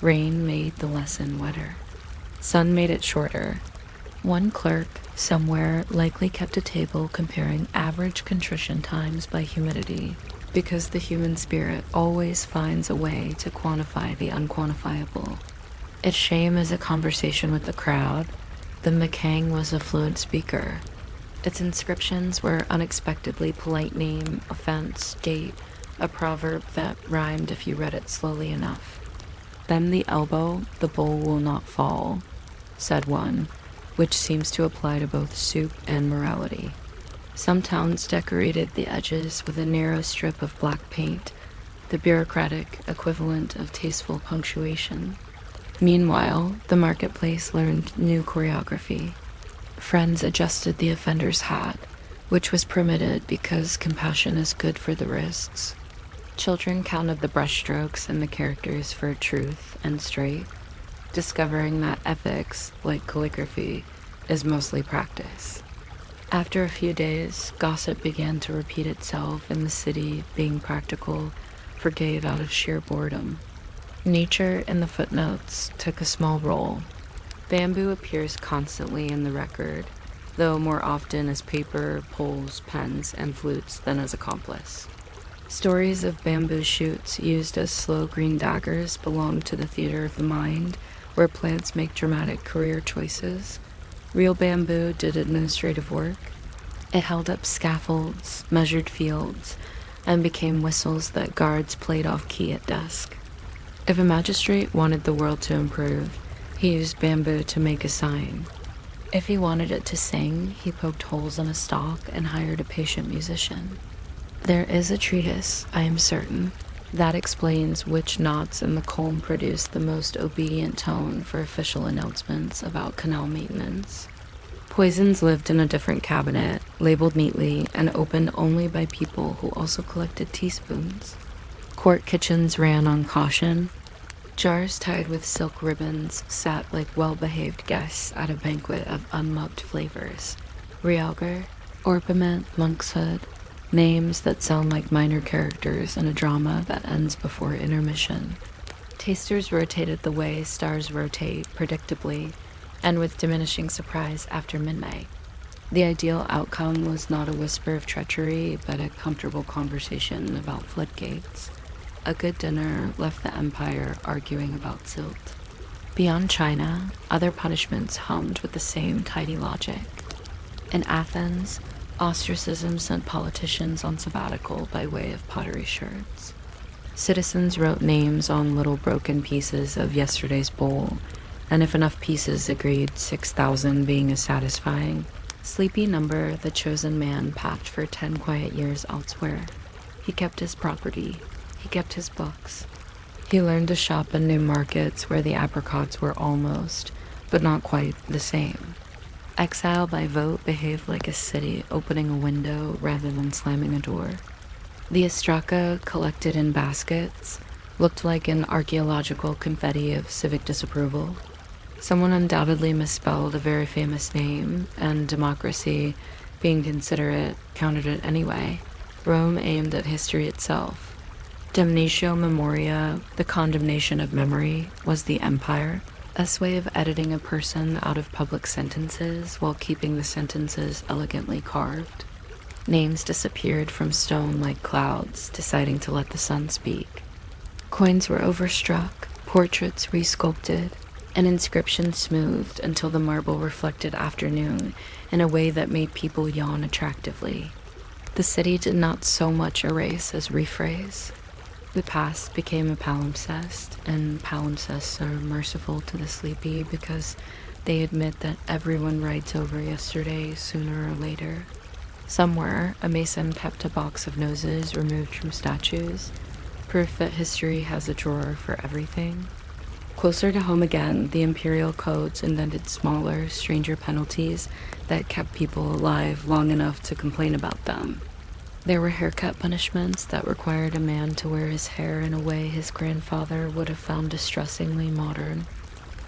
Rain made the lesson wetter. Sun made it shorter. One clerk somewhere likely kept a table comparing average contrition times by humidity, because the human spirit always finds a way to quantify the unquantifiable. Its shame is a conversation with the crowd. The McCang was a fluent speaker. Its inscriptions were unexpectedly polite name, offense, date, a proverb that rhymed if you read it slowly enough. Bend the elbow, the bowl will not fall, said one, which seems to apply to both soup and morality. Some towns decorated the edges with a narrow strip of black paint, the bureaucratic equivalent of tasteful punctuation. Meanwhile, the marketplace learned new choreography. Friends adjusted the offender's hat, which was permitted because compassion is good for the wrists. Children counted the brushstrokes and the characters for truth and straight, discovering that ethics, like calligraphy, is mostly practice. After a few days, gossip began to repeat itself in the city, being practical, forgave out of sheer boredom. Nature in the footnotes took a small role. Bamboo appears constantly in the record, though more often as paper, poles, pens, and flutes than as accomplice. Stories of bamboo shoots used as slow green daggers belong to the theater of the mind, where plants make dramatic career choices. Real bamboo did administrative work. It held up scaffolds, measured fields, and became whistles that guards played off-key at dusk. If a magistrate wanted the world to improve, he used bamboo to make a sign. If he wanted it to sing, he poked holes in a stalk and hired a patient musician. There is a treatise, I am certain, that explains which knots in the comb produce the most obedient tone for official announcements about canal maintenance. Poisons lived in a different cabinet, labeled neatly, and opened only by people who also collected teaspoons. Court kitchens ran on caution. Jars tied with silk ribbons sat like well-behaved guests at a banquet of unmucked flavors. Realgar, orpiment, monkshood, names that sound like minor characters in a drama that ends before intermission. Tasters rotated the way stars rotate, predictably, and with diminishing surprise after midnight. The ideal outcome was not a whisper of treachery, but a comfortable conversation about floodgates. A good dinner left the empire arguing about silt. Beyond China, other punishments hummed with the same tidy logic. In Athens, ostracism sent politicians on sabbatical by way of pottery sherds. Citizens wrote names on little broken pieces of yesterday's bowl, and if enough pieces agreed 6,000 being a satisfying, sleepy number, the chosen man packed for 10 quiet years elsewhere. He kept his property. He kept his books. He learned to shop in new markets where the apricots were almost, but not quite, the same. Exile by vote behaved like a city opening a window rather than slamming a door. The ostraca, collected in baskets, looked like an archaeological confetti of civic disapproval. Someone undoubtedly misspelled a very famous name, and democracy, being considerate, counted it anyway. Rome aimed at history itself. Damnatio memoria, the condemnation of memory, was the empire, a way of editing a person out of public sentences while keeping the sentences elegantly carved. Names disappeared from stone like clouds, deciding to let the sun speak. Coins were overstruck, portraits resculpted, and inscriptions smoothed until the marble reflected afternoon in a way that made people yawn attractively. The city did not so much erase as rephrase. The past became a palimpsest, and palimpsests are merciful to the sleepy because they admit that everyone writes over yesterday sooner or later. Somewhere, a mason kept a box of noses removed from statues, proof that history has a drawer for everything. Closer to home again, the imperial codes invented smaller, stranger penalties that kept people alive long enough to complain about them. There were haircut punishments that required a man to wear his hair in a way his grandfather would have found distressingly modern.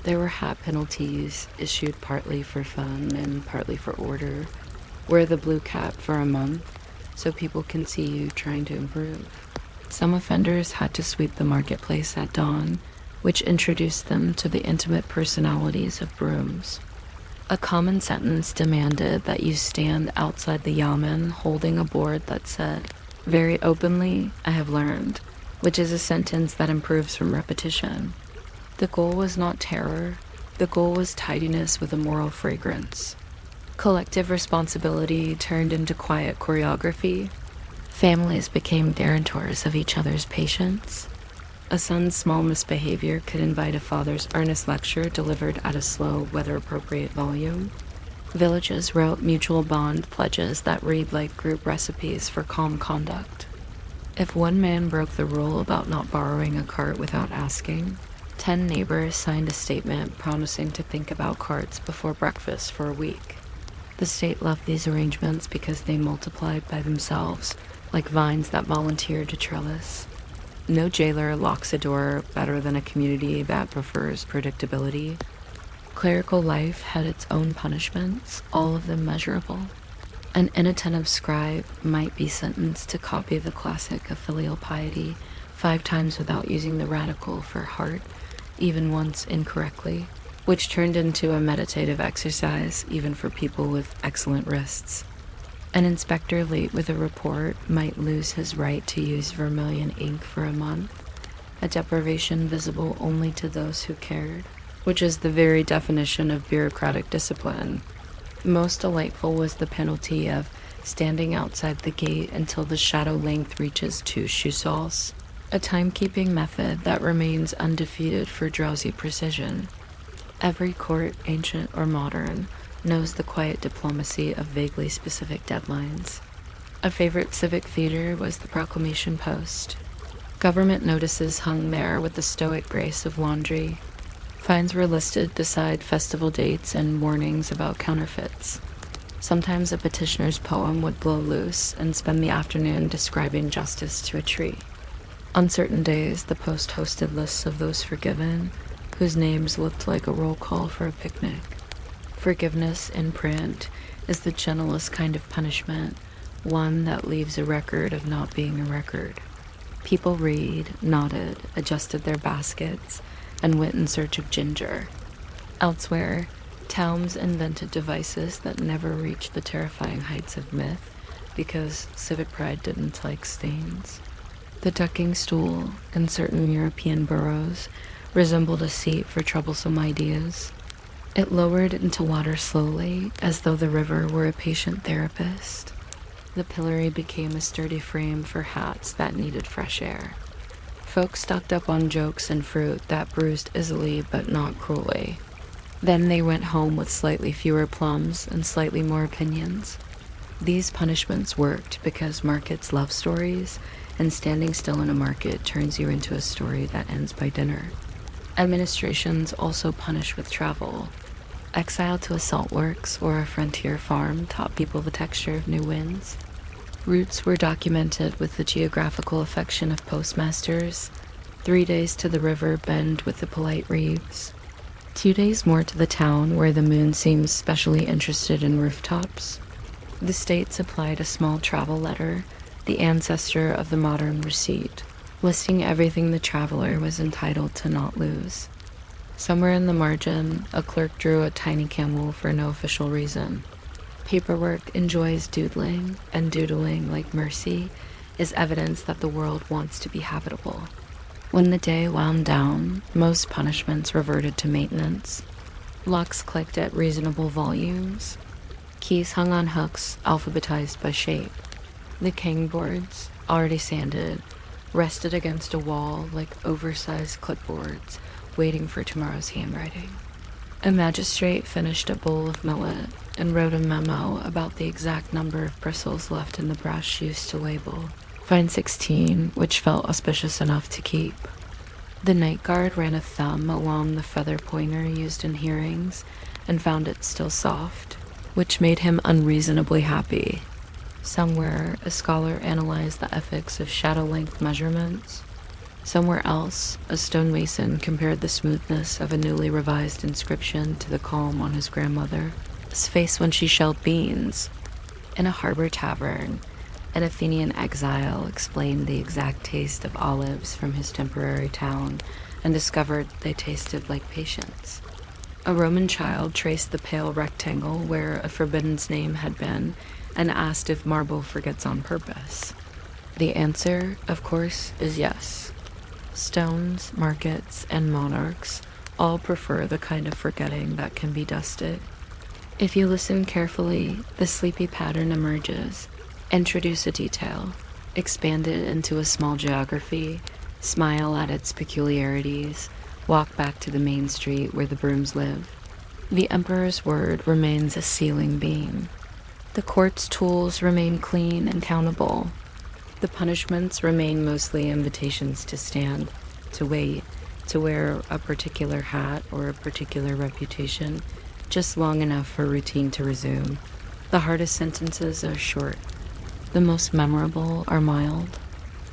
There were hat penalties, issued partly for fun and partly for order. Wear the blue cap for a month, so people can see you trying to improve. Some offenders had to sweep the marketplace at dawn, which introduced them to the intimate personalities of brooms. A common sentence demanded that you stand outside the yamen holding a board that said, "Very openly, I have learned," which is a sentence that improves from repetition. The goal was not terror. The goal was tidiness with a moral fragrance. Collective responsibility turned into quiet choreography. Families became guarantors of each other's patience. A son's small misbehavior could invite a father's earnest lecture delivered at a slow, weather-appropriate volume. Villages wrote mutual bond pledges that read like group recipes for calm conduct. If one man broke the rule about not borrowing a cart without asking, 10 neighbors signed a statement promising to think about carts before breakfast for a week. The state loved these arrangements because they multiplied by themselves, like vines that volunteered to trellis. No jailer locks a door better than a community that prefers predictability. Clerical life had its own punishments, all of them measurable. An inattentive scribe might be sentenced to copy the classic of filial piety 5 times without using the radical for heart, even once incorrectly, which turned into a meditative exercise even for people with excellent wrists. An inspector late with a report might lose his right to use vermilion ink for a month, a deprivation visible only to those who cared, which is the very definition of bureaucratic discipline. Most delightful was the penalty of standing outside the gate until the shadow length reaches 2 shoesoles, a timekeeping method that remains undefeated for drowsy precision. Every court, ancient or modern, knows the quiet diplomacy of vaguely specific deadlines. A favorite civic theater was the proclamation post. Government notices hung there with the stoic grace of laundry. Fines were listed beside festival dates and warnings about counterfeits. Sometimes a petitioner's poem would blow loose and spend the afternoon describing justice to a tree. On certain days, the post hosted lists of those forgiven, whose names looked like a roll call for a picnic. Forgiveness in print is the gentlest kind of punishment, one that leaves a record of not being a record. People read, nodded, adjusted their baskets, and went in search of ginger. Elsewhere, towns invented devices that never reached the terrifying heights of myth because civic pride didn't like stains. The ducking stool in certain European boroughs resembled a seat for troublesome ideas. It lowered into water slowly, as though the river were a patient therapist. The pillory became a sturdy frame for hats that needed fresh air. Folks stocked up on jokes and fruit that bruised easily but not cruelly. Then they went home with slightly fewer plums and slightly more opinions. These punishments worked because markets love stories, and standing still in a market turns you into a story that ends by dinner. Administrations also punish with travel. Exile to a saltworks or a frontier farm taught people the texture of new winds. Routes were documented with the geographical affection of postmasters. 3 days to the river bend with the polite reeves. 2 days more to the town where the moon seems specially interested in rooftops. The state supplied a small travel letter, the ancestor of the modern receipt, listing everything the traveler was entitled to not lose. Somewhere in the margin, a clerk drew a tiny camel for no official reason. Paperwork enjoys doodling, and doodling, like mercy, is evidence that the world wants to be habitable. When the day wound down, most punishments reverted to maintenance. Locks clicked at reasonable volumes. Keys hung on hooks, alphabetized by shape. The king boards, already sanded, rested against a wall like oversized clipboards, waiting for tomorrow's handwriting. A magistrate finished a bowl of millet and wrote a memo about the exact number of bristles left in the brush used to label. Find 16, which felt auspicious enough to keep. The night guard ran a thumb along the feather pointer used in hearings and found it still soft, which made him unreasonably happy. Somewhere, a scholar analyzed the ethics of shadow length measurements. Somewhere else, a stonemason compared the smoothness of a newly revised inscription to the calm on his grandmother's face when she shelled beans. In a harbor tavern, an Athenian exile explained the exact taste of olives from his temporary town and discovered they tasted like patience. A Roman child traced the pale rectangle where a forbidden's name had been and asked if marble forgets on purpose. The answer, of course, is yes. Stones, markets, and monarchs all prefer the kind of forgetting that can be dusted. If you listen carefully, the sleepy pattern emerges. Introduce a detail, expand it into a small geography, smile at its peculiarities, walk back to the main street where the brooms live. The emperor's word remains a sealing beam. The court's tools remain clean and countable. The punishments remain mostly invitations to stand, to wait, to wear a particular hat or a particular reputation, just long enough for routine to resume. The hardest sentences are short. The most memorable are mild.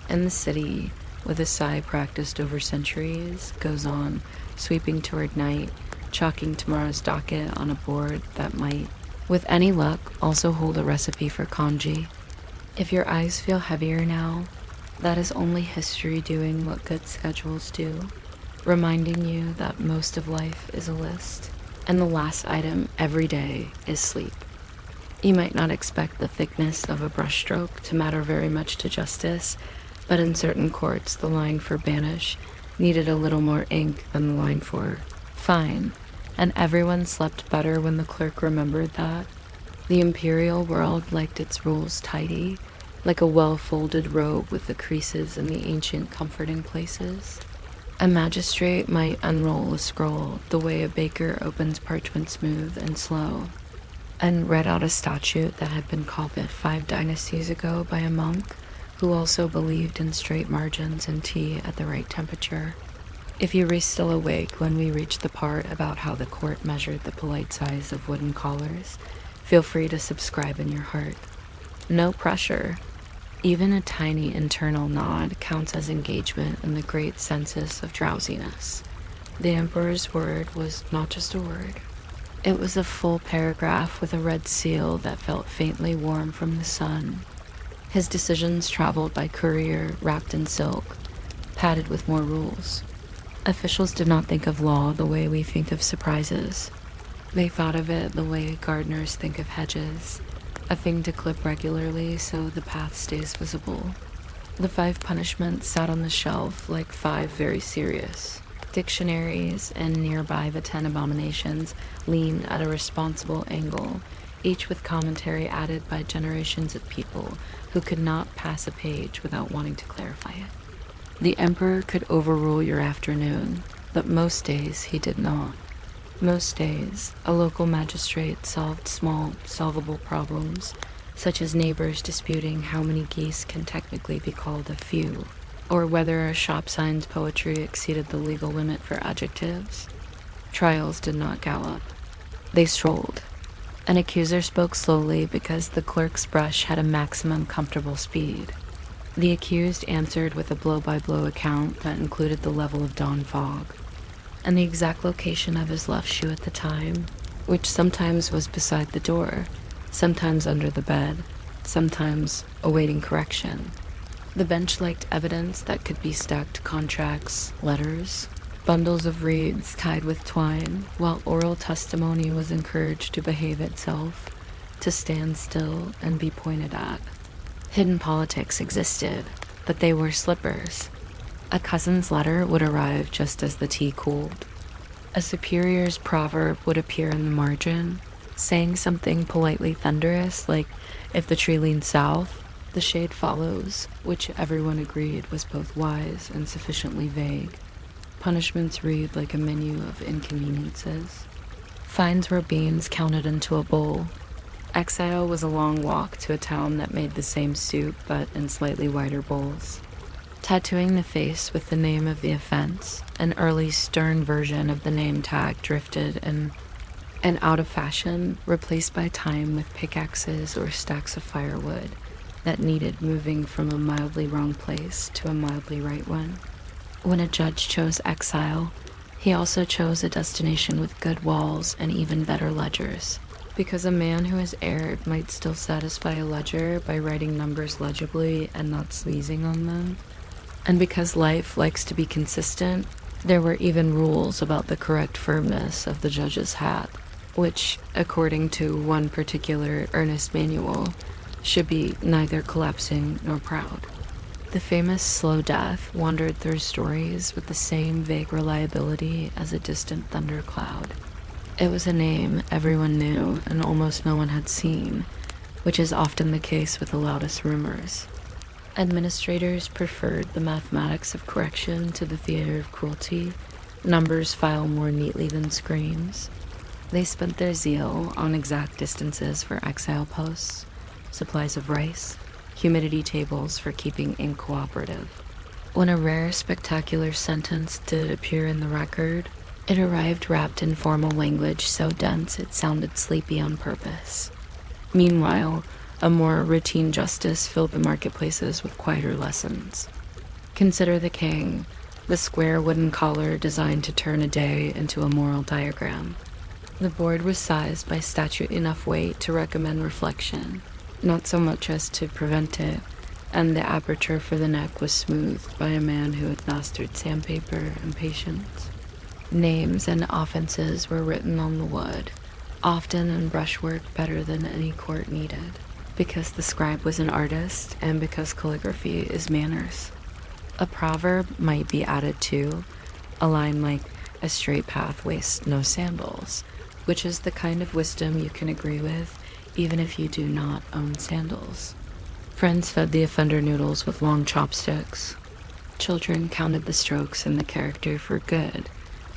And the city, with a sigh practiced over centuries, goes on, sweeping toward night, chalking tomorrow's docket on a board that might, with any luck, also hold a recipe for congee. If your eyes feel heavier now, that is only history doing what good schedules do, reminding you that most of life is a list, and the last item every day is sleep. You might not expect the thickness of a brushstroke to matter very much to justice, but in certain courts the line for banish needed a little more ink than the line for fine, and everyone slept better when the clerk remembered that. The imperial world liked its rules tidy, like a well-folded robe with the creases in the ancient comforting places. A magistrate might unroll a scroll the way a baker opens parchment smooth and slow, and read out a statute that had been copied 5 dynasties ago by a monk who also believed in straight margins and tea at the right temperature. If you were still awake when we reached the part about how the court measured the polite size of wooden collars, feel free to subscribe in your heart. No pressure. Even a tiny internal nod counts as engagement in the great census of drowsiness. The emperor's word was not just a word. It was a full paragraph with a red seal that felt faintly warm from the sun. His decisions traveled by courier wrapped in silk, padded with more rules. Officials did not think of law the way we think of surprises. They thought of it the way gardeners think of hedges, a thing to clip regularly so the path stays visible. The 5 punishments sat on the shelf like 5 very serious dictionaries, and nearby the 10 abominations leaned at a responsible angle, each with commentary added by generations of people who could not pass a page without wanting to clarify it. The emperor could overrule your afternoon, but most days he did not. Most days, a local magistrate solved small, solvable problems, such as neighbors disputing how many geese can technically be called a few, or whether a shop sign's poetry exceeded the legal limit for adjectives. Trials did not gallop. They strolled. An accuser spoke slowly because the clerk's brush had a maximum comfortable speed. The accused answered with a blow-by-blow account that included the level of dawn fog, and the exact location of his left shoe at the time, which sometimes was beside the door, sometimes under the bed, sometimes awaiting correction. The bench liked evidence that could be stacked to contracts, letters, bundles of reeds tied with twine, while oral testimony was encouraged to behave itself, to stand still and be pointed at. Hidden politics existed, but they were slippers. A cousin's letter would arrive just as the tea cooled. A superior's proverb would appear in the margin, saying something politely thunderous, like, if the tree leans south, the shade follows, which everyone agreed was both wise and sufficiently vague. Punishments read like a menu of inconveniences. Fines were beans counted into a bowl. Exile was a long walk to a town that made the same soup, but in slightly wider bowls. Tattooing the face with the name of the offense, an early stern version of the name tag drifted and out of fashion, replaced by time with pickaxes or stacks of firewood that needed moving from a mildly wrong place to a mildly right one. When a judge chose exile, he also chose a destination with good walls and even better ledgers, because a man who has erred might still satisfy a ledger by writing numbers legibly and not sneezing on them. And because life likes to be consistent, there were even rules about the correct firmness of the judge's hat, which, according to one particular earnest manual, should be neither collapsing nor proud. The famous slow death wandered through stories with the same vague reliability as a distant thundercloud. It was a name everyone knew and almost no one had seen, which is often the case with the loudest rumors. Administrators preferred the mathematics of correction to the theater of cruelty. Numbers file more neatly than screams. They spent their zeal on exact distances for exile posts, supplies of rice, humidity tables for keeping ink cooperative. When a rare, spectacular sentence did appear in the record, it arrived wrapped in formal language so dense it sounded sleepy on purpose. Meanwhile, a more routine justice filled the marketplaces with quieter lessons. Consider the king, the square wooden collar designed to turn a day into a moral diagram. The board was sized by statute enough weight to recommend reflection, not so much as to prevent it, and the aperture for the neck was smoothed by a man who had mastered sandpaper and patience. Names and offenses were written on the wood, often in brushwork better than any court needed, because the scribe was an artist and because calligraphy is manners. A proverb might be added too, a line like, "A straight path wastes no sandals," which is the kind of wisdom you can agree with even if you do not own sandals. Friends fed the offender noodles with long chopsticks. Children counted the strokes in the character for good,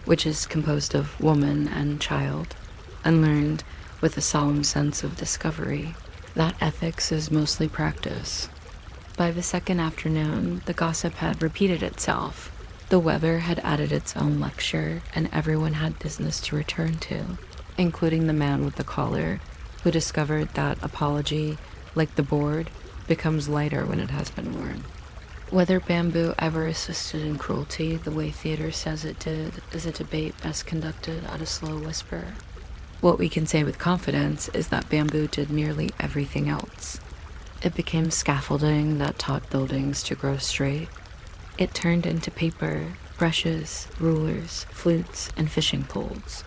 which is composed of woman and child, and learned, with a solemn sense of discovery, that ethics is mostly practice. By the second afternoon, the gossip had repeated itself. The weather had added its own lecture, and everyone had business to return to, including the man with the collar, who discovered that apology, like the board, becomes lighter when it has been worn. Whether bamboo ever assisted in cruelty the way theater says it did is a debate best conducted at a slow whisper. What we can say with confidence is that bamboo did nearly everything else. It became scaffolding that taught buildings to grow straight. It turned into paper, brushes, rulers, flutes, and fishing poles.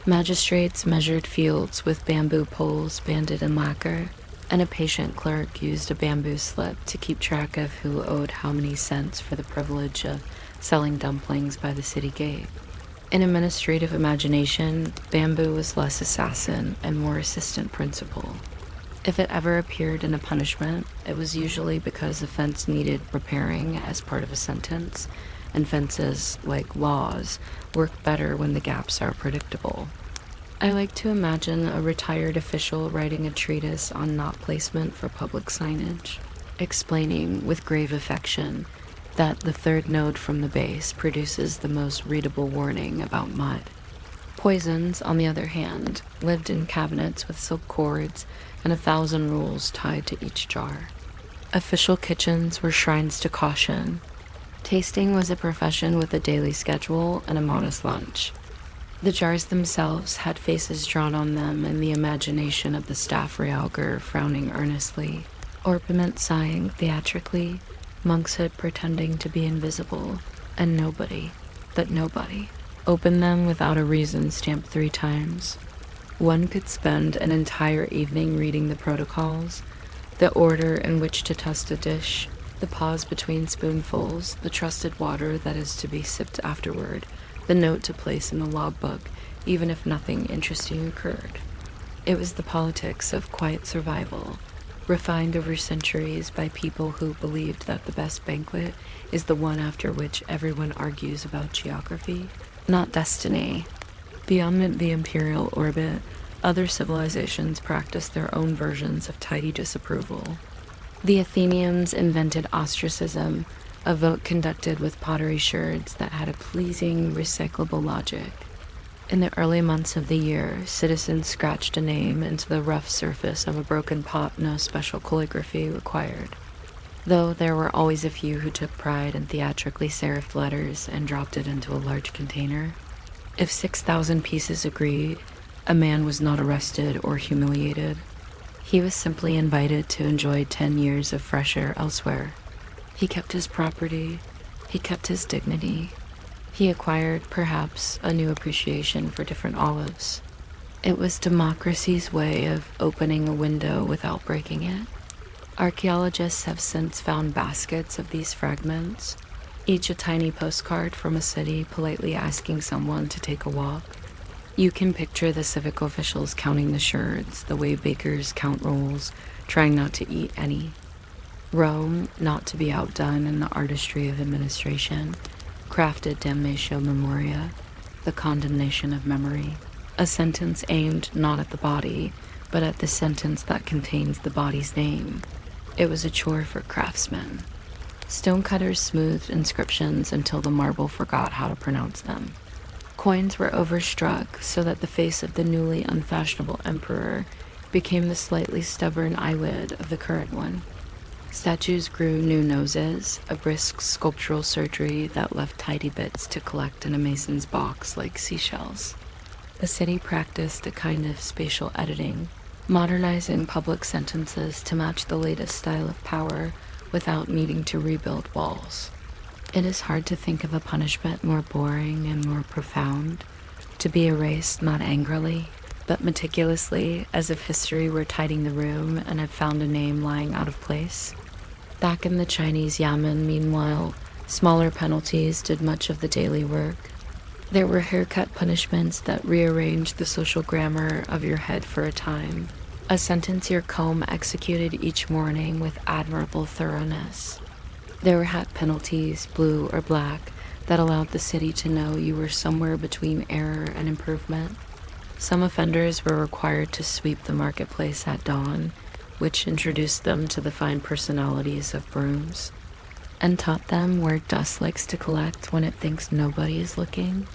Magistrates measured fields with bamboo poles banded in lacquer, and a patient clerk used a bamboo slip to keep track of who owed how many cents for the privilege of selling dumplings by the city gate. In administrative imagination, bamboo was less assassin and more assistant principal. If it ever appeared in a punishment, it was usually because a fence needed repairing as part of a sentence, and fences, like laws, work better when the gaps are predictable. I like to imagine a retired official writing a treatise on knot placement for public signage, explaining with grave affection that the third node from the base produces the most readable warning about mud. Poisons, on the other hand, lived in cabinets with silk cords and 1,000 rules tied to each jar. Official kitchens were shrines to caution. Tasting was a profession with a daily schedule and a modest lunch. The jars themselves had faces drawn on them in the imagination of the staff realger frowning earnestly, orpiment sighing theatrically, monkshood pretending to be invisible, and nobody, but nobody, opened them without a reason stamped 3 times. One could spend an entire evening reading the protocols, the order in which to test a dish, the pause between spoonfuls, the trusted water that is to be sipped afterward, the note to place in the logbook, even if nothing interesting occurred. It was the politics of quiet survival, refined over centuries by people who believed that the best banquet is the one after which everyone argues about geography, not destiny. Beyond the imperial orbit, other civilizations practiced their own versions of tidy disapproval. The Athenians invented ostracism, a vote conducted with pottery sherds that had a pleasing, recyclable logic. In the early months of the year, citizens scratched a name into the rough surface of a broken pot, no special calligraphy required. Though there were always a few who took pride in theatrically serifed letters and dropped it into a large container. If 6,000 pieces agreed, a man was not arrested or humiliated. He was simply invited to enjoy 10 years of fresh air elsewhere. He kept his property, he kept his dignity. He acquired, perhaps, a new appreciation for different olives. It was democracy's way of opening a window without breaking it. Archaeologists have since found baskets of these fragments, each a tiny postcard from a city politely asking someone to take a walk. You can picture the civic officials counting the sherds, the way bakers count rolls, trying not to eat any. Rome, not to be outdone in the artistry of administration, crafted damnatio memoria, the condemnation of memory, a sentence aimed not at the body, but at the sentence that contains the body's name. It was a chore for craftsmen. Stonecutters smoothed inscriptions until the marble forgot how to pronounce them. Coins were overstruck so that the face of the newly unfashionable emperor became the slightly stubborn eyelid of the current one. Statues grew new noses, a brisk sculptural surgery that left tidy bits to collect in a mason's box like seashells. The city practiced a kind of spatial editing, modernizing public sentences to match the latest style of power without needing to rebuild walls. It is hard to think of a punishment more boring and more profound, to be erased not angrily, but meticulously, as if history were tidying the room and had found a name lying out of place. Back in the Chinese yamen, meanwhile, smaller penalties did much of the daily work. There were haircut punishments that rearranged the social grammar of your head for a time, a sentence your comb executed each morning with admirable thoroughness. There were hat penalties, blue or black, that allowed the city to know you were somewhere between error and improvement. Some offenders were required to sweep the marketplace at dawn, which introduced them to the fine personalities of brooms, and taught them where dust likes to collect when it thinks nobody is looking.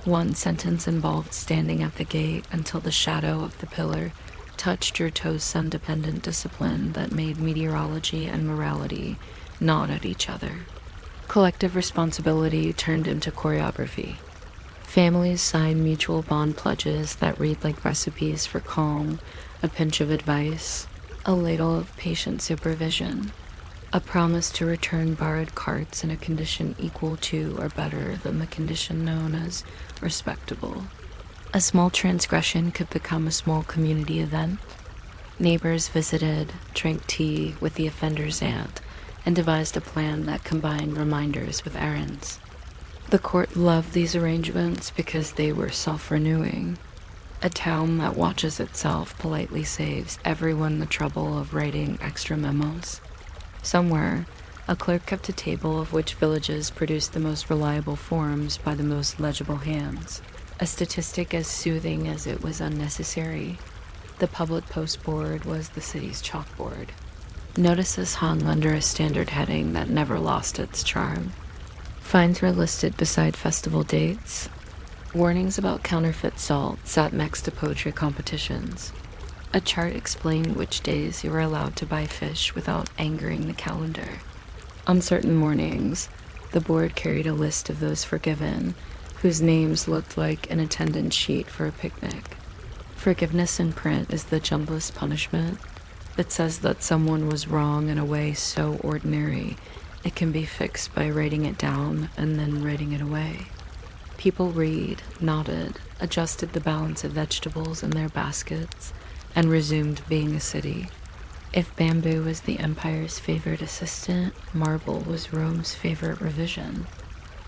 One sentence involved standing at the gate until the shadow of the pillar touched your toes, sun-dependent discipline that made meteorology and morality nod at each other. Collective responsibility turned into choreography. Families signed mutual bond pledges that read like recipes for calm, a pinch of advice. a ladle of patient supervision, a promise to return borrowed carts in a condition equal to or better than the condition known as respectable. A small transgression could become a small community event. Neighbors visited, drank tea with the offender's aunt, and devised a plan that combined reminders with errands. The court loved these arrangements because they were self-renewing. A town that watches itself politely saves everyone the trouble of writing extra memos. Somewhere, a clerk kept a table of which villages produced the most reliable forms by the most legible hands, a statistic as soothing as it was unnecessary. The public post board was the city's chalkboard. Notices hung under a standard heading that never lost its charm. Fines were listed beside festival dates. Warnings about counterfeit salt sat next to poetry competitions. A chart explained which days you were allowed to buy fish without angering the calendar. On certain mornings, the board carried a list of those forgiven, whose names looked like an attendance sheet for a picnic. Forgiveness in print is the gentlest punishment. It says that someone was wrong in a way so ordinary, it can be fixed by writing it down and then writing it away. People read, nodded, adjusted the balance of vegetables in their baskets, and resumed being a city. If bamboo was the empire's favorite assistant, marble was Rome's favorite revision.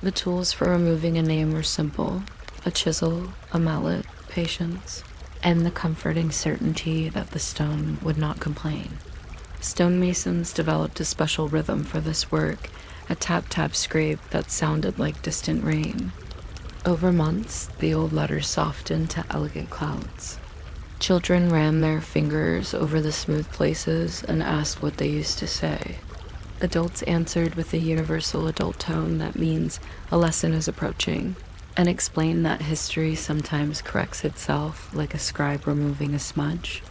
The tools for removing a name were simple: a chisel, a mallet, patience, and the comforting certainty that the stone would not complain. Stonemasons developed a special rhythm for this work, a tap-tap scrape that sounded like distant rain. Over months, the old letters softened to elegant clouds. Children ran their fingers over the smooth places and asked what they used to say. Adults answered with a universal adult tone that means a lesson is approaching, and explained that history sometimes corrects itself like a scribe removing a smudge.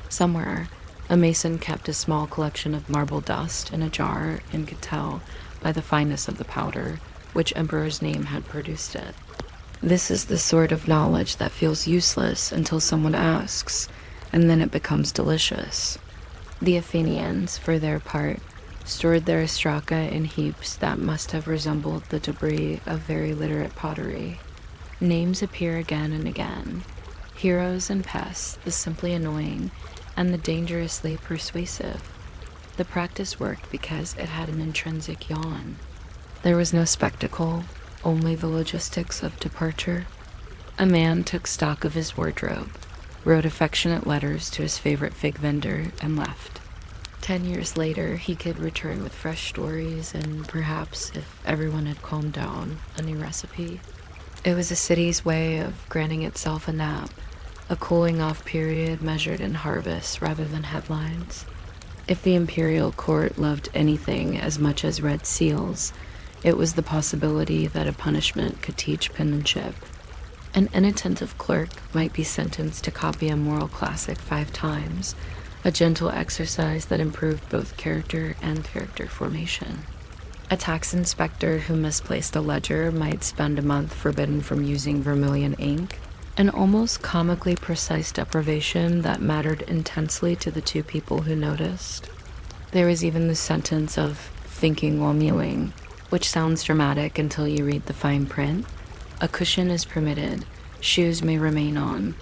Somewhere, a mason kept a small collection of marble dust in a jar and could tell by the fineness of the powder which emperor's name had produced it. This is the sort of knowledge that feels useless until someone asks, and then it becomes delicious. The Athenians, for their part, stored their ostraca in heaps that must have resembled the debris of very literate pottery. Names appear again and again: heroes and pests, the simply annoying, and the dangerously persuasive. The practice worked because it had an intrinsic yawn. There was no spectacle, only the logistics of departure. A man took stock of his wardrobe, wrote affectionate letters to his favorite fig vendor, and left. 10 years later, he could return with fresh stories and perhaps, if everyone had calmed down, a new recipe. It was a city's way of granting itself a nap, a cooling-off period measured in harvests rather than headlines. If the imperial court loved anything as much as red seals, it was the possibility that a punishment could teach penmanship. An inattentive clerk might be sentenced to copy a moral classic 5 times, a gentle exercise that improved both character and character formation. A tax inspector who misplaced a ledger might spend a month forbidden from using vermilion ink, an almost comically precise deprivation that mattered intensely to the 2 people who noticed. There was even the sentence of thinking while mewing, which sounds dramatic until you read the fine print. A cushion is permitted, shoes may remain on,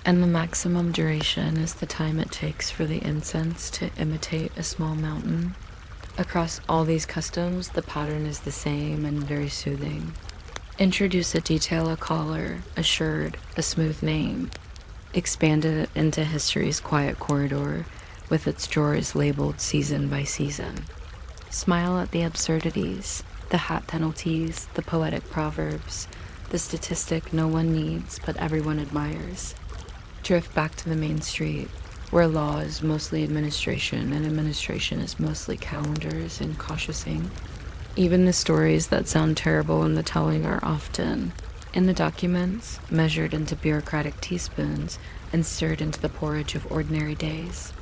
and the maximum duration is the time it takes for the incense to imitate a small mountain. Across all these customs, the pattern is the same and very soothing. Introduce a detail, a collar, a shirt, a smooth name. Expand it into history's quiet corridor, with its drawers labeled season by season. Smile at the absurdities, the hat penalties, the poetic proverbs, the statistic no one needs but everyone admires. Drift back to the main street, where law is mostly administration and administration is mostly calendars and cautious ink. Even the stories that sound terrible in the telling are often, in the documents, measured into bureaucratic teaspoons and stirred into the porridge of ordinary days.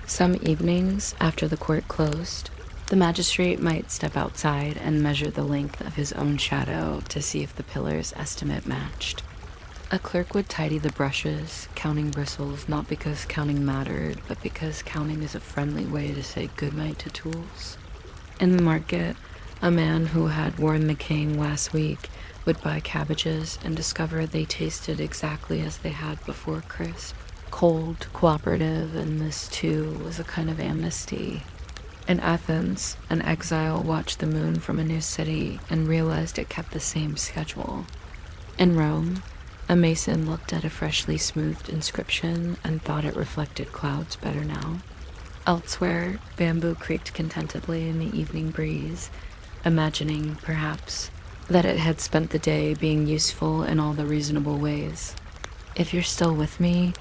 Some evenings, after the court closed, the magistrate might step outside and measure the length of his own shadow to see if the pillar's estimate matched. A clerk would tidy the brushes, counting bristles, not because counting mattered, but because counting is a friendly way to say goodnight to tools. In the market, a man who had worn the cane last week would buy cabbages and discover they tasted exactly as they had before crisp. Cold, cooperative, and this too was a kind of amnesty. In Athens, an exile watched the moon from a new city and realized it kept the same schedule. In Rome, a mason looked at a freshly smoothed inscription and thought it reflected clouds better now. Elsewhere, bamboo creaked contentedly in the evening breeze, imagining, perhaps, that it had spent the day being useful in all the reasonable ways. If you're still with me,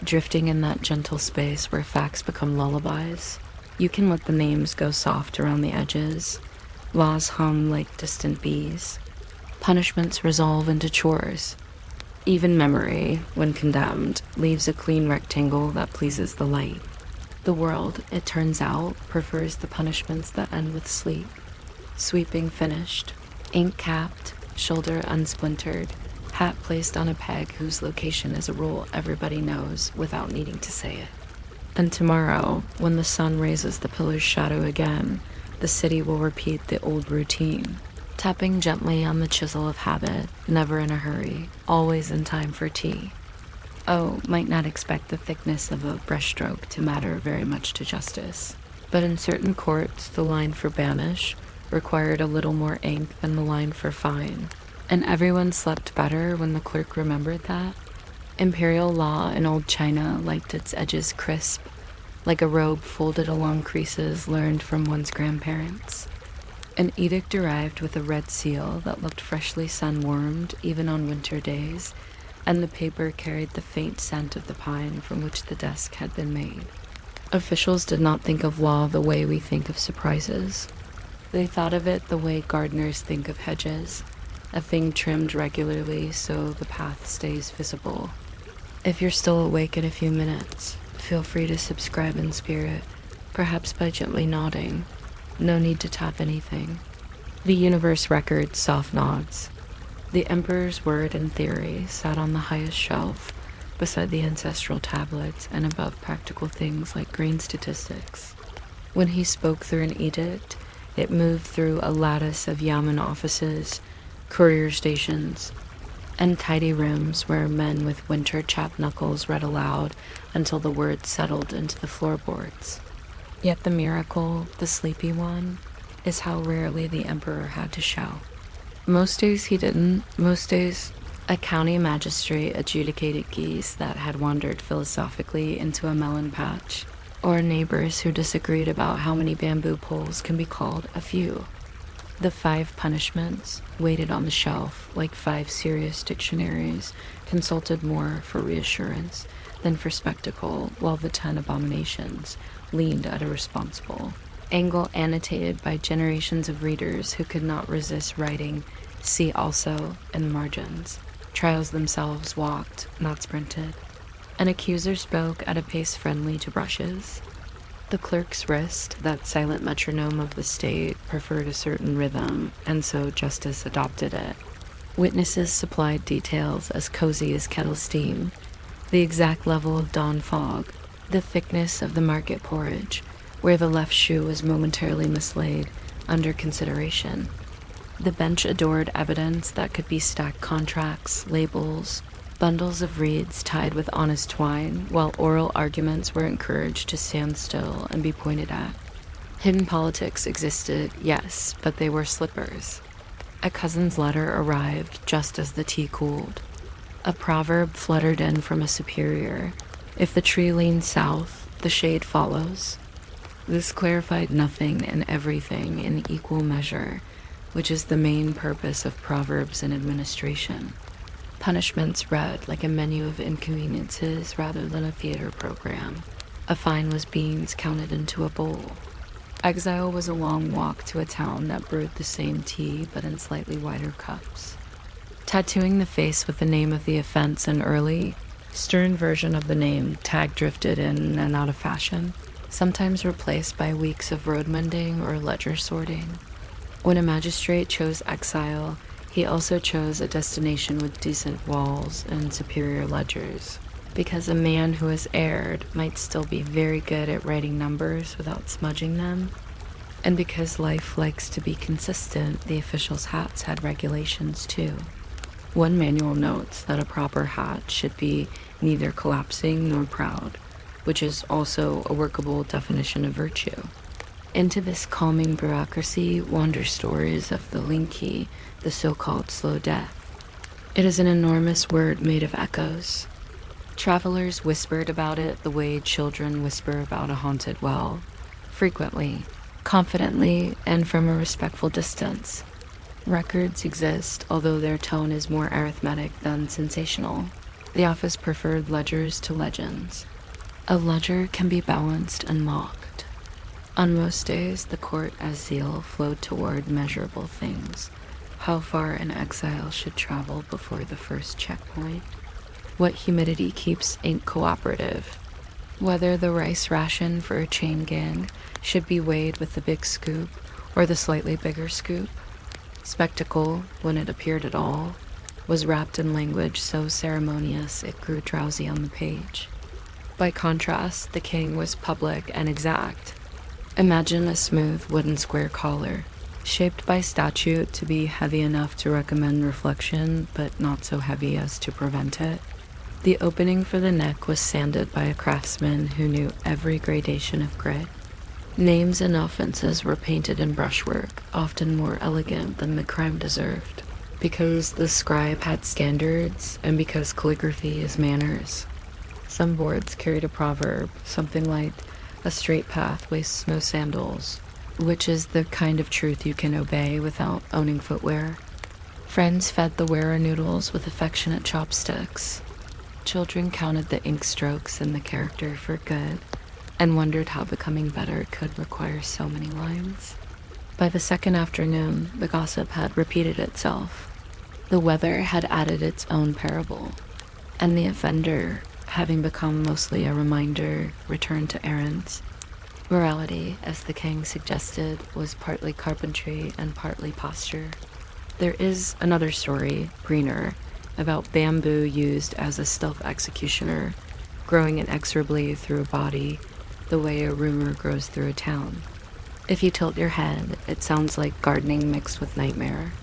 drifting in that gentle space where facts become lullabies, you can let the names go soft around the edges. Laws hum like distant bees. Punishments resolve into chores. Even memory, when condemned, leaves a clean rectangle that pleases the light. The world, it turns out, prefers the punishments that end with sleep. Sweeping finished, ink capped, shoulder unsplintered, hat placed on a peg whose location as a rule everybody knows without needing to say it. And tomorrow, when the sun raises the pillar's shadow again, the city will repeat the old routine. Tapping gently on the chisel of habit, never in a hurry, always in time for tea. Oh, might not expect the thickness of a brushstroke to matter very much to justice. But in certain courts, the line for banish required a little more ink than the line for fine. And everyone slept better when the clerk remembered that. Imperial law in old China liked its edges crisp, like a robe folded along creases learned from one's grandparents. An edict arrived with a red seal that looked freshly sun-warmed even on winter days, and the paper carried the faint scent of the pine from which the desk had been made. Officials did not think of law the way we think of surprises. They thought of it the way gardeners think of hedges, a thing trimmed regularly so the path stays visible. If you're still awake in a few minutes, feel free to subscribe in spirit, perhaps by gently nodding. No need to tap anything. The universe records soft nods. The emperor's word and theory sat on the highest shelf, beside the ancestral tablets and above practical things like grain statistics. When he spoke through an edict, it moved through a lattice of yamen offices, courier stations, and tidy rooms where men with winter-chapped knuckles read aloud until the words settled into the floorboards. Yet the miracle, the sleepy one, is how rarely the emperor had to shout. Most days he didn't. Most days, a county magistrate adjudicated geese that had wandered philosophically into a melon patch, or neighbors who disagreed about how many bamboo poles can be called a few. The 5 punishments, weighted on the shelf like 5 serious dictionaries, consulted more for reassurance than for spectacle, while the 10 abominations leaned at a responsible angle, annotated by generations of readers who could not resist writing "see also" in the margins. Trials themselves walked, not sprinted. An accuser spoke at a pace friendly to brushes. The clerk's wrist, that silent metronome of the state, preferred a certain rhythm, and so justice adopted it. Witnesses supplied details as cozy as kettle steam, the exact level of dawn fog, the thickness of the market porridge, where the left shoe was momentarily mislaid, under consideration. The bench adored evidence that could be stacked contracts, labels, bundles of reeds tied with honest twine, while oral arguments were encouraged to stand still and be pointed at. Hidden politics existed, yes, but they were slippers. A cousin's letter arrived just as the tea cooled. A proverb fluttered in from a superior: if the tree leans south, the shade follows. This clarified nothing and everything in equal measure, which is the main purpose of proverbs in administration. Punishments read like a menu of inconveniences rather than a theater program. A fine was beans counted into a bowl. Exile was a long walk to a town that brewed the same tea but in slightly wider cups. Tattooing the face with the name of the offense an early, stern version of the name tag drifted in and out of fashion, sometimes replaced by weeks of road mending or ledger sorting. When a magistrate chose exile, He also chose a destination with decent walls and superior ledgers, because a man who has erred might still be very good at writing numbers without smudging them, and because life likes to be consistent, the officials' hats had regulations too. One manual notes that a proper hat should be neither collapsing nor proud, which is also a workable definition of virtue. Into this calming bureaucracy wander stories of the linky, the so-called slow death. It is an enormous word made of echoes. Travelers whispered about it the way children whisper about a haunted well, frequently, confidently, and from a respectful distance. Records exist, although their tone is more arithmetic than sensational. The office preferred ledgers to legends. A ledger can be balanced and mocked. On most days, the court as zeal flowed toward measurable things. How far an exile should travel before the first checkpoint. What humidity keeps ink cooperative. Whether the rice ration for a chain gang should be weighed with the big scoop or the slightly bigger scoop. Spectacle, when it appeared at all, was wrapped in language so ceremonious it grew drowsy on the page. By contrast, the king was public and exact. Imagine a smooth wooden square collar, shaped by statute to be heavy enough to recommend reflection, but not so heavy as to prevent it. The opening for the neck was sanded by a craftsman who knew every gradation of grit. Names and offenses were painted in brushwork, often more elegant than the crime deserved, because the scribe had standards and because calligraphy is manners. Some boards carried a proverb, something like, "A straight path wastes no sandals," which is the kind of truth you can obey without owning footwear. Friends fed the wearer noodles with affectionate chopsticks. Children counted the ink strokes in the character for good, and wondered how becoming better could require so many lines. By the second afternoon, the gossip had repeated itself. The weather had added its own parable, and the offender, having become mostly a reminder, returned to errands. Morality, as the king suggested, was partly carpentry and partly posture. There is another story, greener, about bamboo used as a stealth executioner, growing inexorably through a body, the way a rumor grows through a town. If you tilt your head, it sounds like gardening mixed with nightmare.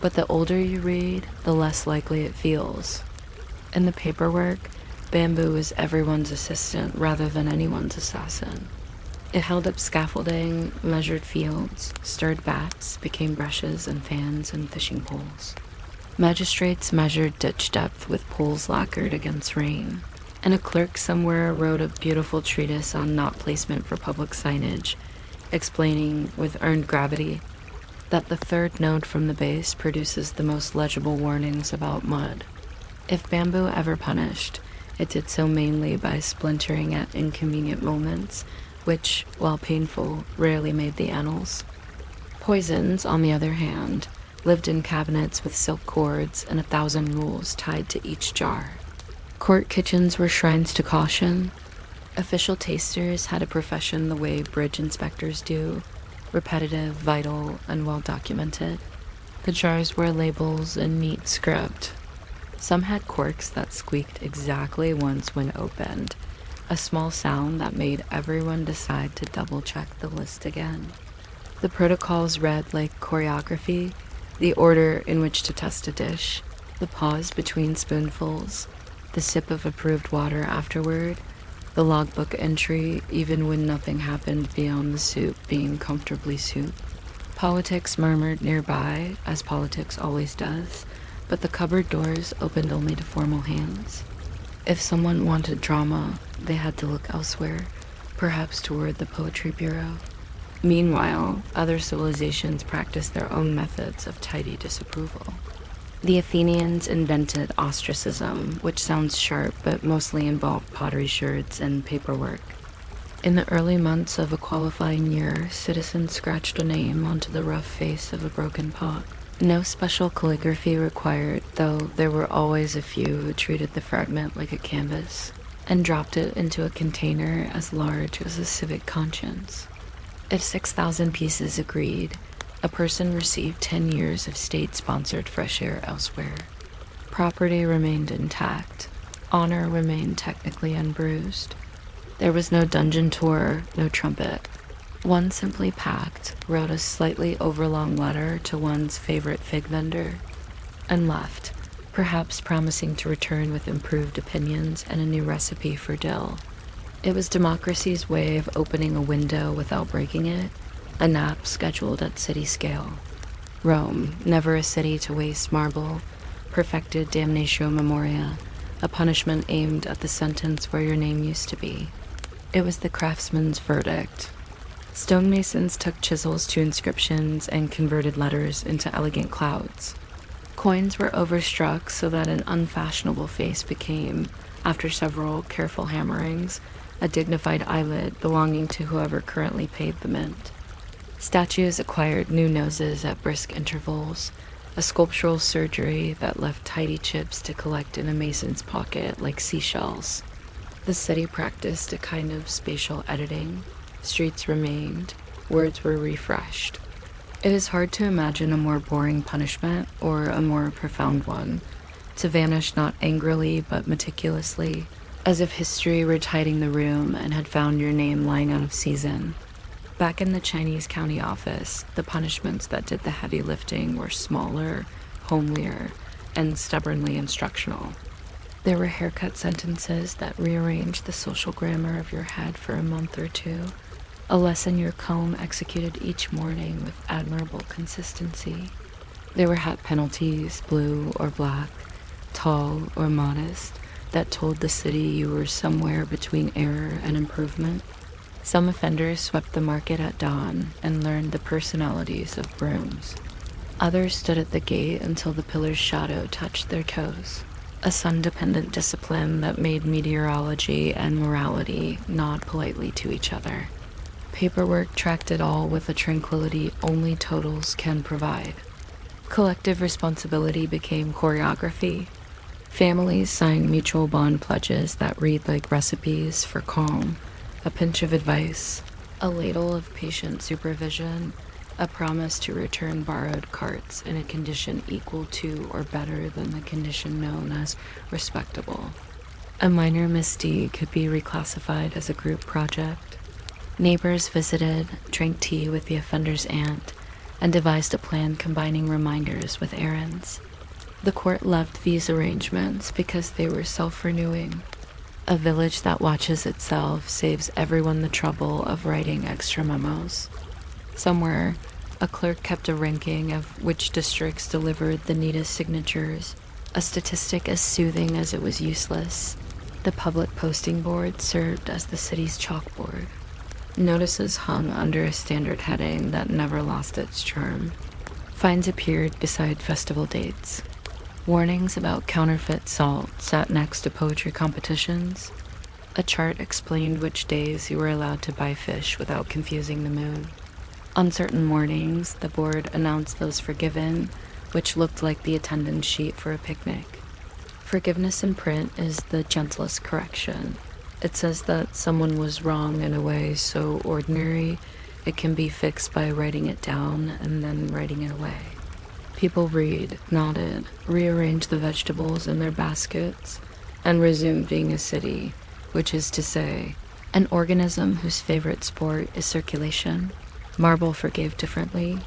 But the older you read, the less likely it feels. In the paperwork, bamboo is everyone's assistant rather than anyone's assassin. It held up scaffolding, measured fields, stirred bats, became brushes and fans and fishing poles. Magistrates measured ditch depth with poles lacquered against rain, and a clerk somewhere wrote a beautiful treatise on knot placement for public signage, explaining, with earned gravity, that the third node from the base produces the most legible warnings about mud. If bamboo ever punished, it did so mainly by splintering at inconvenient moments, which, while painful, rarely made the annals. Poisons, on the other hand, lived in cabinets with silk cords and 1,000 rules tied to each jar. Court kitchens were shrines to caution. Official tasters had a profession the way bridge inspectors do, repetitive, vital, and well documented. The jars wore labels in neat script. Some had corks that squeaked exactly once when opened, a small sound that made everyone decide to double-check the list again. The protocols read like choreography, the order in which to test a dish, the pause between spoonfuls, the sip of approved water afterward, the logbook entry even when nothing happened beyond the soup being comfortably soup. Politics murmured nearby, as politics always does, but the cupboard doors opened only to formal hands. If someone wanted drama, they had to look elsewhere, perhaps toward the Poetry Bureau. Meanwhile, other civilizations practiced their own methods of tidy disapproval. The Athenians invented ostracism, which sounds sharp but mostly involved pottery sherds and paperwork. In the early months of a qualifying year, citizens scratched a name onto the rough face of a broken pot. No special calligraphy required, though there were always a few who treated the fragment like a canvas and dropped it into a container as large as a civic conscience. If 6,000 pieces agreed, A person received 10 years of state-sponsored fresh air elsewhere. Property remained intact. Honor remained technically unbruised. There was no dungeon tour, no trumpet. One simply packed, wrote a slightly overlong letter to one's favorite fig vendor, and left, perhaps promising to return with improved opinions and a new recipe for dill. It was democracy's way of opening a window without breaking it, a nap scheduled at city scale. Rome, never a city to waste marble, perfected damnatio memoria, a punishment aimed at the sentence where your name used to be. It was the craftsman's verdict. Stonemasons took chisels to inscriptions and converted letters into elegant clouds. Coins were overstruck so that an unfashionable face became, after several careful hammerings, a dignified eyelid belonging to whoever currently paid the mint. Statues acquired new noses at brisk intervals, a sculptural surgery that left tidy chips to collect in a mason's pocket like seashells. The city practiced a kind of spatial editing. Streets remained, words were refreshed. It is hard to imagine a more boring punishment or a more profound one, to vanish not angrily but meticulously, as if history were tidying the room and had found your name lying out of season. Back in the Chinese county office, the punishments that did the heavy lifting were smaller, homelier, and stubbornly instructional. There were haircut sentences that rearranged the social grammar of your head for a month or two, a lesson your comb executed each morning with admirable consistency. There were hat penalties, blue or black, tall or modest, that told the city you were somewhere between error and improvement. Some offenders swept the market at dawn and learned the personalities of brooms. Others stood at the gate until the pillar's shadow touched their toes. A sun-dependent discipline that made meteorology and morality nod politely to each other. Paperwork tracked it all with a tranquility only totals can provide. Collective responsibility became choreography. Families signed mutual bond pledges that read like recipes for calm, a pinch of advice, a ladle of patient supervision, a promise to return borrowed carts in a condition equal to or better than the condition known as respectable. A minor misdeed could be reclassified as a group project. Neighbors visited, drank tea with the offender's aunt, and devised a plan combining reminders with errands. The court loved these arrangements because they were self-renewing. A village that watches itself saves everyone the trouble of writing extra memos. Somewhere, a clerk kept a ranking of which districts delivered the neatest signatures, a statistic as soothing as it was useless. The public posting board served as the city's chalkboard. Notices hung under a standard heading that never lost its charm. Fines appeared beside festival dates. Warnings about counterfeit salt sat next to poetry competitions. A chart explained which days you were allowed to buy fish without confusing the moon. On certain mornings, the board announced those forgiven, which looked like the attendance sheet for a picnic. Forgiveness in print is the gentlest correction. It says that someone was wrong in a way so ordinary it can be fixed by writing it down and then writing it away. People read, nodded, rearranged the vegetables in their baskets, and resumed being a city, which is to say, an organism whose favorite sport is circulation. Marble forgave differently.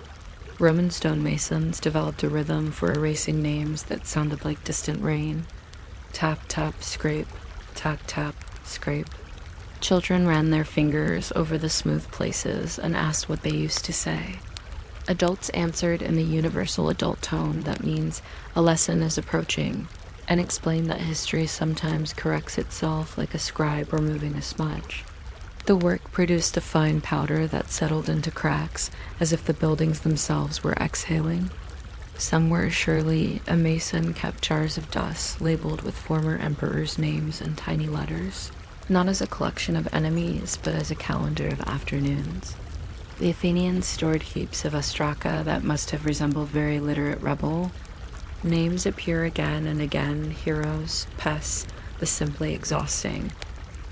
Roman stonemasons developed a rhythm for erasing names that sounded like distant rain. Tap, tap, scrape, tap, tap, scrape. Children ran their fingers over the smooth places and asked what they used to say. Adults answered in the universal adult tone that means a lesson is approaching, and explained that history sometimes corrects itself like a scribe removing a smudge. The work produced a fine powder that settled into cracks as if the buildings themselves were exhaling. Somewhere, surely, a mason kept jars of dust labeled with former emperors' names in tiny letters, not as a collection of enemies, but as a calendar of afternoons. The Athenians stored heaps of ostraka that must have resembled very literate rebel. Names appear again and again, heroes, pests, the simply exhausting.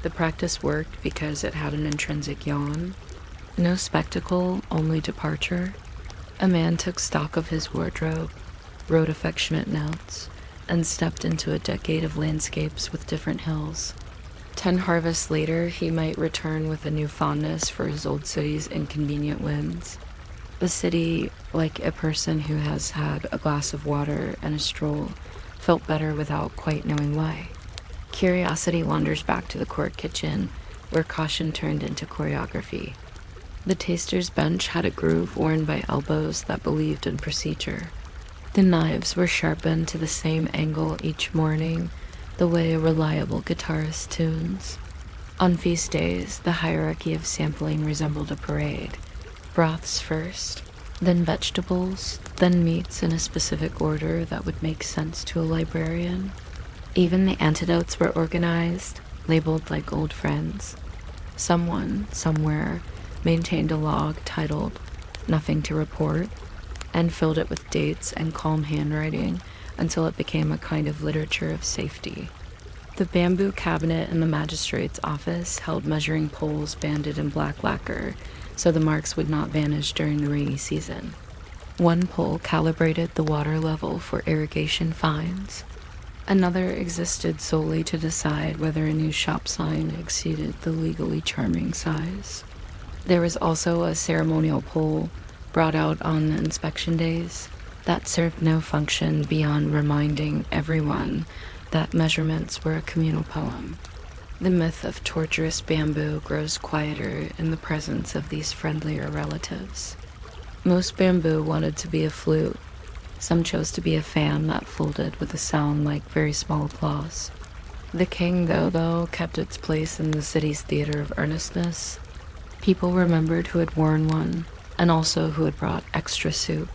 The practice worked because it had an intrinsic yawn. No spectacle, only departure. A man took stock of his wardrobe, wrote affectionate notes, and stepped into a decade of landscapes with different hills. 10 harvests later, he might return with a new fondness for his old city's inconvenient winds. The city, like a person who has had a glass of water and a stroll, felt better without quite knowing why. Curiosity wanders back to the court kitchen, where caution turned into choreography. The taster's bench had a groove worn by elbows that believed in procedure. The knives were sharpened to the same angle each morning, the way a reliable guitarist tunes. On feast days, the hierarchy of sampling resembled a parade. Broths first, then vegetables, then meats in a specific order that would make sense to a librarian. Even the antidotes were organized, labeled like old friends. Someone, somewhere, maintained a log titled "Nothing to Report" and filled it with dates and calm handwriting until it became a kind of literature of safety. The bamboo cabinet in the magistrate's office held measuring poles banded in black lacquer so the marks would not vanish during the rainy season. One pole calibrated the water level for irrigation fines. Another existed solely to decide whether a new shop sign exceeded the legally charming size. There was also a ceremonial pole brought out on inspection days that served no function beyond reminding everyone that measurements were a communal poem. The myth of torturous bamboo grows quieter in the presence of these friendlier relatives. Most bamboo wanted to be a flute. Some chose to be a fan that folded with a sound like very small applause. The king, though, kept its place in the city's theater of earnestness. People remembered who had worn one, and also who had brought extra soup.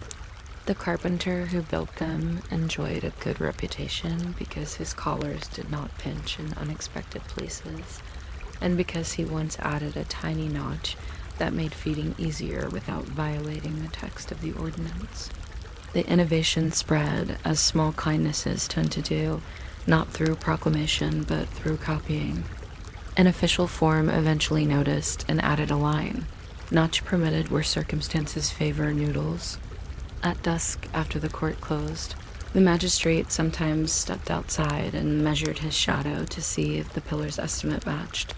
The carpenter who built them enjoyed a good reputation because his collars did not pinch in unexpected places, and because he once added a tiny notch that made feeding easier without violating the text of the ordinance. The innovation spread, as small kindnesses tend to do, not through proclamation but through copying. An official form eventually noticed and added a line: "Notch permitted where circumstances favor noodles." At dusk, after the court closed, the magistrate sometimes stepped outside and measured his shadow to see if the pillar's estimate matched.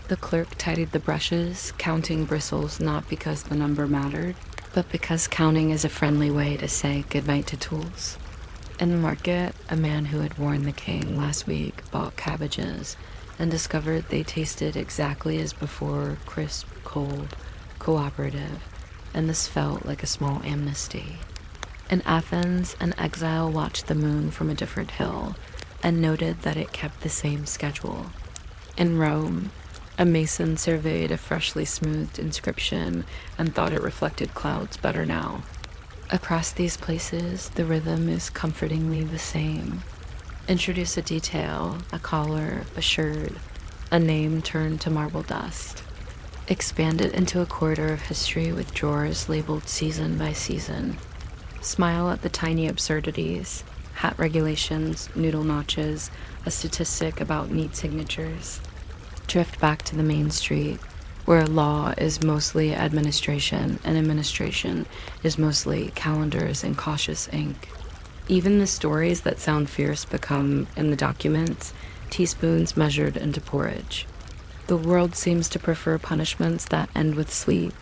The clerk tidied the brushes, counting bristles not because the number mattered, but because counting is a friendly way to say goodnight to tools. In the market, a man who had worn the king last week bought cabbages and discovered they tasted exactly as before, crisp, cold, cooperative, and this felt like a small amnesty. In Athens, an exile watched the moon from a different hill and noted that it kept the same schedule. In Rome, a mason surveyed a freshly smoothed inscription and thought it reflected clouds better now. Across these places, the rhythm is comfortingly the same. Introduce a detail, a collar, a shirt, a name turned to marble dust. Expand it into a corridor of history with drawers labeled season by season. Smile at the tiny absurdities, hat regulations, noodle notches, a statistic about neat signatures. Drift back to the main street, where law is mostly administration and administration is mostly calendars and cautious ink. Even the stories that sound fierce become, in the documents, teaspoons measured into porridge. The world seems to prefer punishments that end with sleep.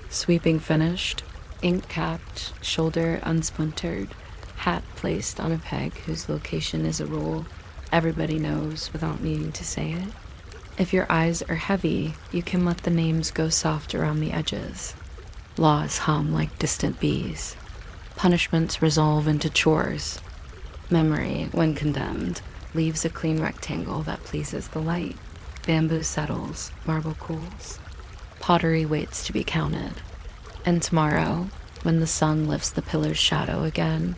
Sweeping finished, ink capped, shoulder unsplintered, hat placed on a peg whose location is a rule everybody knows without needing to say it. If your eyes are heavy, you can let the names go soft around the edges. Laws hum like distant bees. Punishments resolve into chores. Memory, when condemned, leaves a clean rectangle that pleases the light. Bamboo settles, marble cools. Pottery waits to be counted. And tomorrow, when the sun lifts the pillar's shadow again,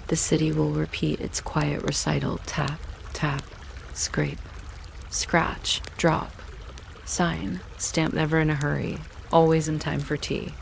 the city will repeat its quiet recital: tap, tap, scrape, scratch, drop, sign, stamp never in a hurry, always in time for tea.